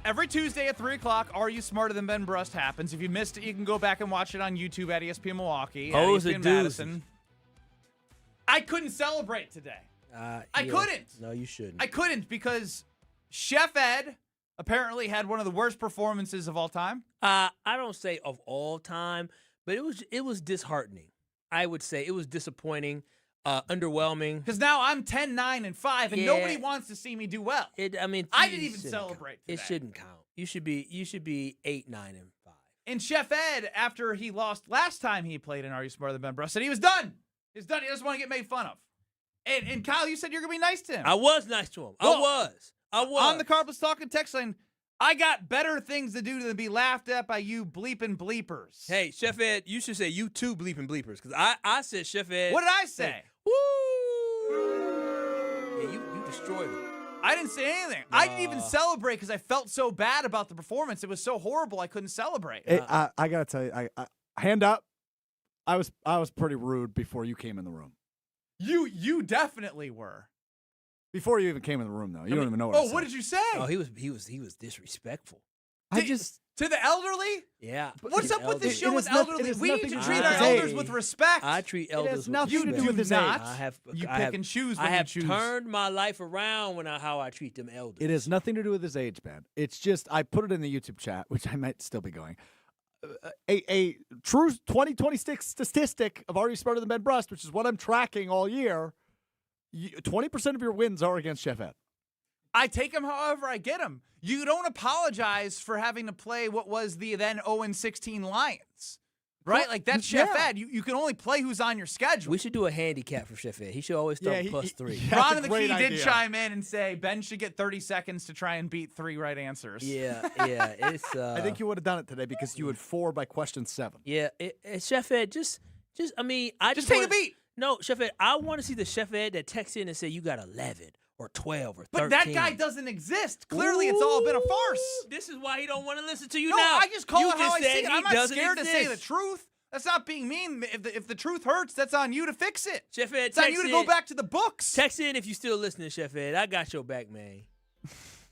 every Tuesday at 3 o'clock, Are You Smarter Than Ben Brust happens. If you missed it, you can go back and watch it on YouTube at ESPN Milwaukee, at ESPN Madison. I couldn't celebrate today. I couldn't. No, you shouldn't. I couldn't because Chef Ed apparently had one of the worst performances of all time. I don't say of all time, but it was disheartening. I would say it was disappointing. Underwhelming. Because now I'm 10-9-5, and nobody wants to see me do well. I didn't even celebrate today. It shouldn't count. You should be 8-9-5. And Chef Ed, after he lost last time he played in Are You Smarter Than Ben Brust, said he was done. He's done. He doesn't want to get made fun of. And Kyle, you said you're gonna be nice to him. I was nice to him. Well, I was on the Carpets Talking text line. I got better things to do than be laughed at by you bleeping bleepers. Hey, Chef Ed, you should say you too bleeping bleepers. Because I said Chef Ed. What did I say? Woo! Yeah, you destroyed him. I didn't say anything. I didn't even celebrate because I felt so bad about the performance. It was so horrible I couldn't celebrate. I gotta tell you, I hand up. I was pretty rude before you came in the room. You definitely were. Before you even came in the room, though, you don't even know what. I said. What did you say? Oh, he was disrespectful. To the elderly? Yeah. What's up with this show with elderly? We need to treat our elders with respect. I treat elders with respect. nothing to do with his age. You pick and choose when you choose. I have turned my life around how I treat them elders. It has nothing to do with his age, man. It's just I put it in the YouTube chat, which I might still be going. A true 2026 statistic of Are You Smarter Than Ben Brust, which is what I'm tracking all year. 20% of your wins are against Chef Ed. I take him however I get him. You don't apologize for having to play what was the then 0-16 Lions. Right? Like, that's Chef Ed. You can only play who's on your schedule. We should do a handicap for Chef Ed. He should always start +3. Ron and the Key did chime in and say Ben should get 30 seconds to try and beat 3 right answers. Yeah. It's. I think you would have done it today because you had 4 by question 7. Yeah. Chef Ed, just take a beat. No, Chef Ed, I want to see the Chef Ed that texts in and say you got 11 or 12 or 13. But that guy doesn't exist. Clearly, it's all been a farce. This is why he don't want to listen to you now. No, I just call it how I see it. I'm not scared to say the truth. That's not being mean. If the truth hurts, that's on you to fix it. Chef Ed, it's on you to go back to the books. Text in if you're still listening, Chef Ed. I got your back, man.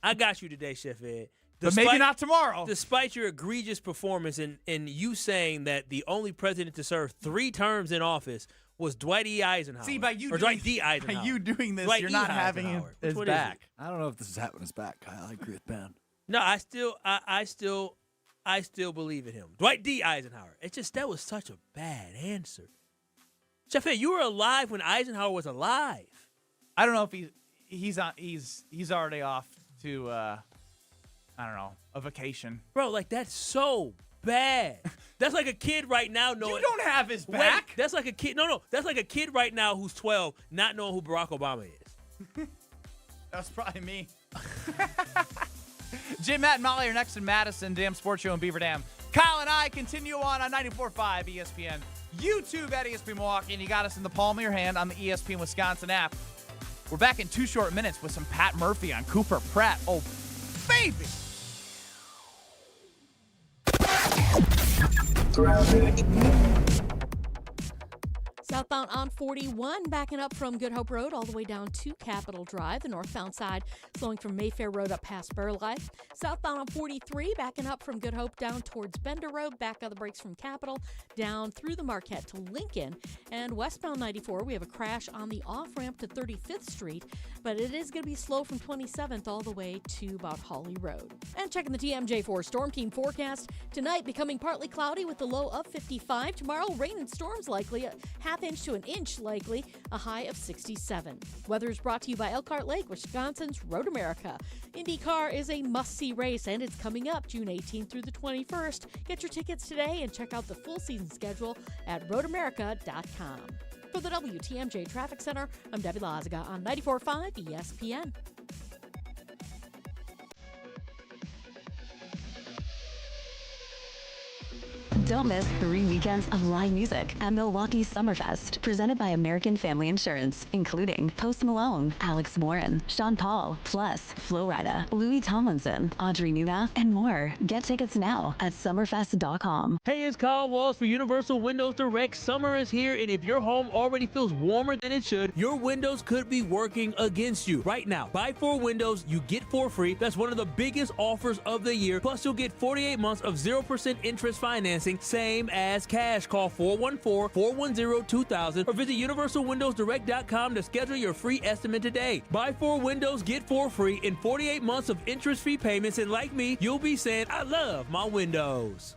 I got you today, Chef Ed. But maybe not tomorrow. Despite your egregious performance and you saying that the only president to serve 3 terms in office was Dwight E. Eisenhower. See, by you Dwight D. Eisenhower. By you doing this, Dwight you're E. not having his back. I don't know if this is having his back, Kyle. I agree with Ben. No, I still believe in him. Dwight D. Eisenhower. That was such a bad answer. Chef Ed, you were alive when Eisenhower was alive. I don't know if he's already off to I don't know, a vacation. Bro, like that's so bad. That's like a kid right now knowing. You don't have his back. Wait, that's like a kid. No. That's like a kid right now who's 12 not knowing who Barack Obama is. That's probably me. Jim, Matt, and Molly are next in Madison, Damn Sports Show in Beaver Dam. Kyle and I continue on 94.5 ESPN, YouTube at ESPN Milwaukee, and you got us in the palm of your hand on the ESPN Wisconsin app. We're back in 2 short minutes with some Pat Murphy on Cooper Pratt. Oh, baby! Southbound on 41, backing up from Good Hope Road all the way down to Capitol Drive. The northbound side slowing from Mayfair Road up past Burleigh. Southbound on 43, backing up from Good Hope down towards Bender Road. Back on the brakes from Capitol down through the Marquette to Lincoln. And westbound 94, we have a crash on the off-ramp to 35th Street, but it is going to be slow from 27th all the way to about Hawley Road. And checking the TMJ4 Storm Team forecast, tonight becoming partly cloudy with the low of 55. Tomorrow, rain and storms likely, a half inch to an inch likely, a high of 67. Weather is brought to you by Elkhart Lake, Wisconsin's Road America. IndyCar is a must-see race, and it's coming up June 18th through the 21st. Get your tickets today and check out the full season schedule at roadamerica.com. For the WTMJ Traffic Center, I'm Debbie Lazaga on 94.5 ESPN. Don't miss 3 weekends of live music at Milwaukee Summerfest, presented by American Family Insurance, including Post Malone, Alex Warren, Sean Paul, plus Flo Rida, Louis Tomlinson, Audrey Nuna, and more. Get tickets now at summerfest.com. Hey, it's Kyle Wallace for Universal Windows Direct. Summer is here, and if your home already feels warmer than it should, your windows could be working against you. Right now, buy 4 windows, you get 4 free. That's one of the biggest offers of the year. Plus, you'll get 48 months of 0% interest financing, same as cash. Call 414-410-2000 or visit universalwindowsdirect.com to schedule your free estimate today. Buy 4 windows, get 4 free in 48 months of interest-free payments, and like me, you'll be saying, I love my windows.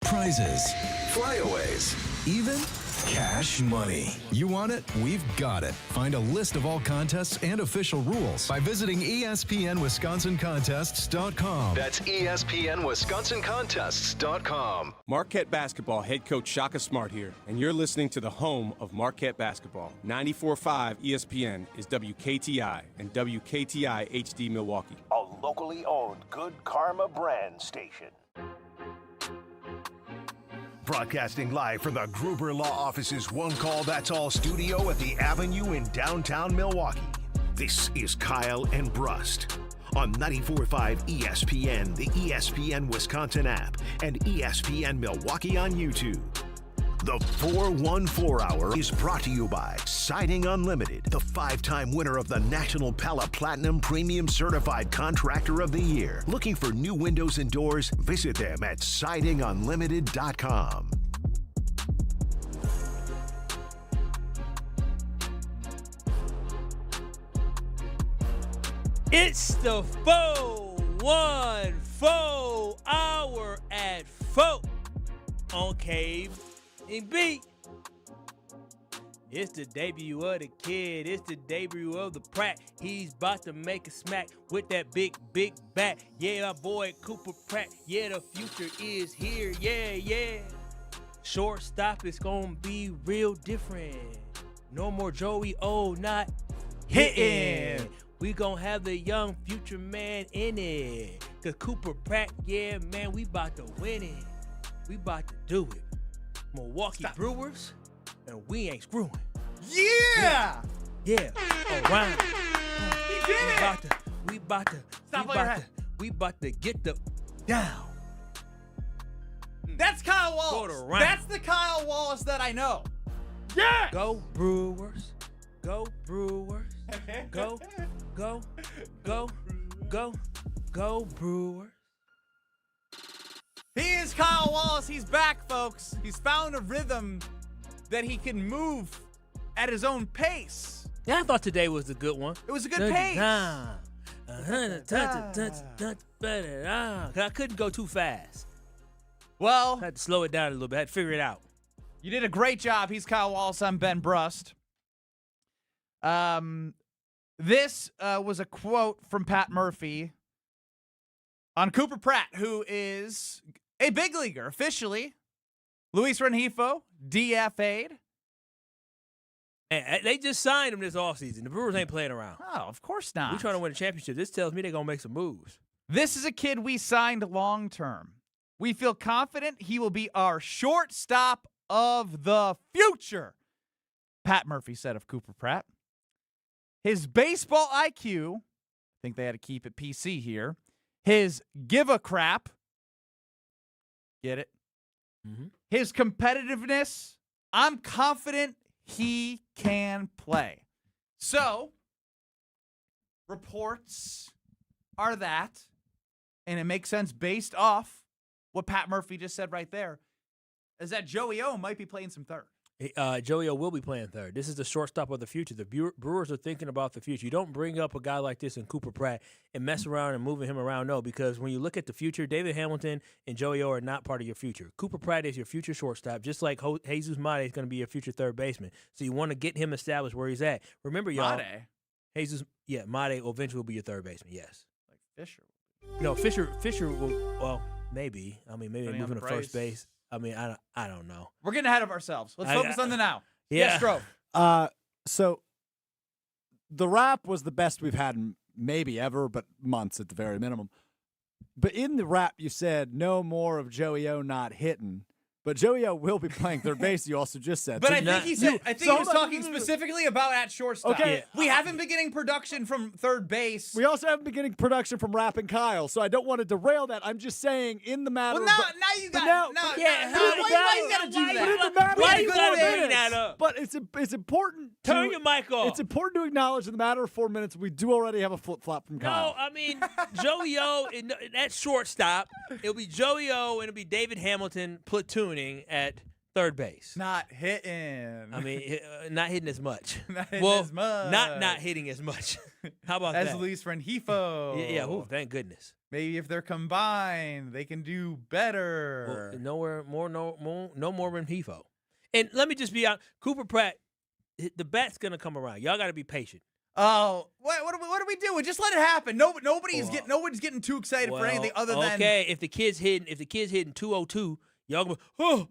Prizes, flyaways, even cash money. You want it? We've got it. Find a list of all contests and official rules by visiting ESPNWisconsinContests.com. That's ESPNWisconsinContests.com. Marquette basketball head coach Shaka Smart here, and you're listening to the home of Marquette basketball. 94.5 ESPN is WKTI and WKTI HD Milwaukee. A locally owned Good Karma brand station. Broadcasting live from the Gruber Law Office's One Call That's All studio at the Avenue in downtown Milwaukee. This is Kyle and Brust on 94.5 ESPN, the ESPN Wisconsin app, and ESPN Milwaukee on YouTube. The 414 Hour is brought to you by Siding Unlimited, the 5-time winner of the National Pella Platinum Premium Certified Contractor of the Year. Looking for new windows and doors? Visit them at sidingunlimited.com. It's the 414 Hour at 4 on Cave and Beat. It's the debut of the kid. It's the debut of the Pratt. He's about to make a smack with that big bat. Yeah, my boy Cooper Pratt. Yeah, the future is here. Yeah. Shortstop is gonna be real different. No more Joey O not hitting. We gonna have the young future man in it. Cause Cooper Pratt, yeah, man, we about to win it. We about to do it. Milwaukee Brewers, and we ain't screwing. Yeah! Yeah. Around. He did it! We about to get the down. That's Kyle Wallace. That's the Kyle Wallace that I know. Yeah! Go Brewers. Go Brewers. Go Brewers. He is Kyle Wallace. He's back, folks. He's found a rhythm that he can move at his own pace. Yeah, I thought today was a good one. It was a good pace. I couldn't go too fast. Well, I had to slow it down a little bit. I had to figure it out. You did a great job. He's Kyle Wallace. I'm Ben Brust. This was a quote from Pat Murphy on Cooper Pratt, who is A big leaguer, officially. Luis Rengifo, DFA'd. And they just signed him this offseason. The Brewers ain't playing around. Oh, of course not. We're trying to win a championship. This tells me they're going to make some moves. This is a kid we signed long-term. We feel confident he will be our shortstop of the future, Pat Murphy said of Cooper Pratt. His baseball IQ, I think they had to keep it PC here, his give a crap, get it? Mm-hmm. His competitiveness, I'm confident he can play. So, reports are that, and it makes sense based off what Pat Murphy just said right there, is that Joey O might be playing some third. Joey O will be playing third. This is the shortstop of the future. The Brewers are thinking about the future. You don't bring up a guy like this in Cooper Pratt and mess around and moving him around. No, because when you look at the future, David Hamilton and Joey O are not part of your future. Cooper Pratt is your future shortstop, just like Jesus Mate is going to be your future third baseman. So you want to get him established where he's at. Remember, y'all. Mate Mate eventually will be your third baseman, yes. Like Fisher. No, Fisher will, well, maybe. I mean, maybe Depending on moving the to first price. base. I mean, I don't know. We're getting ahead of ourselves. Let's focus on the now. Yeah. Yes, Strove. So the wrap was the best we've had in maybe ever, but months at the very minimum. But in the wrap, you said no more of Joey O not hitting. But Joey O will be playing third base, you also just said. But So I think he said. I think he was talking specifically about at shortstop. Okay. We haven't been getting production from third base. We also haven't been getting production from Rapp and Kyle, so I don't want to derail that. I'm just saying in the matter Well, of... now you got. now- Now, yeah, why you gotta do But in that? the matter Why of you 4 gotta bring minutes, that up? But it's important to... Turn your mic off. It's important to acknowledge in the matter of 4 minutes, we do already have a flip-flop from Kyle. No, I mean, Joey O, in that shortstop, it'll be Joey O and it'll be David Hamilton platooning at third base. Not hitting. I mean, not hitting as much. Not hitting well, as much. not hitting as much. How about As that? Luis Rengifo. Yeah, ooh, thank goodness. Maybe if they're combined, they can do better. Well, no more Rengifo. And let me just be out. Cooper Pratt, the bat's gonna come around. Y'all got to be patient. Oh, what do we do? We just let it happen. Nobody's getting too excited for anything other than if the kid's hitting 202, y'all go, oh,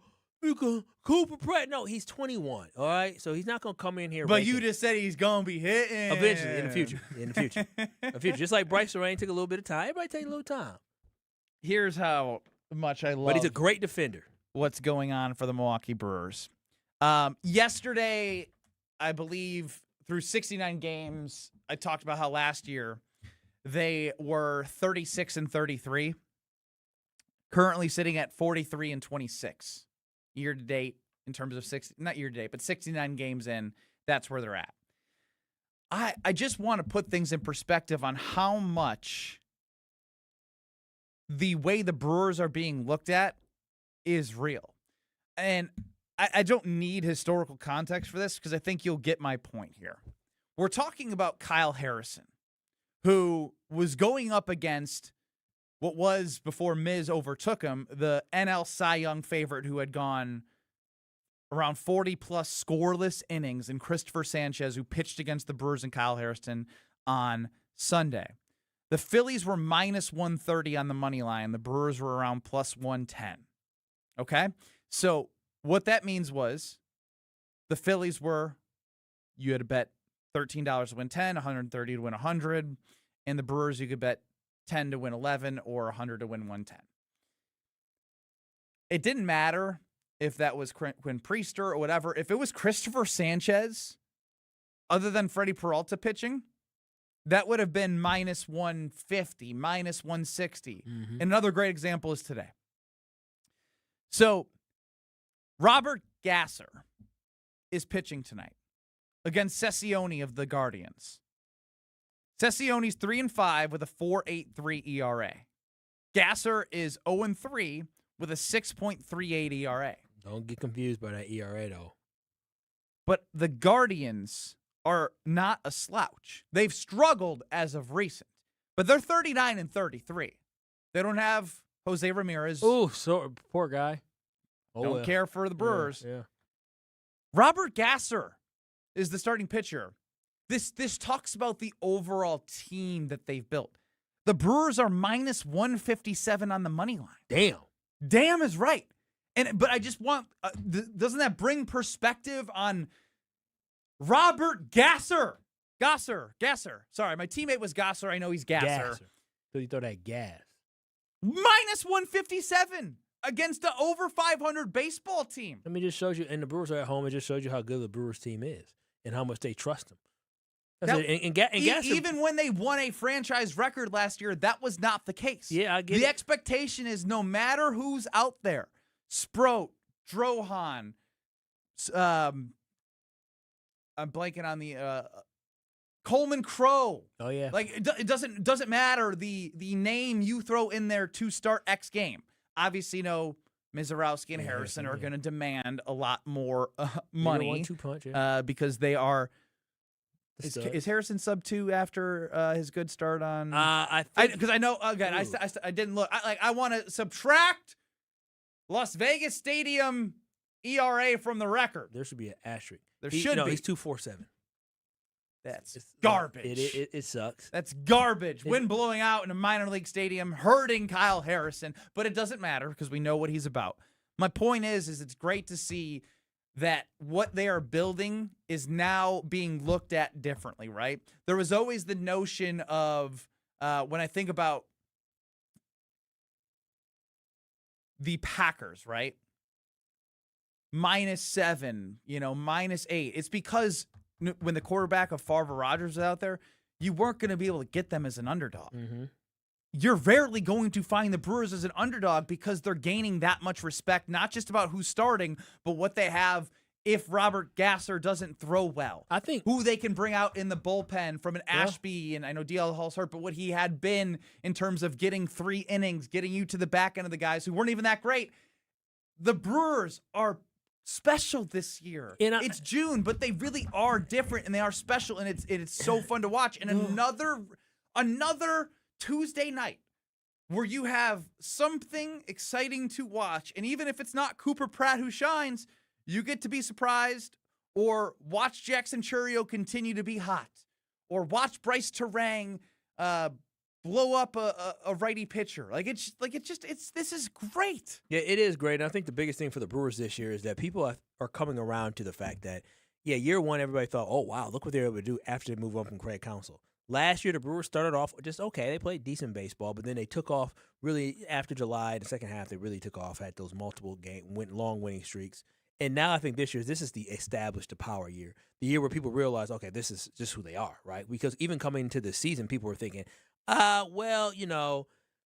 Cooper Pratt. No, he's 21. All right, so he's not gonna come in here. But raking. you just said he's gonna be hitting Eventually, in the future. Just like Bryce Lorraine took a little bit of time. Everybody take a little time. Here's how much I love. But he's a great defender. What's going on for the Milwaukee Brewers? Yesterday, I believe through 69 games, I talked about how last year they were 36-33. Currently sitting at 43-26 year to date in terms of 69 games in. That's where they're at. I just want to put things in perspective on how much the way the Brewers are being looked at is real. And I don't need historical context for this because I think you'll get my point here. We're talking about Kyle Harrison, who was going up against what was, before Miz overtook him, the NL Cy Young favorite who had gone around 40-plus scoreless innings, and Christopher Sanchez, who pitched against the Brewers and Kyle Harrison on Sunday. The Phillies were minus 130 on the money line. The Brewers were around plus 110. Okay? So what that means was the Phillies were, you had to bet $13 to win 10, 130 to win 100, and the Brewers you could bet 10 to win 11 or 100 to win 110. It didn't matter if that was Quinn Priester or whatever. If it was Christopher Sanchez, other than Freddie Peralta pitching, that would have been minus 150, minus 160. Mm-hmm. And another great example is today. So Robert Gasser is pitching tonight against Sessione of the Guardians. Sessione's 3-5 with a 4.83 ERA. Gasser is 0-3 with a 6.38 ERA. Don't get confused by that ERA, though. But the Guardians are not a slouch. They've struggled as of recent, but they're 39-33. They don't have Jose Ramirez. Oh, so poor guy. Don't care for the Brewers. Yeah. Robert Gasser is the starting pitcher. This talks about the overall team that they've built. The Brewers are minus 157 on the money line. Damn. Damn is right. But I just want, doesn't that bring perspective on Robert Gasser? Gasser. Sorry, my teammate was Gasser. I know he's Gasser. So you throw that gas. Minus 157 against the over 500 baseball team. I mean, it just shows you, and the Brewers are at home, it just shows you how good the Brewers team is and how much they trust them. Now, Gasser, even when they won a franchise record last year, that was not the case. Yeah, I get the it. expectation is no matter who's out there, Sproat, Drohan, I'm blanking on the Coleman Crow. Oh yeah, like it doesn't matter the name you throw in there to start X game. Obviously, Mizorowski and Harrison are going to demand a lot more money. 1-2 punch, because they are. Is Harrison sub 2 after his good start on? I think because I know again. I didn't look. I want to subtract Las Vegas Stadium ERA from the record. There should be an asterisk. He's 2.47. That's garbage. It sucks. That's garbage. Wind blowing out in a minor league stadium, hurting Kyle Harrison, but it doesn't matter because we know what he's about. My point is it's great to see that what they are building is now being looked at differently, right? There was always the notion of, when I think about the Packers, right? -7, -8. It's because when the quarterback of Favre Rodgers was out there, you weren't going to be able to get them as an underdog. Mm-hmm. You're rarely going to find the Brewers as an underdog because they're gaining that much respect, not just about who's starting, but what they have if Robert Gasser doesn't throw well. I think who they can bring out in the bullpen from an Ashby, and I know DL Hall's hurt, but what he had been in terms of getting 3 innings, getting you to the back end of the guys who weren't even that great. The Brewers are special this year. It's June, but they really are different, and they are special, and it's so fun to watch. And another Tuesday night where you have something exciting to watch, and even if it's not Cooper Pratt who shines, you get to be surprised or watch Jackson Chourio continue to be hot or watch Bryce Terang blow up a righty pitcher. This is great. Yeah, it is great. And I think the biggest thing for the Brewers this year is that people are coming around to the fact that, year one, everybody thought, oh, wow, look what they were able to do after they moved on from Craig Counsell. Last year, the Brewers started off just okay. They played decent baseball, but then they took off really after July. The second half, they really took off, had those multiple long winning streaks. And now I think this is the established the power year, the year where people realize, okay, this is just who they are, right? Because even coming into the season, people were thinking,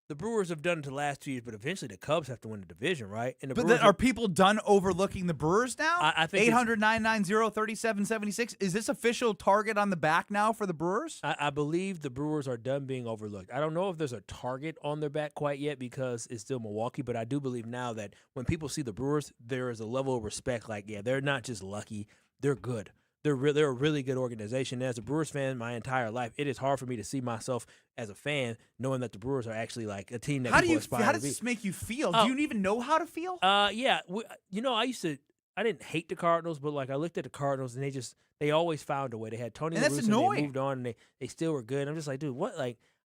the Brewers have done it the last 2 years, but eventually the Cubs have to win the division, right? And are people done overlooking the Brewers now? I think 800-990-3776. Is this official target on the back now for the Brewers? I believe the Brewers are done being overlooked. I don't know if there's a target on their back quite yet because it's still Milwaukee, but I do believe now that when people see the Brewers, there is a level of respect. They're not just lucky; they're good. They're a really good organization. And as a Brewers fan my entire life, it is hard for me to see myself as a fan knowing that the Brewers are actually like a team that people aspire to be. How does this make you feel? Do you even know how to feel? Yeah. I didn't hate the Cardinals, but I looked at the Cardinals and they always found a way. They had Tony La Russa, and they moved on and they still were good. And I'm just like, dude, what?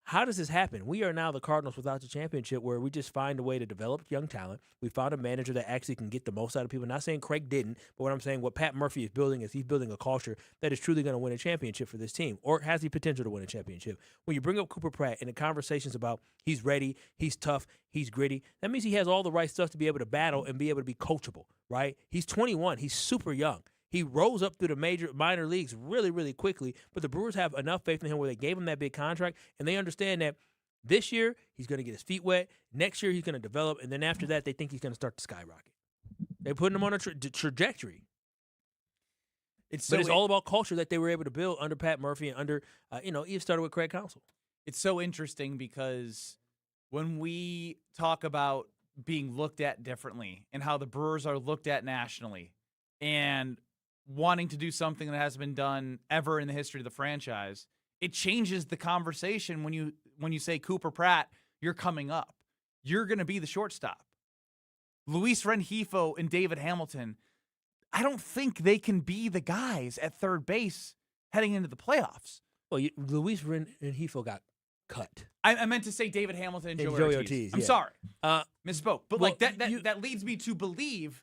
How does this happen? We are now the Cardinals without the championship where we just find a way to develop young talent. We found a manager that actually can get the most out of people. Not saying Craig didn't, but what I'm saying, what Pat Murphy is building is he's building a culture that is truly going to win a championship for this team or has the potential to win a championship. When you bring up Cooper Pratt and the conversations about he's ready, he's tough, he's gritty, that means he has all the right stuff to be able to battle and be able to be coachable, right? He's 21. He's super young. He rose up through the minor leagues really, really quickly, but the Brewers have enough faith in him where they gave him that big contract, and they understand that this year, he's going to get his feet wet. Next year, he's going to develop. And then after that, they think he's going to start to skyrocket. They're putting him on a trajectory. It's all about culture that they were able to build under Pat Murphy and under, it started with Craig Counsell. It's so interesting because when we talk about being looked at differently and how the Brewers are looked at nationally and wanting to do something that hasn't been done ever in the history of the franchise, it changes the conversation when you say Cooper Pratt, you're coming up. You're going to be the shortstop. Luis Rengifo and David Hamilton, I don't think they can be the guys at third base heading into the playoffs. Well, Luis Rengifo got cut. I meant to say David Hamilton and And Joey Joey Ortiz. Ortiz, I'm yeah. sorry. Misspoke. But well, that leads me to believe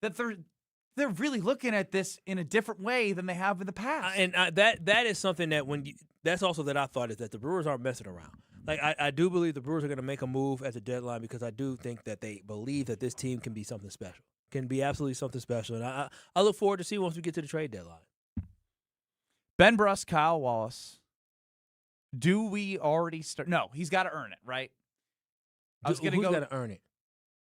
that they're really looking at this in a different way than they have in the past. And that is something that that's also that I thought is that the Brewers aren't messing around. Like I do believe the Brewers are going to make a move at the deadline because I do think that they believe that this team can be something special, can be absolutely something special. And I look forward to see once we get to the trade deadline. Ben Brust, Kyle Wallace. Do we already start? No, he's got to earn it, right? Who's got to earn it?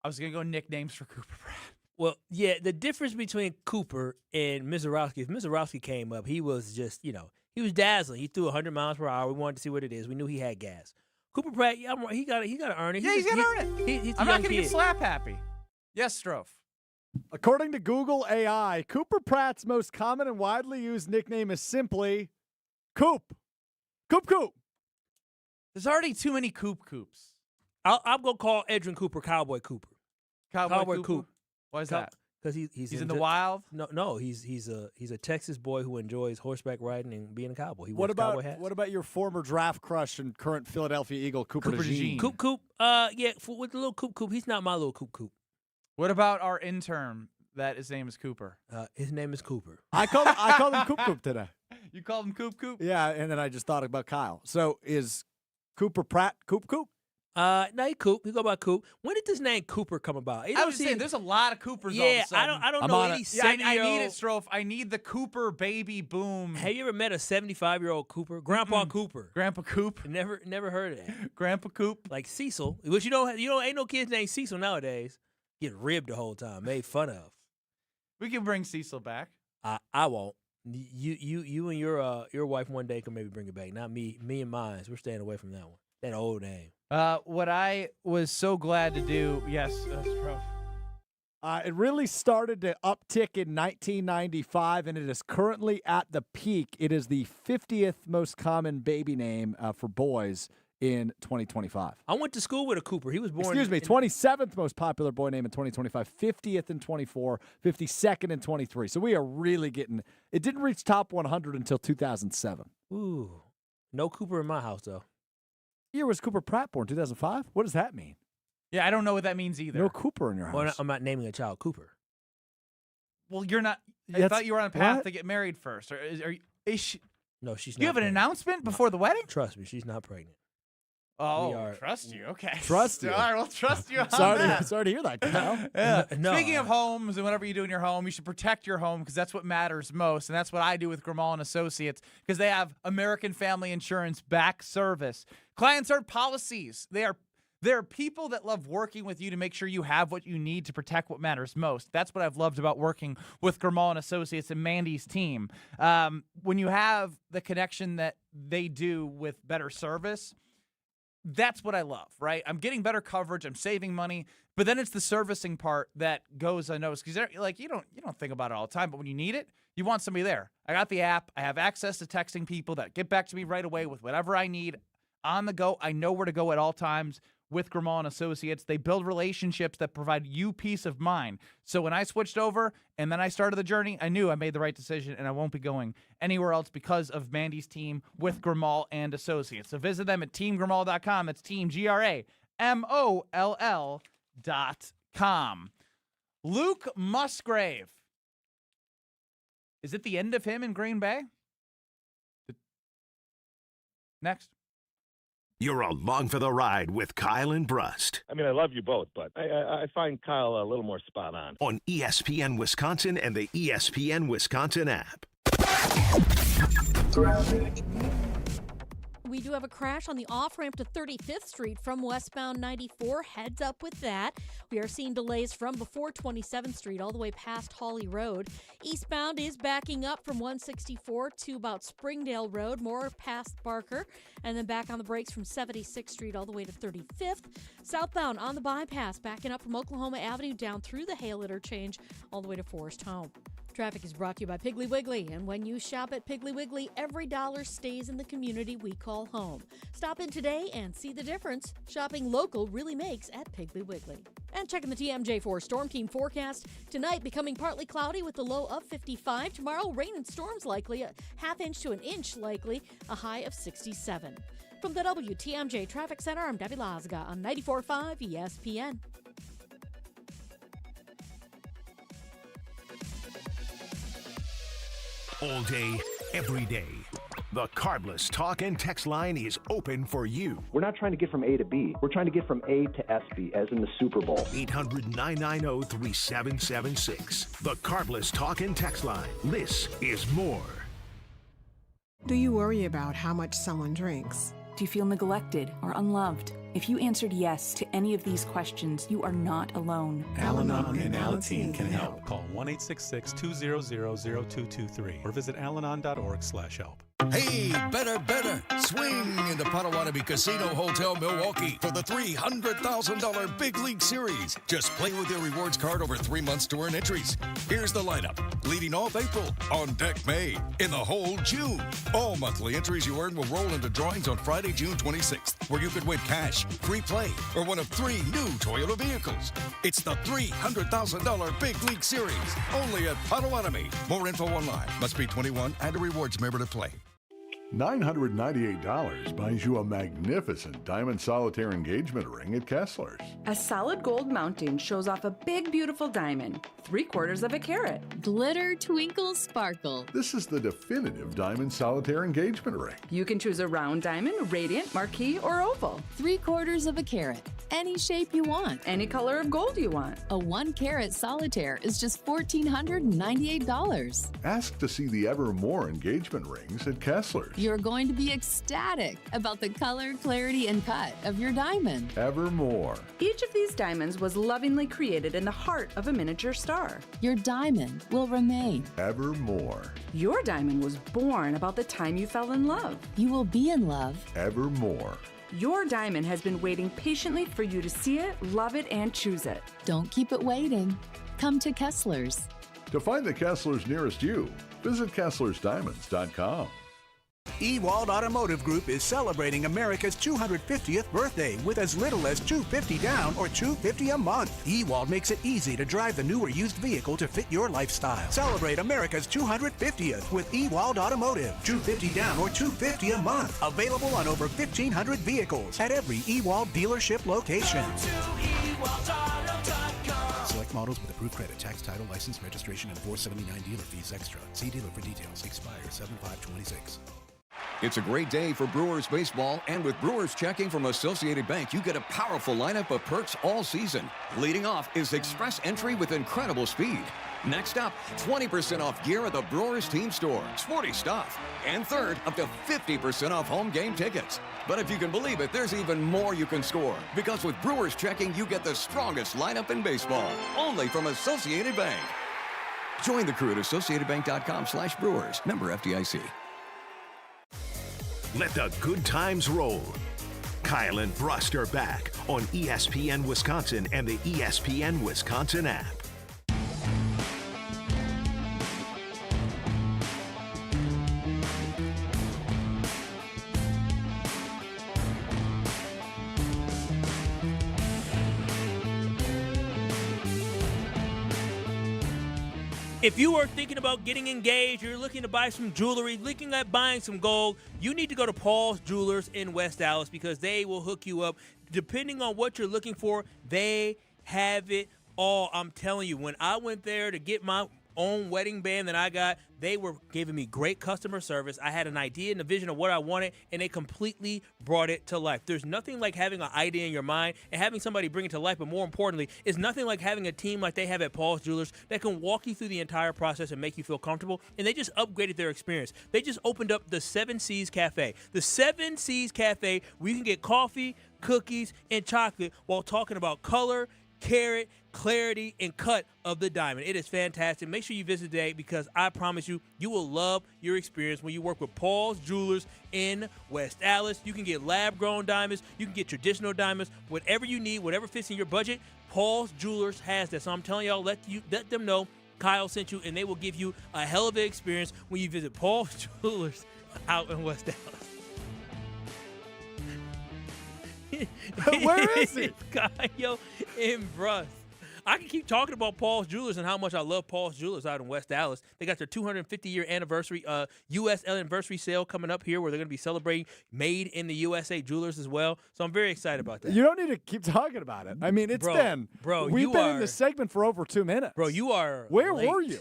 I was going to go nicknames for Cooper Pratt. Well, yeah, the difference between Cooper and Mizorowski, if Mizorowski came up, he was just, he was dazzling. He threw 100 miles per hour. We wanted to see what it is. We knew he had gas. Cooper Pratt, he got to earn it. Yeah, he's got to earn it. He's I'm not going to get slap happy. Yes, Strofe. According to Google AI, Cooper Pratt's most common and widely used nickname is simply Coop. Coop Coop. There's already too many Coops. I'm going to call Edrin Cooper Cowboy Cooper. Cowboy Coop. Why is that? Because he's in the wild. No, he's a Texas boy who enjoys horseback riding and being a cowboy. He What wears cowboy hats. about your former draft crush and current Philadelphia Eagle, Cooper DeJean? Coop. With the little Coop. He's not my little Coop. What about our intern that his name is Cooper? His name is Cooper. I called him Coop today. You called him Coop? Yeah, and then I just thought about Kyle. So is Cooper Pratt Coop? No, he Coop. He go by Coop. When did this name Cooper come about? I was saying there's a lot of Coopers. Yeah, all of a sudden. I don't know any 70-year-old. I need it, Strofe. I need the Cooper baby boom. Have you ever met a 75-year-old Cooper? Grandpa Cooper. Grandpa Coop. Never heard of that. Grandpa Coop. Like Cecil, which ain't no kids named Cecil nowadays. Get ribbed the whole time, made fun of. We can bring Cecil back. I won't. You and your wife one day can maybe bring it back. Not me. Me and mine. We're staying away from that one. That old name. What I was so glad to do, yes, Strofe. It really started to uptick in 1995, and it is currently at the peak. It is the 50th most common baby name for boys in 2025. I went to school with a Cooper. He was born. 27th most popular boy name in 2025, 50th in 24, 52nd in 23. So we are really getting. It didn't reach top 100 until 2007. Ooh, no Cooper in my house though. Year was Cooper Pratt born? 2005? What does that mean? Yeah, I don't know what that means either. No Cooper in your house. Well, I'm not naming a child Cooper. Well, you're not. I thought you were on a path to get married first. Or is she? No, she's not. You have an announcement before the wedding? Trust me, she's not pregnant. Oh, trust you. Okay. Trust you. All right, well, trust you on sorry that. To hear that, Kyle. Yeah. No. Speaking of homes and whatever you do in your home, you should protect your home because that's what matters most. And that's what I do with Grimal & Associates because they have American Family Insurance back service. Clients are policies. They are people that love working with you to make sure you have what you need to protect what matters most. That's what I've loved about working with Grimal & Associates and Mandy's team. When you have the connection that they do with better service, that's what I love, right? I'm getting better coverage. I'm saving money. But then it's the servicing part that goes unnoticed because you don't think about it all the time. But when you need it, you want somebody there. I got the app. I have access to texting people that get back to me right away with whatever I need on the go. I know where to go at all times with Grimal & Associates. They build relationships that provide you peace of mind. So when I switched over and then I started the journey, I knew I made the right decision and I won't be going anywhere else because of Mandy's team with Grimal & Associates. So visit them at teamgrimal.com. That's team GRAMOLL.com. Luke Musgrave. Is it the end of him in Green Bay? Next. You're along for the ride with Kyle and Brust. I mean, I love you both, but I find Kyle a little more spot on. On ESPN Wisconsin and the ESPN Wisconsin app. We do have a crash on the off-ramp to 35th Street from westbound 94. Heads up with that. We are seeing delays from before 27th Street all the way past Hawley Road. Eastbound is backing up from 164 to about Springdale Road, more past Barker, and then back on the brakes from 76th Street all the way to 35th. Southbound on the bypass, backing up from Oklahoma Avenue down through the Hale interchange all the way to Forest Home. Traffic is brought to you by Piggly Wiggly, and when you shop at Piggly Wiggly, every dollar stays in the community we call home. Stop in today and see the difference shopping local really makes at Piggly Wiggly. And checking the TMJ4 Storm Team forecast. Tonight, becoming partly cloudy with a low of 55. Tomorrow, rain and storms likely, a half inch to an inch likely, a high of 67. From the WTMJ Traffic Center, I'm Debbie Lazga on 94.5 ESPN. All day, every day. The Carbless Talk and Text line is open for you. We're not trying to get from A to B. We're trying to get from A to SB, as in the Super Bowl. 800-990-3776. The Carbless Talk and Text line. This is more. Do you worry about how much someone drinks? Do you feel neglected or unloved? If you answered yes to any of these questions, you are not alone. Al-Anon and Alateen can help. Call 1-866-200-0223 or visit alanon.org/help. Hey, better. Swing into Potawatomi Casino Hotel Milwaukee for the $300,000 Big League Series. Just play with your rewards card over 3 months to earn entries. Here's the lineup. Leading off April, on deck May, in the hole June. All monthly entries you earn will roll into drawings on Friday, June 26th, where you could win cash, free play, or one of 3 new Toyota vehicles. It's the $300,000 Big League Series, only at Potawatomi. More info online. Must be 21 and a rewards member to play. $998 buys you a magnificent diamond solitaire engagement ring at Kessler's. A solid gold mounting shows off a big, beautiful diamond, 3/4 of a carat. Glitter, twinkle, sparkle. This is the definitive diamond solitaire engagement ring. You can choose a round diamond, radiant, marquise, or oval. 3/4 of a carat. Any shape you want. Any color of gold you want. A 1-carat solitaire is just $1,498. Ask to see the Evermore engagement rings at Kessler's. You're going to be ecstatic about the color, clarity, and cut of your diamond. Evermore. Each of these diamonds was lovingly created in the heart of a miniature star. Your diamond will remain. Evermore. Your diamond was born about the time you fell in love. You will be in love. Evermore. Your diamond has been waiting patiently for you to see it, love it, and choose it. Don't keep it waiting. Come to Kessler's. To find the Kessler's nearest you, visit KesslersDiamonds.com. Ewald Automotive Group is celebrating America's 250th birthday with as little as $250 down or $250 a month. Ewald makes it easy to drive the new or used vehicle to fit your lifestyle. Celebrate America's 250th with Ewald Automotive. $250 down or $250 a month. Available on over 1,500 vehicles at every Ewald dealership location. Select models with approved credit, tax, title, license, registration, and $479 dealer fees extra. See dealer for details. Expire 7/5/26. It's a great day for Brewers baseball, and with Brewers checking from Associated Bank, you get a powerful lineup of perks all season. Leading off is express entry with incredible speed. Next up, 20% off gear at the Brewers team store. Sporty stuff. And third, up to 50% off home game tickets. But if you can believe it, there's even more you can score. Because with Brewers checking, you get the strongest lineup in baseball. Only from Associated Bank. Join the crew at AssociatedBank.com/Brewers. Member FDIC. Let the good times roll. Kyle and Brust are back on ESPN Wisconsin and the ESPN Wisconsin app. If you are thinking about getting engaged, you're looking to buy some jewelry, looking at buying some gold, you need to go to Paul's Jewelers in West Dallas because they will hook you up. Depending on what you're looking for, they have it all. I'm telling you, when I went there to get my own wedding band that I got, they were giving me great customer service. I had an idea and a vision of what I wanted, and they completely brought it to life. There's nothing like having an idea in your mind and having somebody bring it to life, but more importantly, it's nothing like having a team like they have at Paul's Jewelers that can walk you through the entire process and make you feel comfortable, and they just upgraded their experience. They just opened up the 7 C's Cafe. The 7 C's Cafe, where you can get coffee, cookies, and chocolate while talking about color, carat, clarity, and cut of the diamond. It is fantastic. Make sure you visit today because I promise you, you will love your experience when you work with Paul's Jewelers in West Dallas. You can get lab-grown diamonds. You can get traditional diamonds. Whatever you need, whatever fits in your budget, Paul's Jewelers has that. So I'm telling y'all, let them know Kyle sent you, and they will give you a hell of an experience when you visit Paul's Jewelers out in West Dallas. Where is he? Kyle in Brust. I can keep talking about Paul's Jewelers and how much I love Paul's Jewelers out in West Dallas. They got their 250-year anniversary, U.S. anniversary sale coming up here where they're going to be celebrating Made in the USA Jewelers as well. So I'm very excited about that. You don't need to keep talking about it. I mean, we've been in this segment for over 2 minutes. Bro, you are Where late. were you?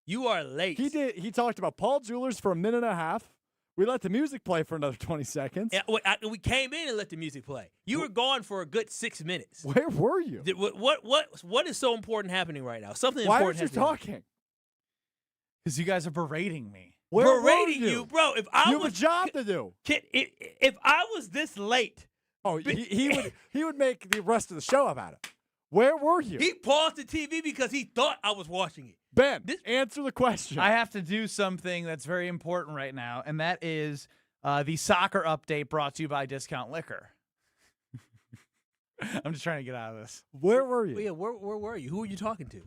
You are late. He talked about Paul Jewelers for a minute and a half. We let the music play for another 20 seconds. Yeah, we came in and let the music play. You were gone for a good 6 minutes. Where were you? What is so important happening right now? Something Why important. Why aren't you talking? Because you guys are berating me. Where berating were you, bro? If I you have a job to do. If I was this late, he would make the rest of the show about it. Where were you? He paused the TV because he thought I was watching it. Ben, answer the question. I have to do something that's very important right now, and that is the soccer update brought to you by Discount Liquor. I'm just trying to get out of this. Where were you? Yeah, where were you? Who were you talking to?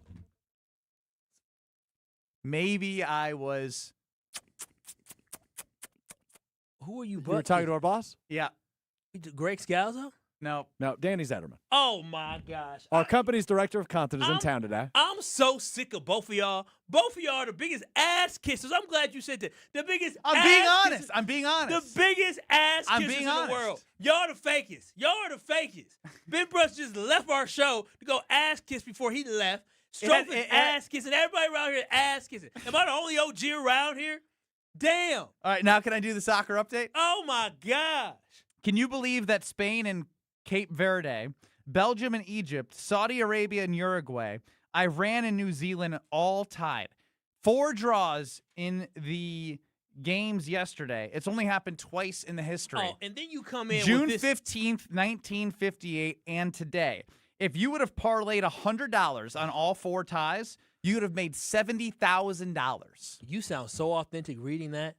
Maybe I was. Who are you? You were talking to our boss? Yeah. Greg Scalzo? No, Danny Zetterman. Oh, my gosh. Our company's director of content is in town today. I'm so sick of both of y'all. Both of y'all are the biggest ass kissers. I'm glad you said that. The biggest I'm being honest. The biggest ass kissers in the world. Y'all the fakest. Y'all are the fakest. Ben Brust just left our show to go ass kiss before he left. Stroking ass kissing. Everybody around here ass kissing. Am I the only OG around here? Damn. All right, now can I do the soccer update? Oh, my gosh. Can you believe that Spain and Cape Verde, Belgium and Egypt, Saudi Arabia and Uruguay, Iran and New Zealand all tied? 4 draws in the games yesterday. It's only happened twice in the history. Oh, and then you come in June with this 15th, 1958, and today. If you would have parlayed $100 on all 4 ties, you would have made $70,000. You sound so authentic reading that.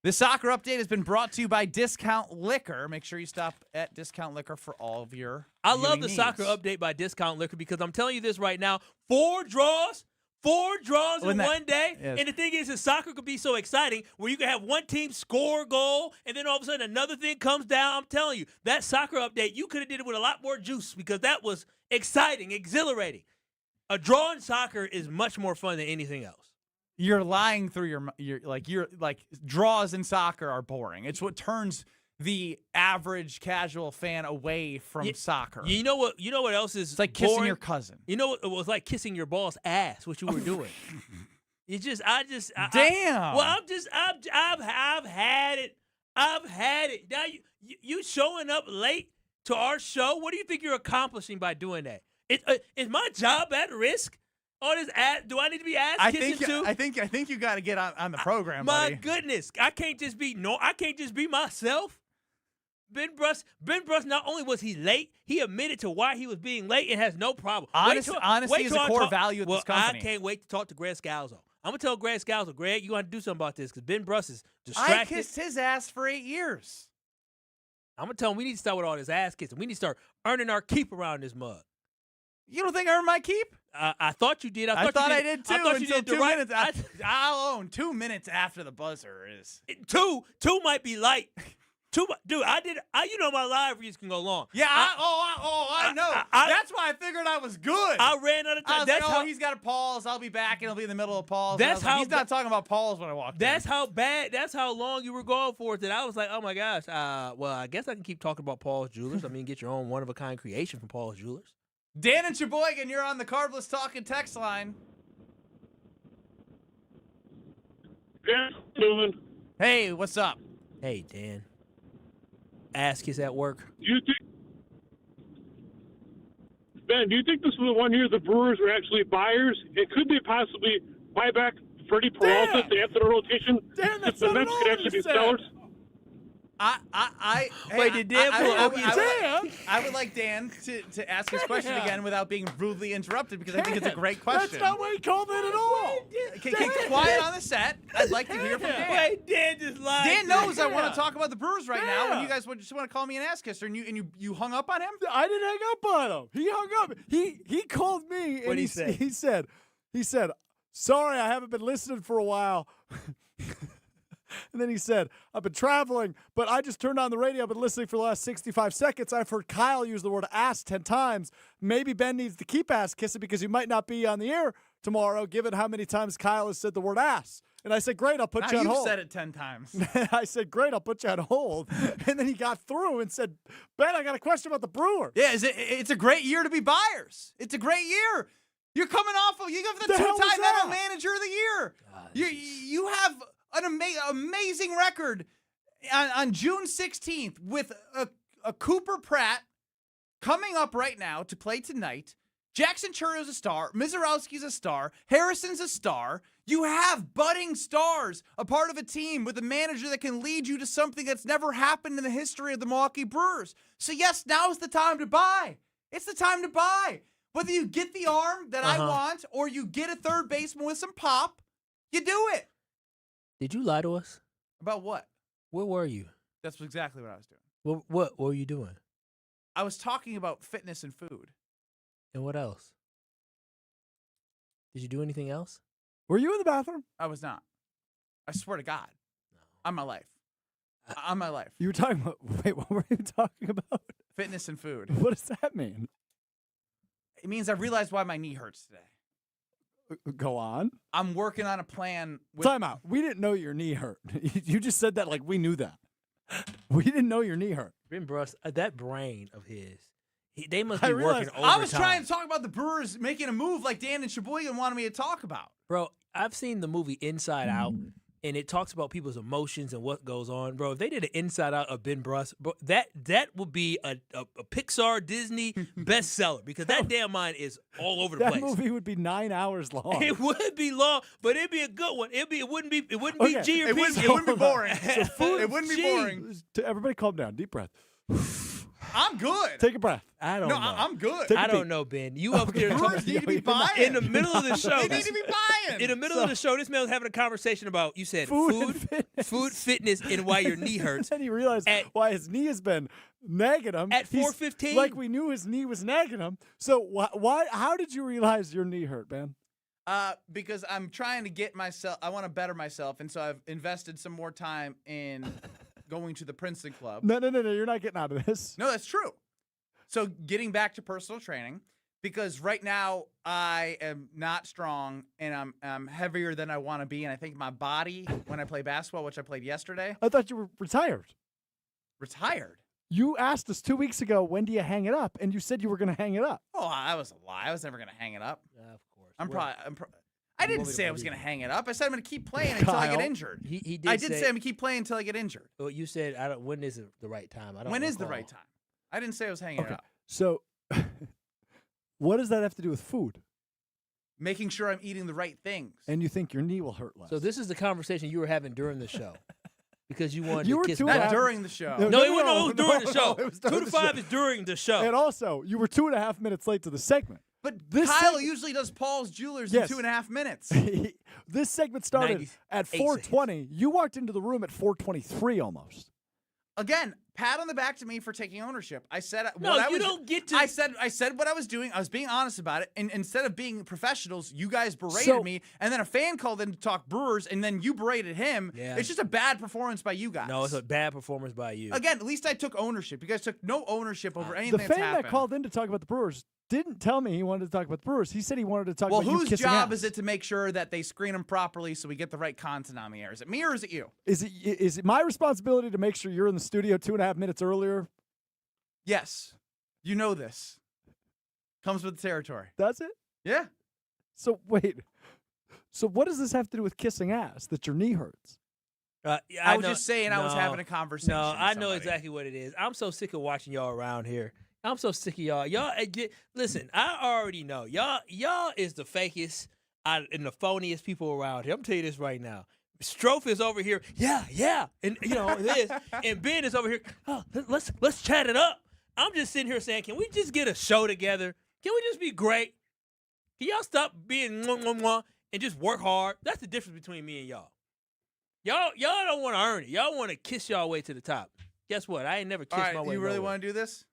The soccer update has been brought to you by Discount Liquor. Make sure you stop at Discount Liquor for all of your I love the needs. soccer update by Discount Liquor because I'm telling you this right now. 4 draws in one day. Yes. And the thing is soccer could be so exciting where you can have one team score a goal and then all of a sudden another thing comes down. I'm telling you, that soccer update, you could have did it with a lot more juice because that was exciting, exhilarating. A draw in soccer is much more fun than anything else. You're lying through your draws in soccer are boring. It's what turns the average casual fan away from soccer. You know what else is It's like boring? kissing your cousin. You know what it was like kissing your boss ass, what you were doing. Damn. I've had it. I've had it. Now you showing up late to our show. What do you think you're accomplishing by doing that? Is my job at risk? Oh, do I need to be ass kissing too? I think you got to get on the program, My buddy. goodness, I can't just be myself. Ben Brust, not only was he late, he admitted to why he was being late and has no problem. Honesty is a core value of this company. I can't wait to talk to Greg Scalzo. I'm going to tell Greg Scalzo, Greg, you got to do something about this because Ben Brust is distracted. I kissed his ass for 8 years. I'm going to tell him we need to start with all this ass kissing. We need to start earning our keep around this mug. You don't think I earned my keep? I thought you did. I thought I did too. I thought you until did 2 minutes. I'll own 2 minutes after the buzzer is. Two might be light. Dude, you know my live reads can go long. Yeah, I know. That's why I figured I was good. I ran out of time. That's how he's got a pause. I'll be back, and he'll be in the middle of pause. That's how he's not talking about pause when I walked. That's how bad. That's how long you were going for it. That I was like, oh my gosh. Well, I guess I can keep talking about Paul's Jewelers. I mean, get your own one of a kind creation from Paul's Jewelers. Dan and Sheboygan, you're on the Carbless Talking text line. Yeah, hey, what's up? Hey, Dan. Ass kiss at work. Ben, do you think this was the one year the Brewers were actually buyers? And could they possibly buy back Freddie Peralta to add to the rotation? Dan, that's the not Mets at all could what actually you be said. sellers? Wait, did Dan I would like Dan to ask his question again without being rudely interrupted because I think it's a great question. That's not what he called it at all. Keep quiet on the set. I'd like to hear from Dan. Wait, Dan just lied. Dan knows I want to talk about the Brewers right now, and you guys just want to call me an ass kisser, and you hung up on him? I didn't hang up on him. He hung up. He called me, and he said, He said, sorry, I haven't been listening for a while. And then he said, I've been traveling, but I just turned on the radio. I've been listening for the last 65 seconds. I've heard Kyle use the word ass 10 times. Maybe Ben needs to keep ass kissing because he might not be on the air tomorrow, given how many times Kyle has said the word ass. And I said, great, I'll put you on hold. You've said it 10 times. I said, great, I'll put you on hold. And then he got through and said, Ben, I got a question about the Brewers. Yeah, it's a great year to be buyers. It's a great year. You're coming off of, you got the two-time NL Manager of the Year. You have an amazing record on June 16th with a Cooper Pratt coming up right now to play tonight. Jackson Churrio's a star. Mizorowski's a star. Harrison's a star. You have budding stars, a part of a team with a manager that can lead you to something that's never happened in the history of the Milwaukee Brewers. So yes, now's the time to buy. It's the time to buy. Whether you get the arm that I want or you get a third baseman with some pop, you do it. Did you lie to us? About what? Where were you? That's exactly what I was doing. What were you doing? I was talking about fitness and food. And what else? Did you do anything else? Were you in the bathroom? I was not. I swear to God. No. On my life. On my life. You were talking about, wait, what were you talking about? Fitness and food. What does that mean? It means I realized why my knee hurts today. Go on. I'm working on a plan. Time out. We didn't know your knee hurt. You just said that like we knew that. We didn't know your knee hurt. Ben Brust, that brain of his, they must be working overtime. I was trying to talk about the Brewers making a move like Dan and Sheboygan wanted me to talk about. Bro, I've seen the movie Inside Out, and it talks about people's emotions and what goes on. Bro, if they did an Inside Out of Ben Brust, bro, that would be a Pixar, Disney bestseller because that damn mind is all over the place. That movie would be 9 hours long. It would be long, but it'd be a good one. It wouldn't be G or It wouldn't be boring. It wouldn't be boring. Everybody calm down. Deep breath. I'm good. Take a breath. I don't know. I'm good. I don't know, Ben. You up there Brewers need to be buying. in the middle of the show. They need to be buying. In the middle of the show, this man was having a conversation about, you said, food, fitness, and why your knee hurts. And he realized why his knee has been nagging him. At 4:15? Like we knew his knee was nagging him. So why? How did you realize your knee hurt, Ben? Because I'm trying to get myself, I want to better myself, and so I've invested some more time in going to the Princeton Club. No, you're not getting out of this. No, that's true. So getting back to personal training, because right now I am not strong and I'm heavier than I want to be, and I think my body, when I play basketball, which I played yesterday. I thought you were retired. Retired? You asked us 2 weeks ago, when do you hang it up? And you said you were going to hang it up. Oh, that was a lie. I was never going to hang it up. Of course. I didn't say I was going to hang it up. I said I'm going to keep playing until I get injured. I did say I'm going to keep playing until I get injured. Well, you said when is the right time? When is the right time? I didn't say I was hanging it up. So what does that have to do with food? Making sure I'm eating the right things. And you think your knee will hurt less. So this is the conversation you were having during the show. Because you wanted to kiss Not during the show. No, it was during the show. 2 to 5 is during the show. And also, you were 2.5 minutes late to the segment. But Kyle usually does Paul's Jewelers in 2.5 minutes. This segment started at 4:20. You walked into the room at 4:23 almost. Again, pat on the back to me for taking ownership. I said don't get to. I said what I was doing. I was being honest about it. And instead of being professionals, you guys berated me. And then a fan called in to talk Brewers, and then you berated him. Yeah. It's just a bad performance by you guys. No, it's a bad performance by you. Again, at least I took ownership. You guys took no ownership over anything that's happened. The fan that called in to talk about the Brewers didn't tell me he wanted to talk about the Brewers. He said he wanted to talk about you kissing ass. Well, whose job is it to make sure that they screen them properly so we get the right content on the air? Is it me or is it you? Is it my responsibility to make sure you're in the studio 2.5 minutes earlier? Yes. You know this. Comes with the territory. Does it? Yeah. So, wait. So what does this have to do with kissing ass, that your knee hurts? I was just saying I was having a conversation with I know somebody. exactly what it is. I'm so sick of watching y'all around here. I'm so sick of y'all. Y'all, listen, I already know. Y'all is the fakest and the phoniest people around here. I'm telling you this right now. Strofe is over here, yeah, and this, and Ben is over here. Oh, let's chat it up. I'm just sitting here saying, can we just get a show together? Can we just be great? Can y'all stop being mwah and just work hard? That's the difference between me and y'all. Y'all don't want to earn it. Y'all want to kiss y'all way to the top. Guess what? I ain't never kissed my way. You really want to do this?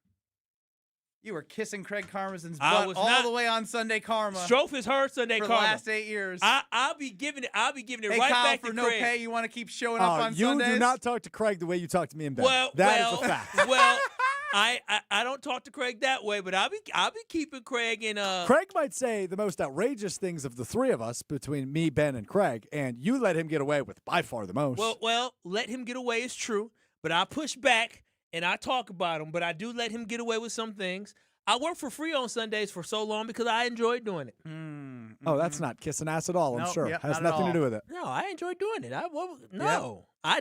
You were kissing Craig Karmazin's butt all the way on Sunday Karma. Strofe is her Sunday for Karma. the last 8 years. I'll be giving it right Kyle, back for to no Craig. pay, you want to keep showing up on Sundays? You do not talk to Craig the way you talk to me in bed. That is a fact. Well, I don't talk to Craig that way, but I'll be keeping Craig in. Craig might say the most outrageous things of the three of us between me, Ben, and Craig, and you let him get away with by far the most. Well, let him get away is true, but I push back and I talk about him. But I do let him get away with some things. I work for free on Sundays for so long because I enjoy doing it. Oh, that's not kissing ass at all, I'm sure. Yep, Has not nothing to do with it. No, I enjoy doing it.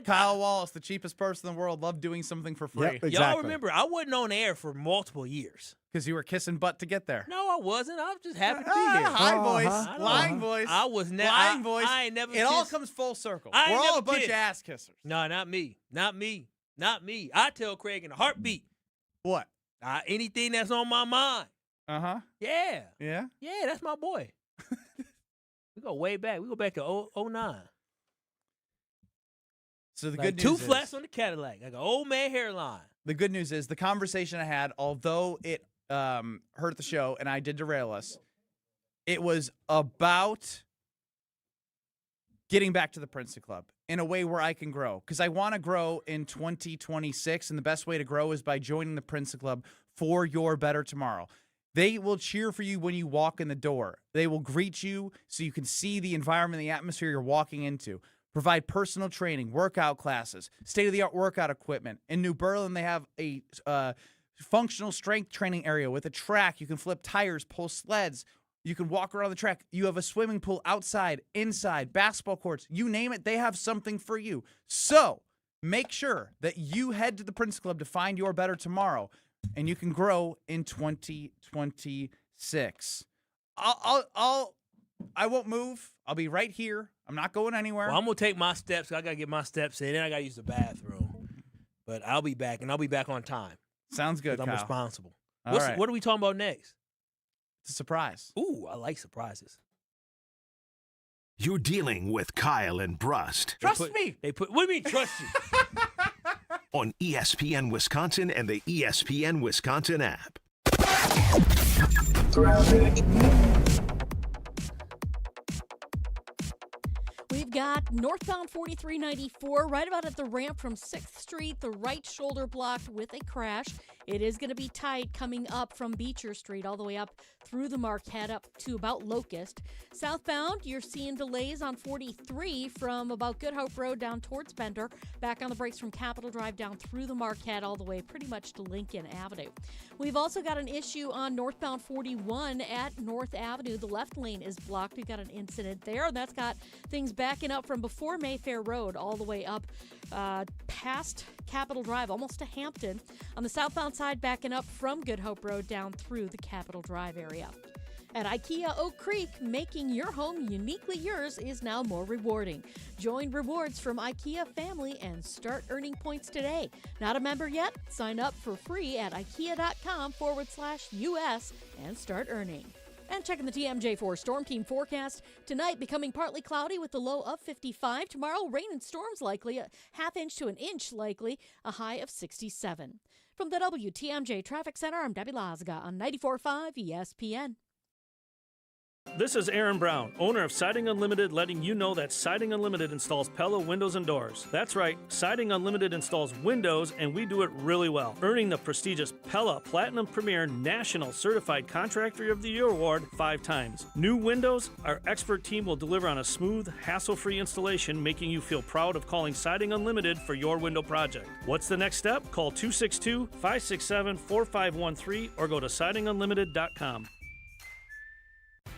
Kyle Wallace, the cheapest person in the world, loved doing something for free. Yep, exactly. Y'all remember, I wasn't on air for multiple years. Because you were kissing butt to get there. No, I wasn't. I was just happy to be here. High voice. Lying voice. I was never. Lying voice. I ain't never It all kissed. comes full circle. I ain't We're all never a bunch kissed. of ass kissers. No, not me. Not me. Not me. I tell Craig in a heartbeat. What? Anything that's on my mind. Uh-huh. Yeah. Yeah? Yeah, that's my boy. We go way back. We go back to 09. So the Like good news two is, flats on the Cadillac, like an old man hairline. the good news is the conversation I had, although it hurt the show and I did derail us, it was about getting back to the Princeton Club in a way where I can grow. Because I want to grow in 2026, and the best way to grow is by joining the Princeton Club for your better tomorrow. They will cheer for you when you walk in the door. They will greet you so you can see the environment, the atmosphere you're walking into. Provide personal training, workout classes, state-of-the-art workout equipment. In New Berlin, they have a functional strength training area with a track. You can flip tires, pull sleds. You can walk around the track. You have a swimming pool outside, inside, basketball courts. You name it, they have something for you. So make sure that you head to the Princeton Club to find your better tomorrow, and you can grow in 2026. I won't move. I'll be right here. I'm not going anywhere. Well, I'm going to take my steps. I got to get my steps in, and I got to use the bathroom. But I'll be back, and I'll be back on time. Sounds good, I'm Kyle. responsible. All right. What are we talking about next? It's a surprise. Ooh, I like surprises. You're dealing with Kyle and Brust. Trust me. What do you mean, trust you? On ESPN Wisconsin and the ESPN Wisconsin app. We've got northbound 4394 right about at the ramp from 6th Street, the right shoulder blocked with a crash. It is going to be tight coming up from Beecher Street all the way up through the Marquette up to about Locust. Southbound, you're seeing delays on 43 from about Good Hope Road down towards Bender, back on the brakes from Capitol Drive down through the Marquette all the way pretty much to Lincoln Avenue. We've also got an issue on northbound 41 at North Avenue. The left lane is blocked. We've got an incident there, and that's got things backing up from before Mayfair Road all the way up past Capitol Drive, almost to Hampton. On the southbound side, backing up from Good Hope Road down through the Capitol Drive area. At IKEA Oak Creek, making your home uniquely yours is now more rewarding. Join rewards from IKEA family and start earning points today. Not a member yet? Sign up for free at IKEA.com/US and start earning. And checking the TMJ4 Storm Team forecast. Tonight, becoming partly cloudy with a low of 55. Tomorrow, rain and storms likely, a ½ inch to an inch likely, a high of 67. From the WTMJ Traffic Center, I'm Debbie Lazga on 94.5 ESPN. This is Aaron Brown, owner of Siding Unlimited, letting you know that Siding Unlimited installs Pella windows and doors. That's right, Siding Unlimited installs windows, and we do it really well, earning the prestigious Pella Platinum Premier National Certified Contractor of the Year Award 5 times. New windows, our expert team will deliver on a smooth, hassle-free installation, making you feel proud of calling Siding Unlimited for your window project. What's the next step? Call 262-567-4513 or go to sidingunlimited.com.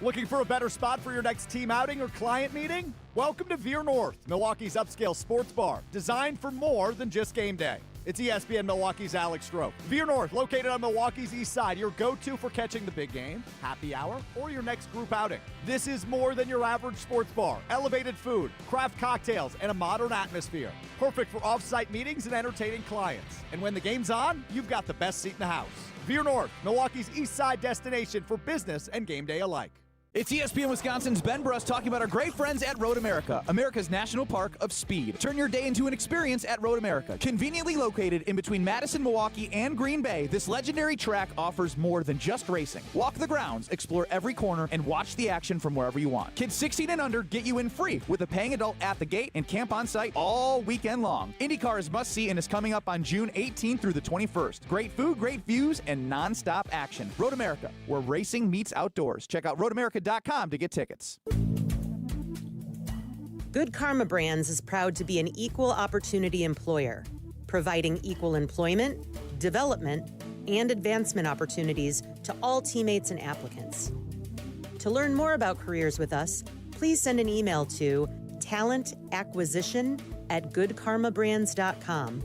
Looking for a better spot for your next team outing or client meeting? Welcome to Veer North, Milwaukee's upscale sports bar, designed for more than just game day. It's ESPN Milwaukee's Alex Stroh. Veer North, located on Milwaukee's east side, your go-to for catching the big game, happy hour, or your next group outing. This is more than your average sports bar. Elevated food, craft cocktails, and a modern atmosphere. Perfect for off-site meetings and entertaining clients. And when the game's on, you've got the best seat in the house. Veer North, Milwaukee's east side destination for business and game day alike. It's ESPN Wisconsin's Ben Brust talking about our great friends at Road America, America's national park of speed. Turn your day into an experience at Road America. Conveniently located in between Madison, Milwaukee, and Green Bay, this legendary track offers more than just racing. Walk the grounds, explore every corner, and watch the action from wherever you want. Kids 16 and under get you in free with a paying adult at the gate and camp on site all weekend long. IndyCar is must-see and is coming up on June 18th through the 21st. Great food, great views, and non-stop action. Road America, where racing meets outdoors. Check out roadamerica.com to get tickets. Good Karma Brands is proud to be an equal opportunity employer, providing equal employment, development, and advancement opportunities to all teammates and applicants. To learn more about careers with us, please send an email to talentacquisition@goodkarmabrands.com.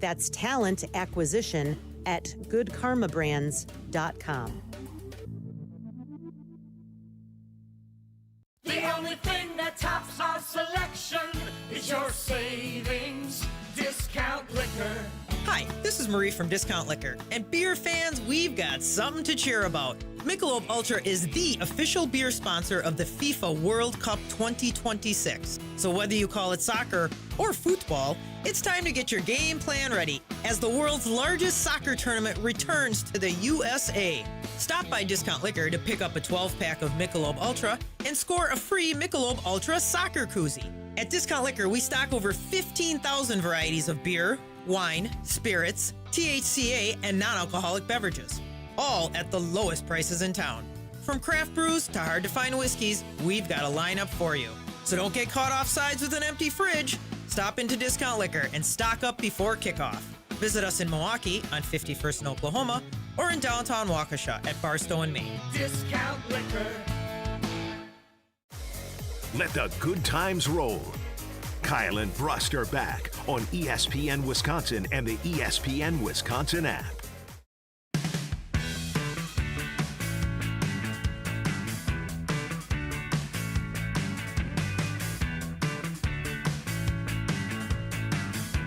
That's talentacquisition@goodkarmabrands.com. The only thing that tops our selection is your savings discount liquor. Hi, this is Marie from Discount Liquor. And beer fans, we've got something to cheer about. Michelob Ultra is the official beer sponsor of the FIFA World Cup 2026. So whether you call it soccer or football, it's time to get your game plan ready as the world's largest soccer tournament returns to the USA. Stop by Discount Liquor to pick up a 12-pack of Michelob Ultra and score a free Michelob Ultra soccer koozie. At Discount Liquor, we stock over 15,000 varieties of beer, wine, spirits, THCA, and non-alcoholic beverages, all at the lowest prices in town. From craft brews to hard-to-find whiskeys, we've got a lineup for you. So don't get caught off sides with an empty fridge. Stop into Discount Liquor and stock up before kickoff. Visit us in Milwaukee on 51st and Oklahoma or in downtown Waukesha at Barstow and Maine. Discount liquor. Let the good times roll. Kyle and Brust are back on ESPN Wisconsin and the ESPN Wisconsin app.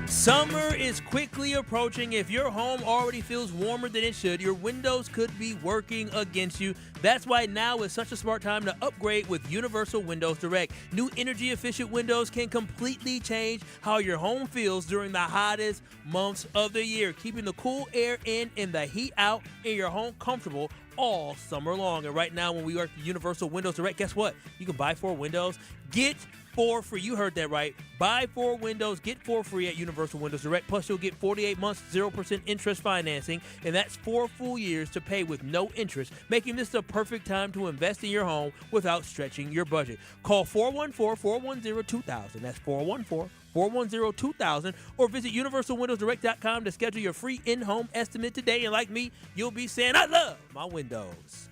Summer is quickly approaching. If your home already feels warmer than it should, your windows could be working against you. That's why now is such a smart time to upgrade with Universal Windows Direct. New energy-efficient windows can completely change how your home feels during the hottest months of the year, keeping the cool air in and the heat out in your home comfortable all summer long. And right now, when we work with Universal Windows Direct, guess what? You can buy 4 windows, get 4 free. You heard that right. Buy 4 windows, get 4 free at Universal Windows Direct. Plus, you'll get 48 months, 0% interest financing, and that's 4 full years to pay with no interest, making this the perfect time to invest in your home without stretching your budget. Call 414-410-2000. That's 414-410-2000, or visit universalwindowsdirect.com to schedule your free in-home estimate today. And like me, you'll be saying, I love my windows.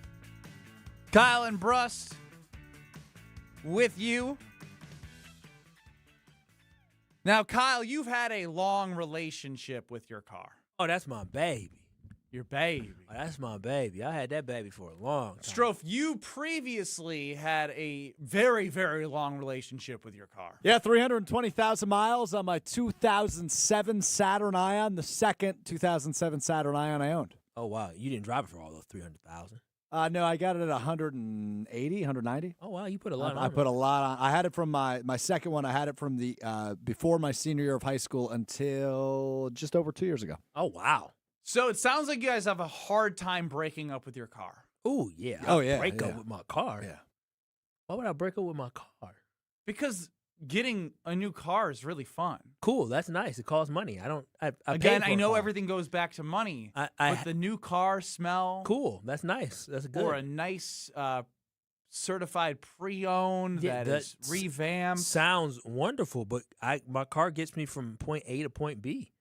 Kyle and Brust with you. Now, Kyle, you've had a long relationship with your car. Oh, that's my baby. Your baby. Oh, that's my baby. I had that baby for a long time. Strofe, you previously had a very, very long relationship with your car. Yeah, 320,000 miles on my 2007 Saturn Ion, the second 2007 Saturn Ion I owned. Oh, wow. You didn't drive it for all those 300,000. No, I got it at 180, 190. Oh, wow, you put a lot on. I put a lot on. I had it from my second one. I had it from the before my senior year of high school until just over 2 years ago. Oh, wow. So it sounds like you guys have a hard time breaking up with your car. Oh, yeah. Break up with my car. Yeah. Why would I break up with my car? Because getting a new car is really fun. Cool. That's nice. It costs money. I know everything goes back to money, but the new car smell. Cool. That's nice. That's good. Or a nice certified pre-owned that is revamped. Sounds wonderful, but my car gets me from point A to point B.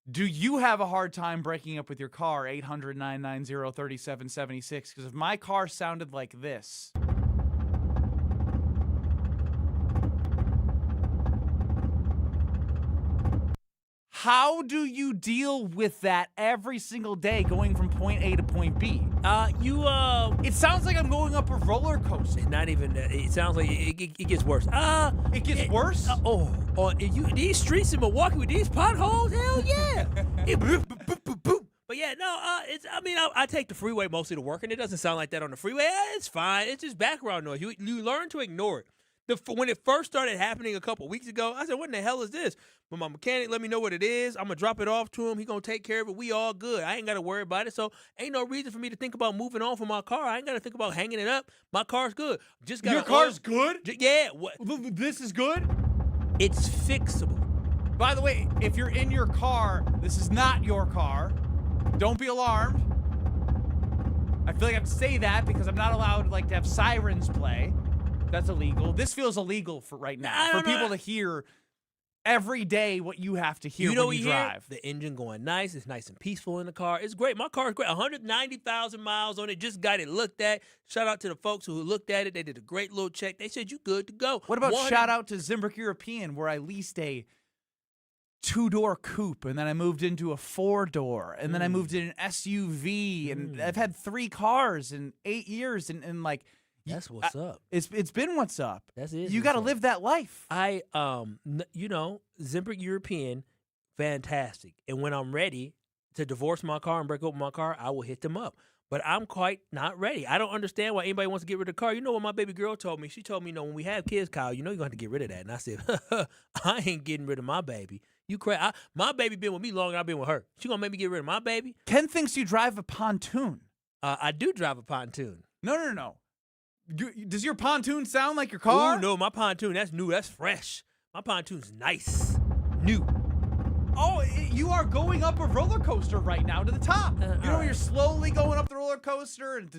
Do you have a hard time breaking up with your car? 800-990-3776. Because if my car sounded like this. How do you deal with that every single day going from point A to point B? It sounds like I'm going up a roller coaster. Not even that. It sounds like it gets worse. It gets worse? These streets in Milwaukee with these potholes? Hell yeah. But yeah, Yeah, no, I take the freeway mostly to work, and it doesn't sound like that on the freeway. It's fine. It's just background noise. You learn to ignore it. When it first started happening a couple weeks ago, I said, what in the hell is this? But my mechanic let me know what it is. I'm going to drop it off to him. He going to take care of it. We all good. I ain't got to worry about it. So ain't no reason for me to think about moving on from my car. I ain't got to think about hanging it up. My car's good. Your car's good? Yeah. This is good? It's fixable. By the way, if you're in your car, this is not your car. Don't be alarmed. I feel like I have to say that because I'm not allowed to have sirens play. That's illegal. This feels illegal for right now. For people to hear every day what you have to hear when you drive. The engine going nice. It's nice and peaceful in the car. It's great. My car is great. 190,000 miles on it. Just got it looked at. Shout out to the folks who looked at it. They did a great little check. They said, you good to go. What about shout out to Zimbrick European, where I leased a 2-door coupe, and then I moved into a 4-door, and then I moved in an SUV, and I've had 3 cars in 8 years, and that's what's up. It's been what's up. That's it. You got to live that life. Zimbrick European, fantastic. And when I'm ready to divorce my car and break open my car, I will hit them up. But I'm quite not ready. I don't understand why anybody wants to get rid of the car. You know what my baby girl told me? She told me, when we have kids, Kyle, you're going to have to get rid of that. And I said, I ain't getting rid of my baby. You crazy? My baby been with me longer than I've been with her. She going to make me get rid of my baby? Ken thinks you drive a pontoon. I do drive a pontoon. No. Does your pontoon sound like your car? Oh, no, my pontoon, that's new. That's fresh. My pontoon's nice. New. Oh, you are going up a roller coaster right now to the top. You're slowly going up the roller coaster and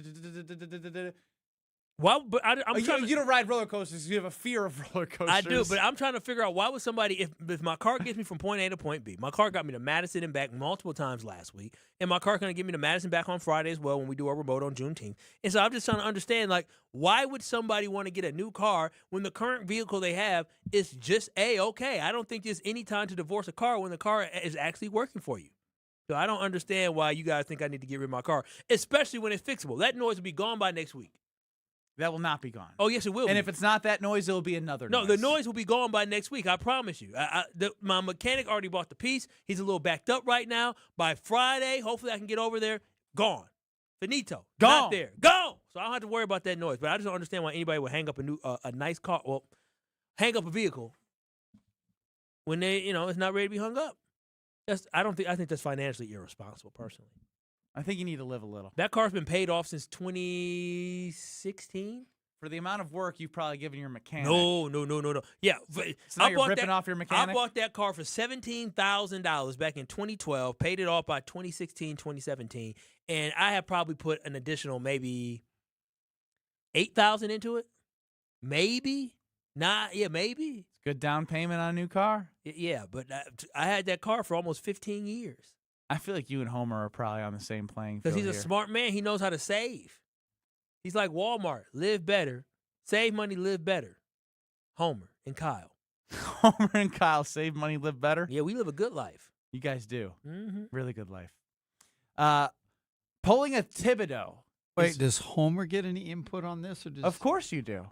Well, but you don't ride roller coasters. You have a fear of roller coasters. I do, but I'm trying to figure out why would somebody, if my car gets me from point A to point B, my car got me to Madison and back multiple times last week, and my car going to get me to Madison back on Friday as well when we do our remote on Juneteenth. And so I'm just trying to understand, why would somebody want to get a new car when the current vehicle they have is just A-okay? I don't think there's any time to divorce a car when the car is actually working for you. So I don't understand why you guys think I need to get rid of my car, especially when it's fixable. That noise will be gone by next week. That will not be gone. Oh, yes, it will. And if it's not that noise, it'll be another noise. No, the noise will be gone by next week. I promise you. My mechanic already bought the piece. He's a little backed up right now. By Friday, hopefully I can get over there. Gone. Finito. Gone. Not there. Gone. So I don't have to worry about that noise. But I just don't understand why anybody would hang up a nice car. Well, hang up a vehicle when it's not ready to be hung up. I think that's financially irresponsible, personally. I think you need to live a little. That car's been paid off since 2016. For the amount of work you've probably given your mechanic. No. Yeah. So now you're ripping off your mechanic? I bought that car for $17,000 back in 2012, paid it off by 2016, 2017, and I have probably put an additional maybe $8,000 into it. Maybe. Maybe. It's good down payment on a new car. Yeah, but I had that car for almost 15 years. I feel like you and Homer are probably on the same playing field. Because he's a smart man. He knows how to save. He's like Walmart. Live better. Save money, live better. Homer and Kyle. Homer and Kyle save money, live better? Yeah, we live a good life. You guys do. Mm-hmm. Really good life. Pulling a Thibodeau. Wait, does Homer get any input on this? Of course you do.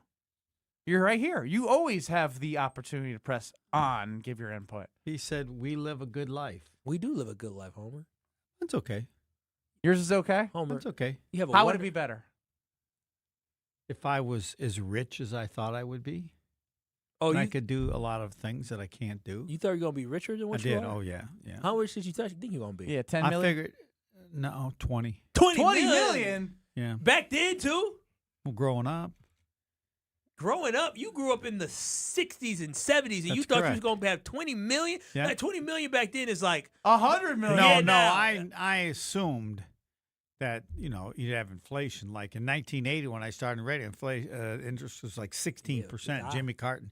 You're right here. You always have the opportunity to press on and give your input. He said, we live a good life. We do live a good life, Homer. That's okay. Yours is okay? Homer. That's okay. How would it be better? If I was as rich as I thought I would be. Oh, I could do a lot of things that I can't do. You thought you were going to be richer than what you are? I did. are? Oh, yeah. How rich did you think you're going to be? Yeah, 10 million? I figured, no, 20. 20 million? Yeah. Back then, too? Well, growing up, you grew up in the 60s and 70s, and you thought you was going to have 20 million? Yeah. Like 20 million back then is like 100 million. No, I assumed that, you'd have inflation. Like in 1980 when I started in radio, interest was like 16%. Jimmy Carter.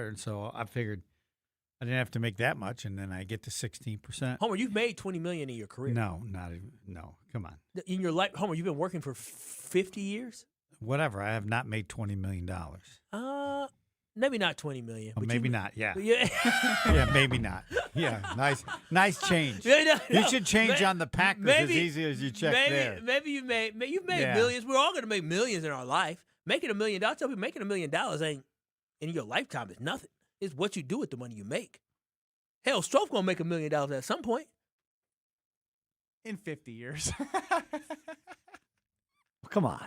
And so I figured I didn't have to make that much, and then I get to 16%. Homer, you've made 20 million in your career. No, not even. No, come on. In your life, Homer, you've been working for 50 years? Whatever. I have not made $20 million. Maybe not 20 million. Well, maybe not. Yeah. Yeah. Yeah, maybe not. Yeah, nice change. No. You should change on the Packers as easy as you check there. Maybe you've made millions. We're all going to make millions in our life. Making $1 million, I tell people, making $1 million ain't in your lifetime is nothing. It's what you do with the money you make. Hell, Strofe going to make $1 million at some point. In 50 years. Come on.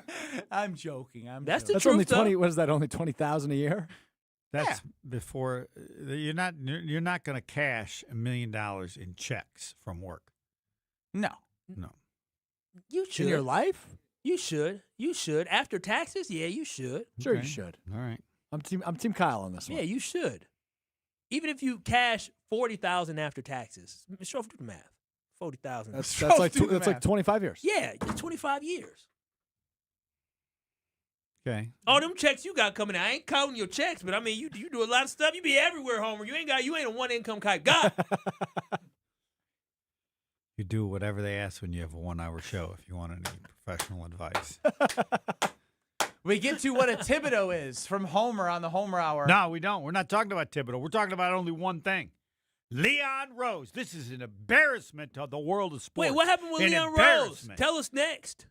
I'm joking. That's joking. the truth, only though. 20. What is that? Only 20,000 a year? That's before you're not going to cash $1 million in checks from work. No. You should. In your life? You should. You should. After taxes, yeah, you should. Sure, Okay. you should. All right. I'm team Kyle on this one. Yeah, you should. Even if you cash $40,000 after taxes, show do the math. $40,000. That's like 25 years. Yeah, it's 25 years. Okay. All them checks you got coming in, I ain't counting your checks, but I mean, you do a lot of stuff. You be everywhere, Homer. You ain't a one income type guy. You do whatever they ask when you have a 1-hour show if you want any professional advice. We get to what a Thibodeau is from Homer on the Homer Hour. No, we don't. We're not talking about Thibodeau. We're talking about only one thing. Leon Rose. This is an embarrassment to the world of sports. Wait, what happened with Leon Rose? Tell us next.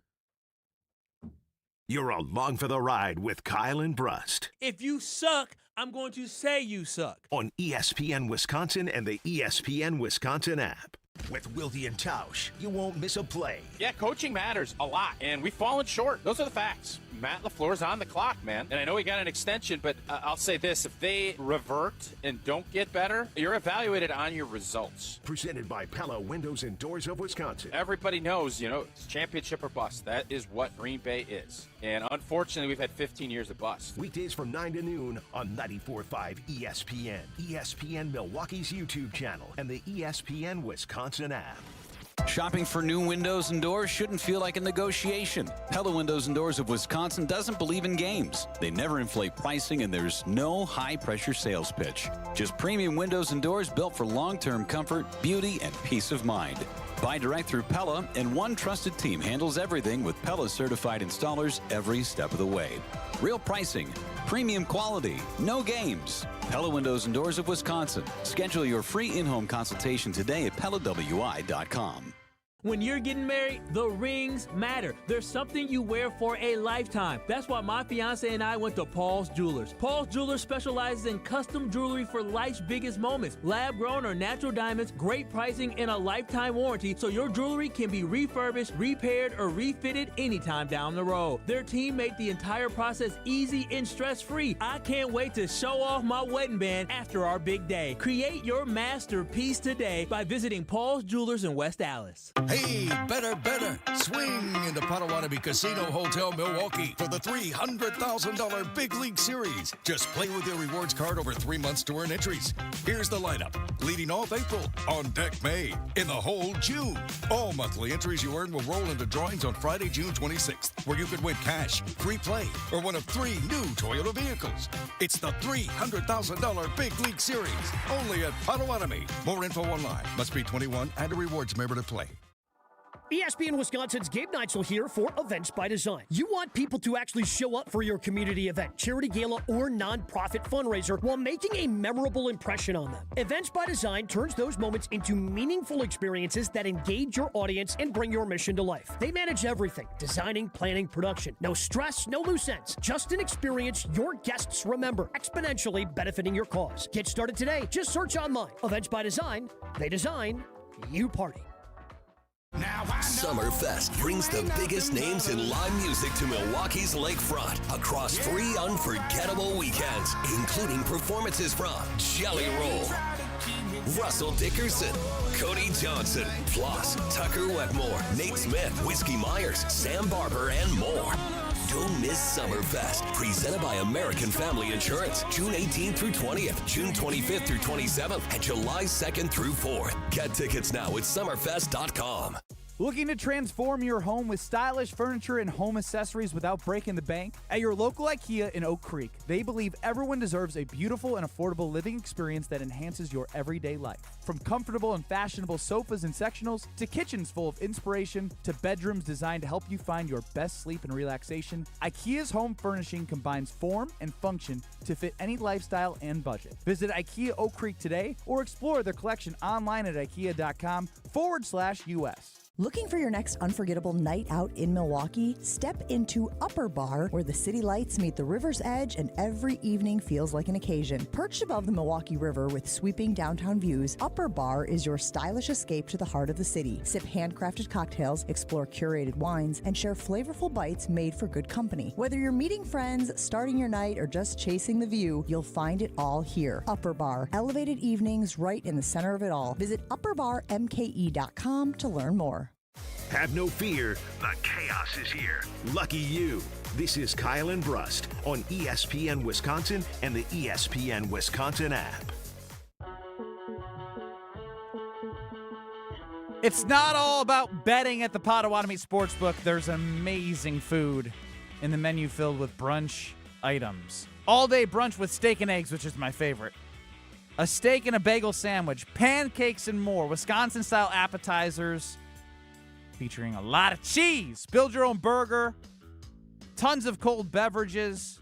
You're along for the ride with Kyle and Brust If you suck, I'm going to say you suck. on ESPN Wisconsin and the ESPN Wisconsin app. With Wilde and Tauscher, you won't miss a play. Yeah, coaching matters a lot, and we've fallen short. Those are the facts. Matt LaFleur's on the clock, man. And I know he got an extension, but I'll say this. If they revert and don't get better, you're evaluated on your results. Presented by Pella Windows and Doors of Wisconsin. Everybody knows, it's championship or bust. That is what Green Bay is. And unfortunately, we've had 15 years of bust. Weekdays from 9 to noon on 94.5 ESPN, ESPN Milwaukee's YouTube channel, and the ESPN Wisconsin app. Shopping for new windows and doors shouldn't feel like a negotiation. Pella Windows and Doors of Wisconsin doesn't believe in games. They never inflate pricing, and there's no high-pressure sales pitch. Just premium windows and doors built for long-term comfort, beauty, and peace of mind. Buy direct through Pella, and one trusted team handles everything with Pella-certified installers every step of the way. Real pricing, premium quality, no games. Pella Windows and Doors of Wisconsin. Schedule your free in-home consultation today at PellaWI.com. When you're getting married, the rings matter. There's something you wear for a lifetime. That's why my fiance and I went to Paul's Jewelers. Paul's Jewelers specializes in custom jewelry for life's biggest moments. Lab-grown or natural diamonds, great pricing, and a lifetime warranty, so your jewelry can be refurbished, repaired, or refitted anytime down the road. Their team made the entire process easy and stress-free. I can't wait to show off my wedding band after our big day. Create your masterpiece today by visiting Paul's Jewelers in West Allis. Hey, better. Swing into Potawatomi Casino Hotel Milwaukee for the $300,000 Big League Series. Just play with your rewards card over 3 months to earn entries. Here's the lineup. Leading off April, on deck May, in the hole June. All monthly entries you earn will roll into drawings on Friday, June 26th, where you could win cash, free play, or one of 3 new Toyota vehicles. It's the $300,000 Big League Series, only at Potawatomi. More info online. Must be 21 and a rewards member to play. ESPN Wisconsin's Game Nights are here for Events by Design. You want people to actually show up for your community event, charity gala, or nonprofit fundraiser while making a memorable impression on them. Events by Design turns those moments into meaningful experiences that engage your audience and bring your mission to life. They manage everything: designing, planning, production. No stress, no loose ends. Just an experience your guests remember, exponentially benefiting your cause. Get started today. Just search online. Events by Design. They design, you party. Summerfest brings the biggest names in live music to Milwaukee's lakefront across 3 unforgettable weekends, including performances from Jelly Roll, Russell Dickerson, Cody Johnson, Floss, Tucker Wetmore, Nate Smith, Whiskey Myers, Sam Barber, and more. Don't miss Summerfest, presented by American Family Insurance, June 18th through 20th, June 25th through 27th, and July 2nd through 4th. Get tickets now at summerfest.com. Looking to transform your home with stylish furniture and home accessories without breaking the bank? At your local IKEA in Oak Creek, they believe everyone deserves a beautiful and affordable living experience that enhances your everyday life. From comfortable and fashionable sofas and sectionals, to kitchens full of inspiration, to bedrooms designed to help you find your best sleep and relaxation, IKEA's home furnishing combines form and function to fit any lifestyle and budget. Visit IKEA Oak Creek today or explore their collection online at ikea.com/US. Looking for your next unforgettable night out in Milwaukee? Step into Upper Bar, where the city lights meet the river's edge and every evening feels like an occasion. Perched above the Milwaukee River with sweeping downtown views, Upper Bar is your stylish escape to the heart of the city. Sip handcrafted cocktails, explore curated wines, and share flavorful bites made for good company. Whether you're meeting friends, starting your night, or just chasing the view, you'll find it all here. Upper Bar. Elevated evenings right in the center of it all. Visit upperbarmke.com to learn more. Have no fear, the chaos is here. Lucky you. This is Kyle and Brust on ESPN Wisconsin and the ESPN Wisconsin app. It's not all about betting at the Potawatomi Sportsbook. There's amazing food in the menu filled with brunch items. All-day brunch with steak and eggs, which is my favorite. A steak and a bagel sandwich, pancakes and more, Wisconsin-style appetizers, featuring a lot of cheese. Build your own burger. Tons of cold beverages.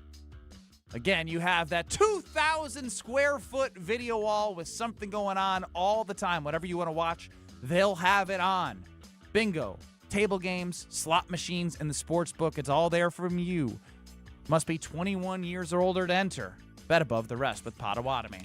Again, you have that 2,000 square foot video wall with something going on all the time. Whatever you want to watch, they'll have it on. Bingo, table games, slot machines, and the sports book. It's all there from you. Must be 21 years or older to enter. Bet above the rest with Potawatomi.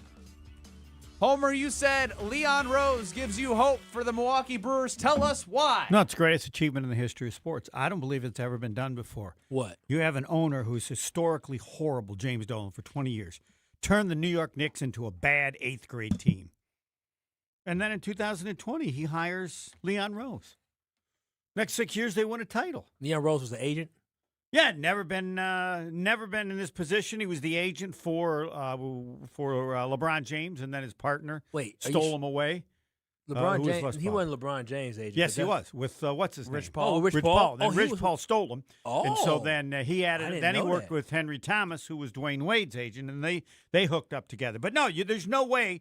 Homer, you said Leon Rose gives you hope for the Milwaukee Brewers. Tell us why. No, it's the greatest achievement in the history of sports. I don't believe it's ever been done before. What? You have an owner who's historically horrible, James Dolan, for 20 years. Turned the New York Knicks into a bad 8th grade team. And then in 2020, he hires Leon Rose. Next 6 years, they win a title. Leon Rose was the agent? Yeah, never been in this position. He was the agent for LeBron James, and then his partner stole him away. LeBron James, he wasn't LeBron James' agent. Yes, he was with what's his name? Rich Paul. Oh, Rich Paul. Then Rich Paul stole him, and so then he I added. didn't Then he know worked that. with Henry Thomas, who was Dwayne Wade's agent, and they hooked up together. But no, there's no way.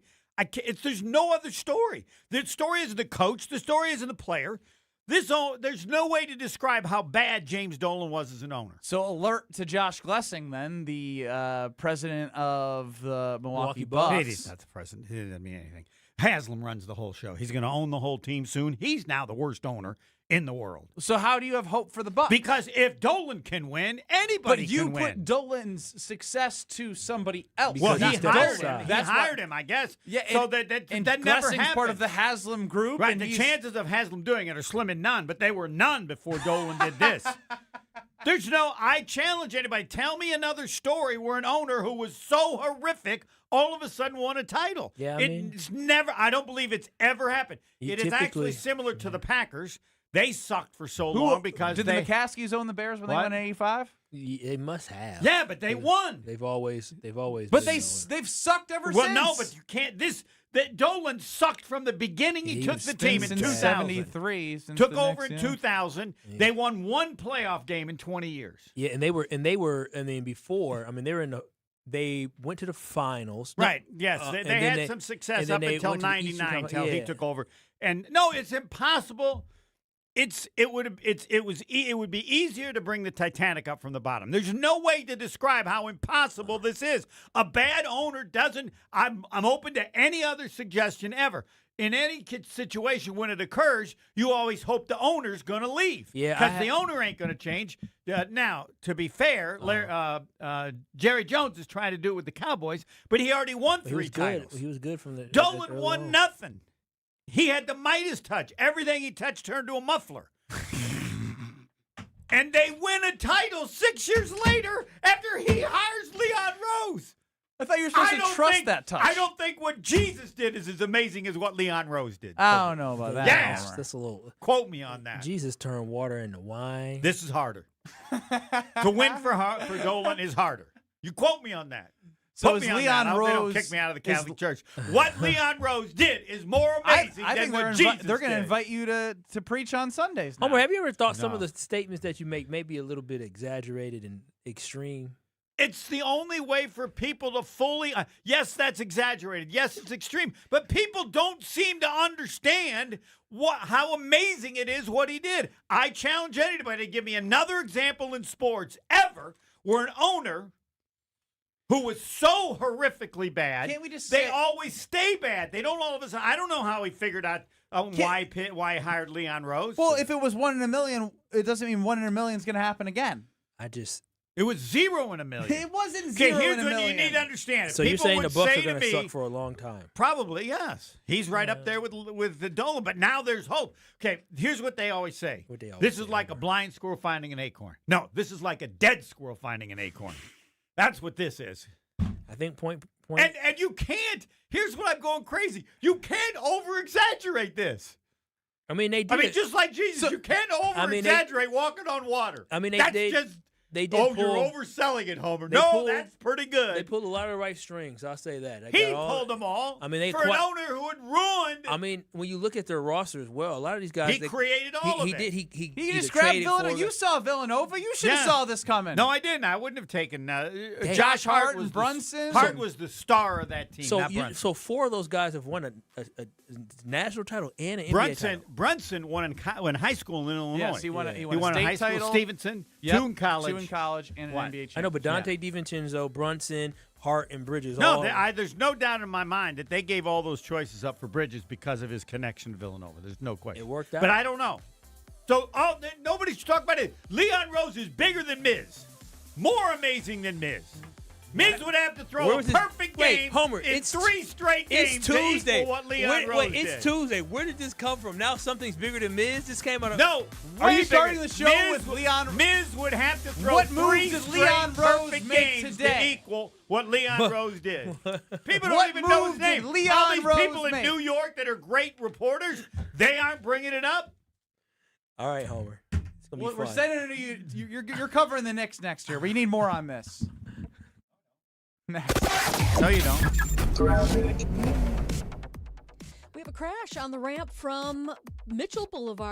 There's no other story. The story isn't the coach. The story isn't the player. There's no way to describe how bad James Dolan was as an owner. So alert to Josh Glessing, then, the president of the Milwaukee Bucks. He's not the president. He doesn't mean anything. Haslam runs the whole show. He's going to own the whole team soon. He's now the worst owner in the world. So how do you have hope for the Bucks? Because if Dolan can win, anybody can win. But you put Dolan's success to somebody else. Well, he hired Dolan. him. That's he hired him, I guess. Yeah, so that never Glessing's happened. part of the Haslam group. Right, and the chances of Haslam doing it are slim and none, but they were none before Dolan did this. I challenge anybody. Tell me another story where an owner who was so horrific all of a sudden won a title. Yeah, it's never. I don't believe it's ever happened. It is actually similar to the Packers. They sucked for so long because did the McCaskies own the Bears when they won in '85? They must have. Yeah, but they won. They've always. But they've sucked ever since. Well, no, but you can't. That Dolan sucked from the beginning. He took the team in 2000. 73. Took over in 2000. Yeah. They won one playoff game in 20 years. Yeah, and then before. I mean, they went to the finals. Right. Yes, they had some success up until '99 until he took over. And no, it's impossible. It would be easier to bring the Titanic up from the bottom. There's no way to describe how impossible this is. A bad owner doesn't. I'm open to any other suggestion ever. In any situation when it occurs, you always hope the owner's going to leave. Yeah, because the owner ain't going to change. Now, to be fair, Jerry Jones is trying to do it with the Cowboys, but he already won 3 titles. He was good from the. Dolan won nothing. He had the Midas touch. Everything he touched turned to a muffler. And they win a title 6 years later after he hires Leon Rose. I thought you were supposed to trust that touch. I don't think what Jesus did is as amazing as what Leon Rose did. I don't know about that. Yes. That's a little. Quote me on that. Jesus turned water into wine. This is harder. To win for Dolan is harder. You quote me on that. So is Leon Rose? They don't kick me out of the Catholic Church. What Leon Rose did is more amazing than what Jesus did. They're going to invite you to preach on Sundays now. Homer, have you ever thought some of the statements that you make may be a little bit exaggerated and extreme? It's the only way for people to fully. Yes, that's exaggerated. Yes, it's extreme. But people don't seem to understand how amazing it is what he did. I challenge anybody to give me another example in sports ever where an owner who was so horrifically bad. Can't we just they always stay bad. They don't all of a sudden. I don't know how he figured out why he hired Leon Rose. Well, if it was 1 in a million, it doesn't mean 1 in a million is going to happen again. It was 0 in a million. It wasn't 0 here's in a what million. you need to understand. So you're saying the Bucks are going to suck for a long time? Probably, yes. He's right up there with the Dolan, but now there's hope. Okay, here's what they always say. This is like a blind squirrel finding an acorn. No, this is like a dead squirrel finding an acorn. That's what this is. I think point. And you can't. Here's what I'm going crazy. You can't over-exaggerate this. I mean, they did. I mean, just like Jesus, you can't over-exaggerate walking on water. I mean, They did pull, you're overselling it, Homer. No, that's pretty good. They pulled a lot of the right strings. I'll say that. He pulled them all. I mean, for an owner who had ruined. I mean, when you look at their roster as well, a lot of these guys. He created all of it. He just grabbed Villanova. You saw Villanova. You should have saw this coming. No, I didn't. I wouldn't have taken. Josh Hart was Brunson. Hart was the star of that team. Not Brunson. So 4 of those guys have won a national title and an NBA title. Brunson won in high school in Illinois. Yes, he won a high state title. School. Stevenson, 2 in college. 2 in college and an NBA championship. I know, but Dante DiVincenzo, Brunson, Hart, and Bridges. There's no doubt in my mind that they gave all those choices up for Bridges because of his connection to Villanova. There's no question. It worked out. But I don't know. So nobody's talking about it. Leon Rose is bigger than Miz. More amazing than Miz. Miz would have to throw a perfect game Homer, in 3 straight games it's Tuesday. to equal what Leon Rose did. It's Tuesday. Where did this come from? Now something's bigger than Miz? This came out of... No. Are you starting the show with Leon? Miz would have to throw what 3 moves straight Leon Rose perfect make games today? to equal what Leon Rose did. People don't What even know his move name. did Leon All these Rose people in make? New York that are great reporters, they aren't bringing it up. All right, Homer. It's gonna be fun. We're sending it to you. You're covering the Knicks next year. We need more on this. Next. No, you don't. We have a crash on the ramp from Mitchell Boulevard.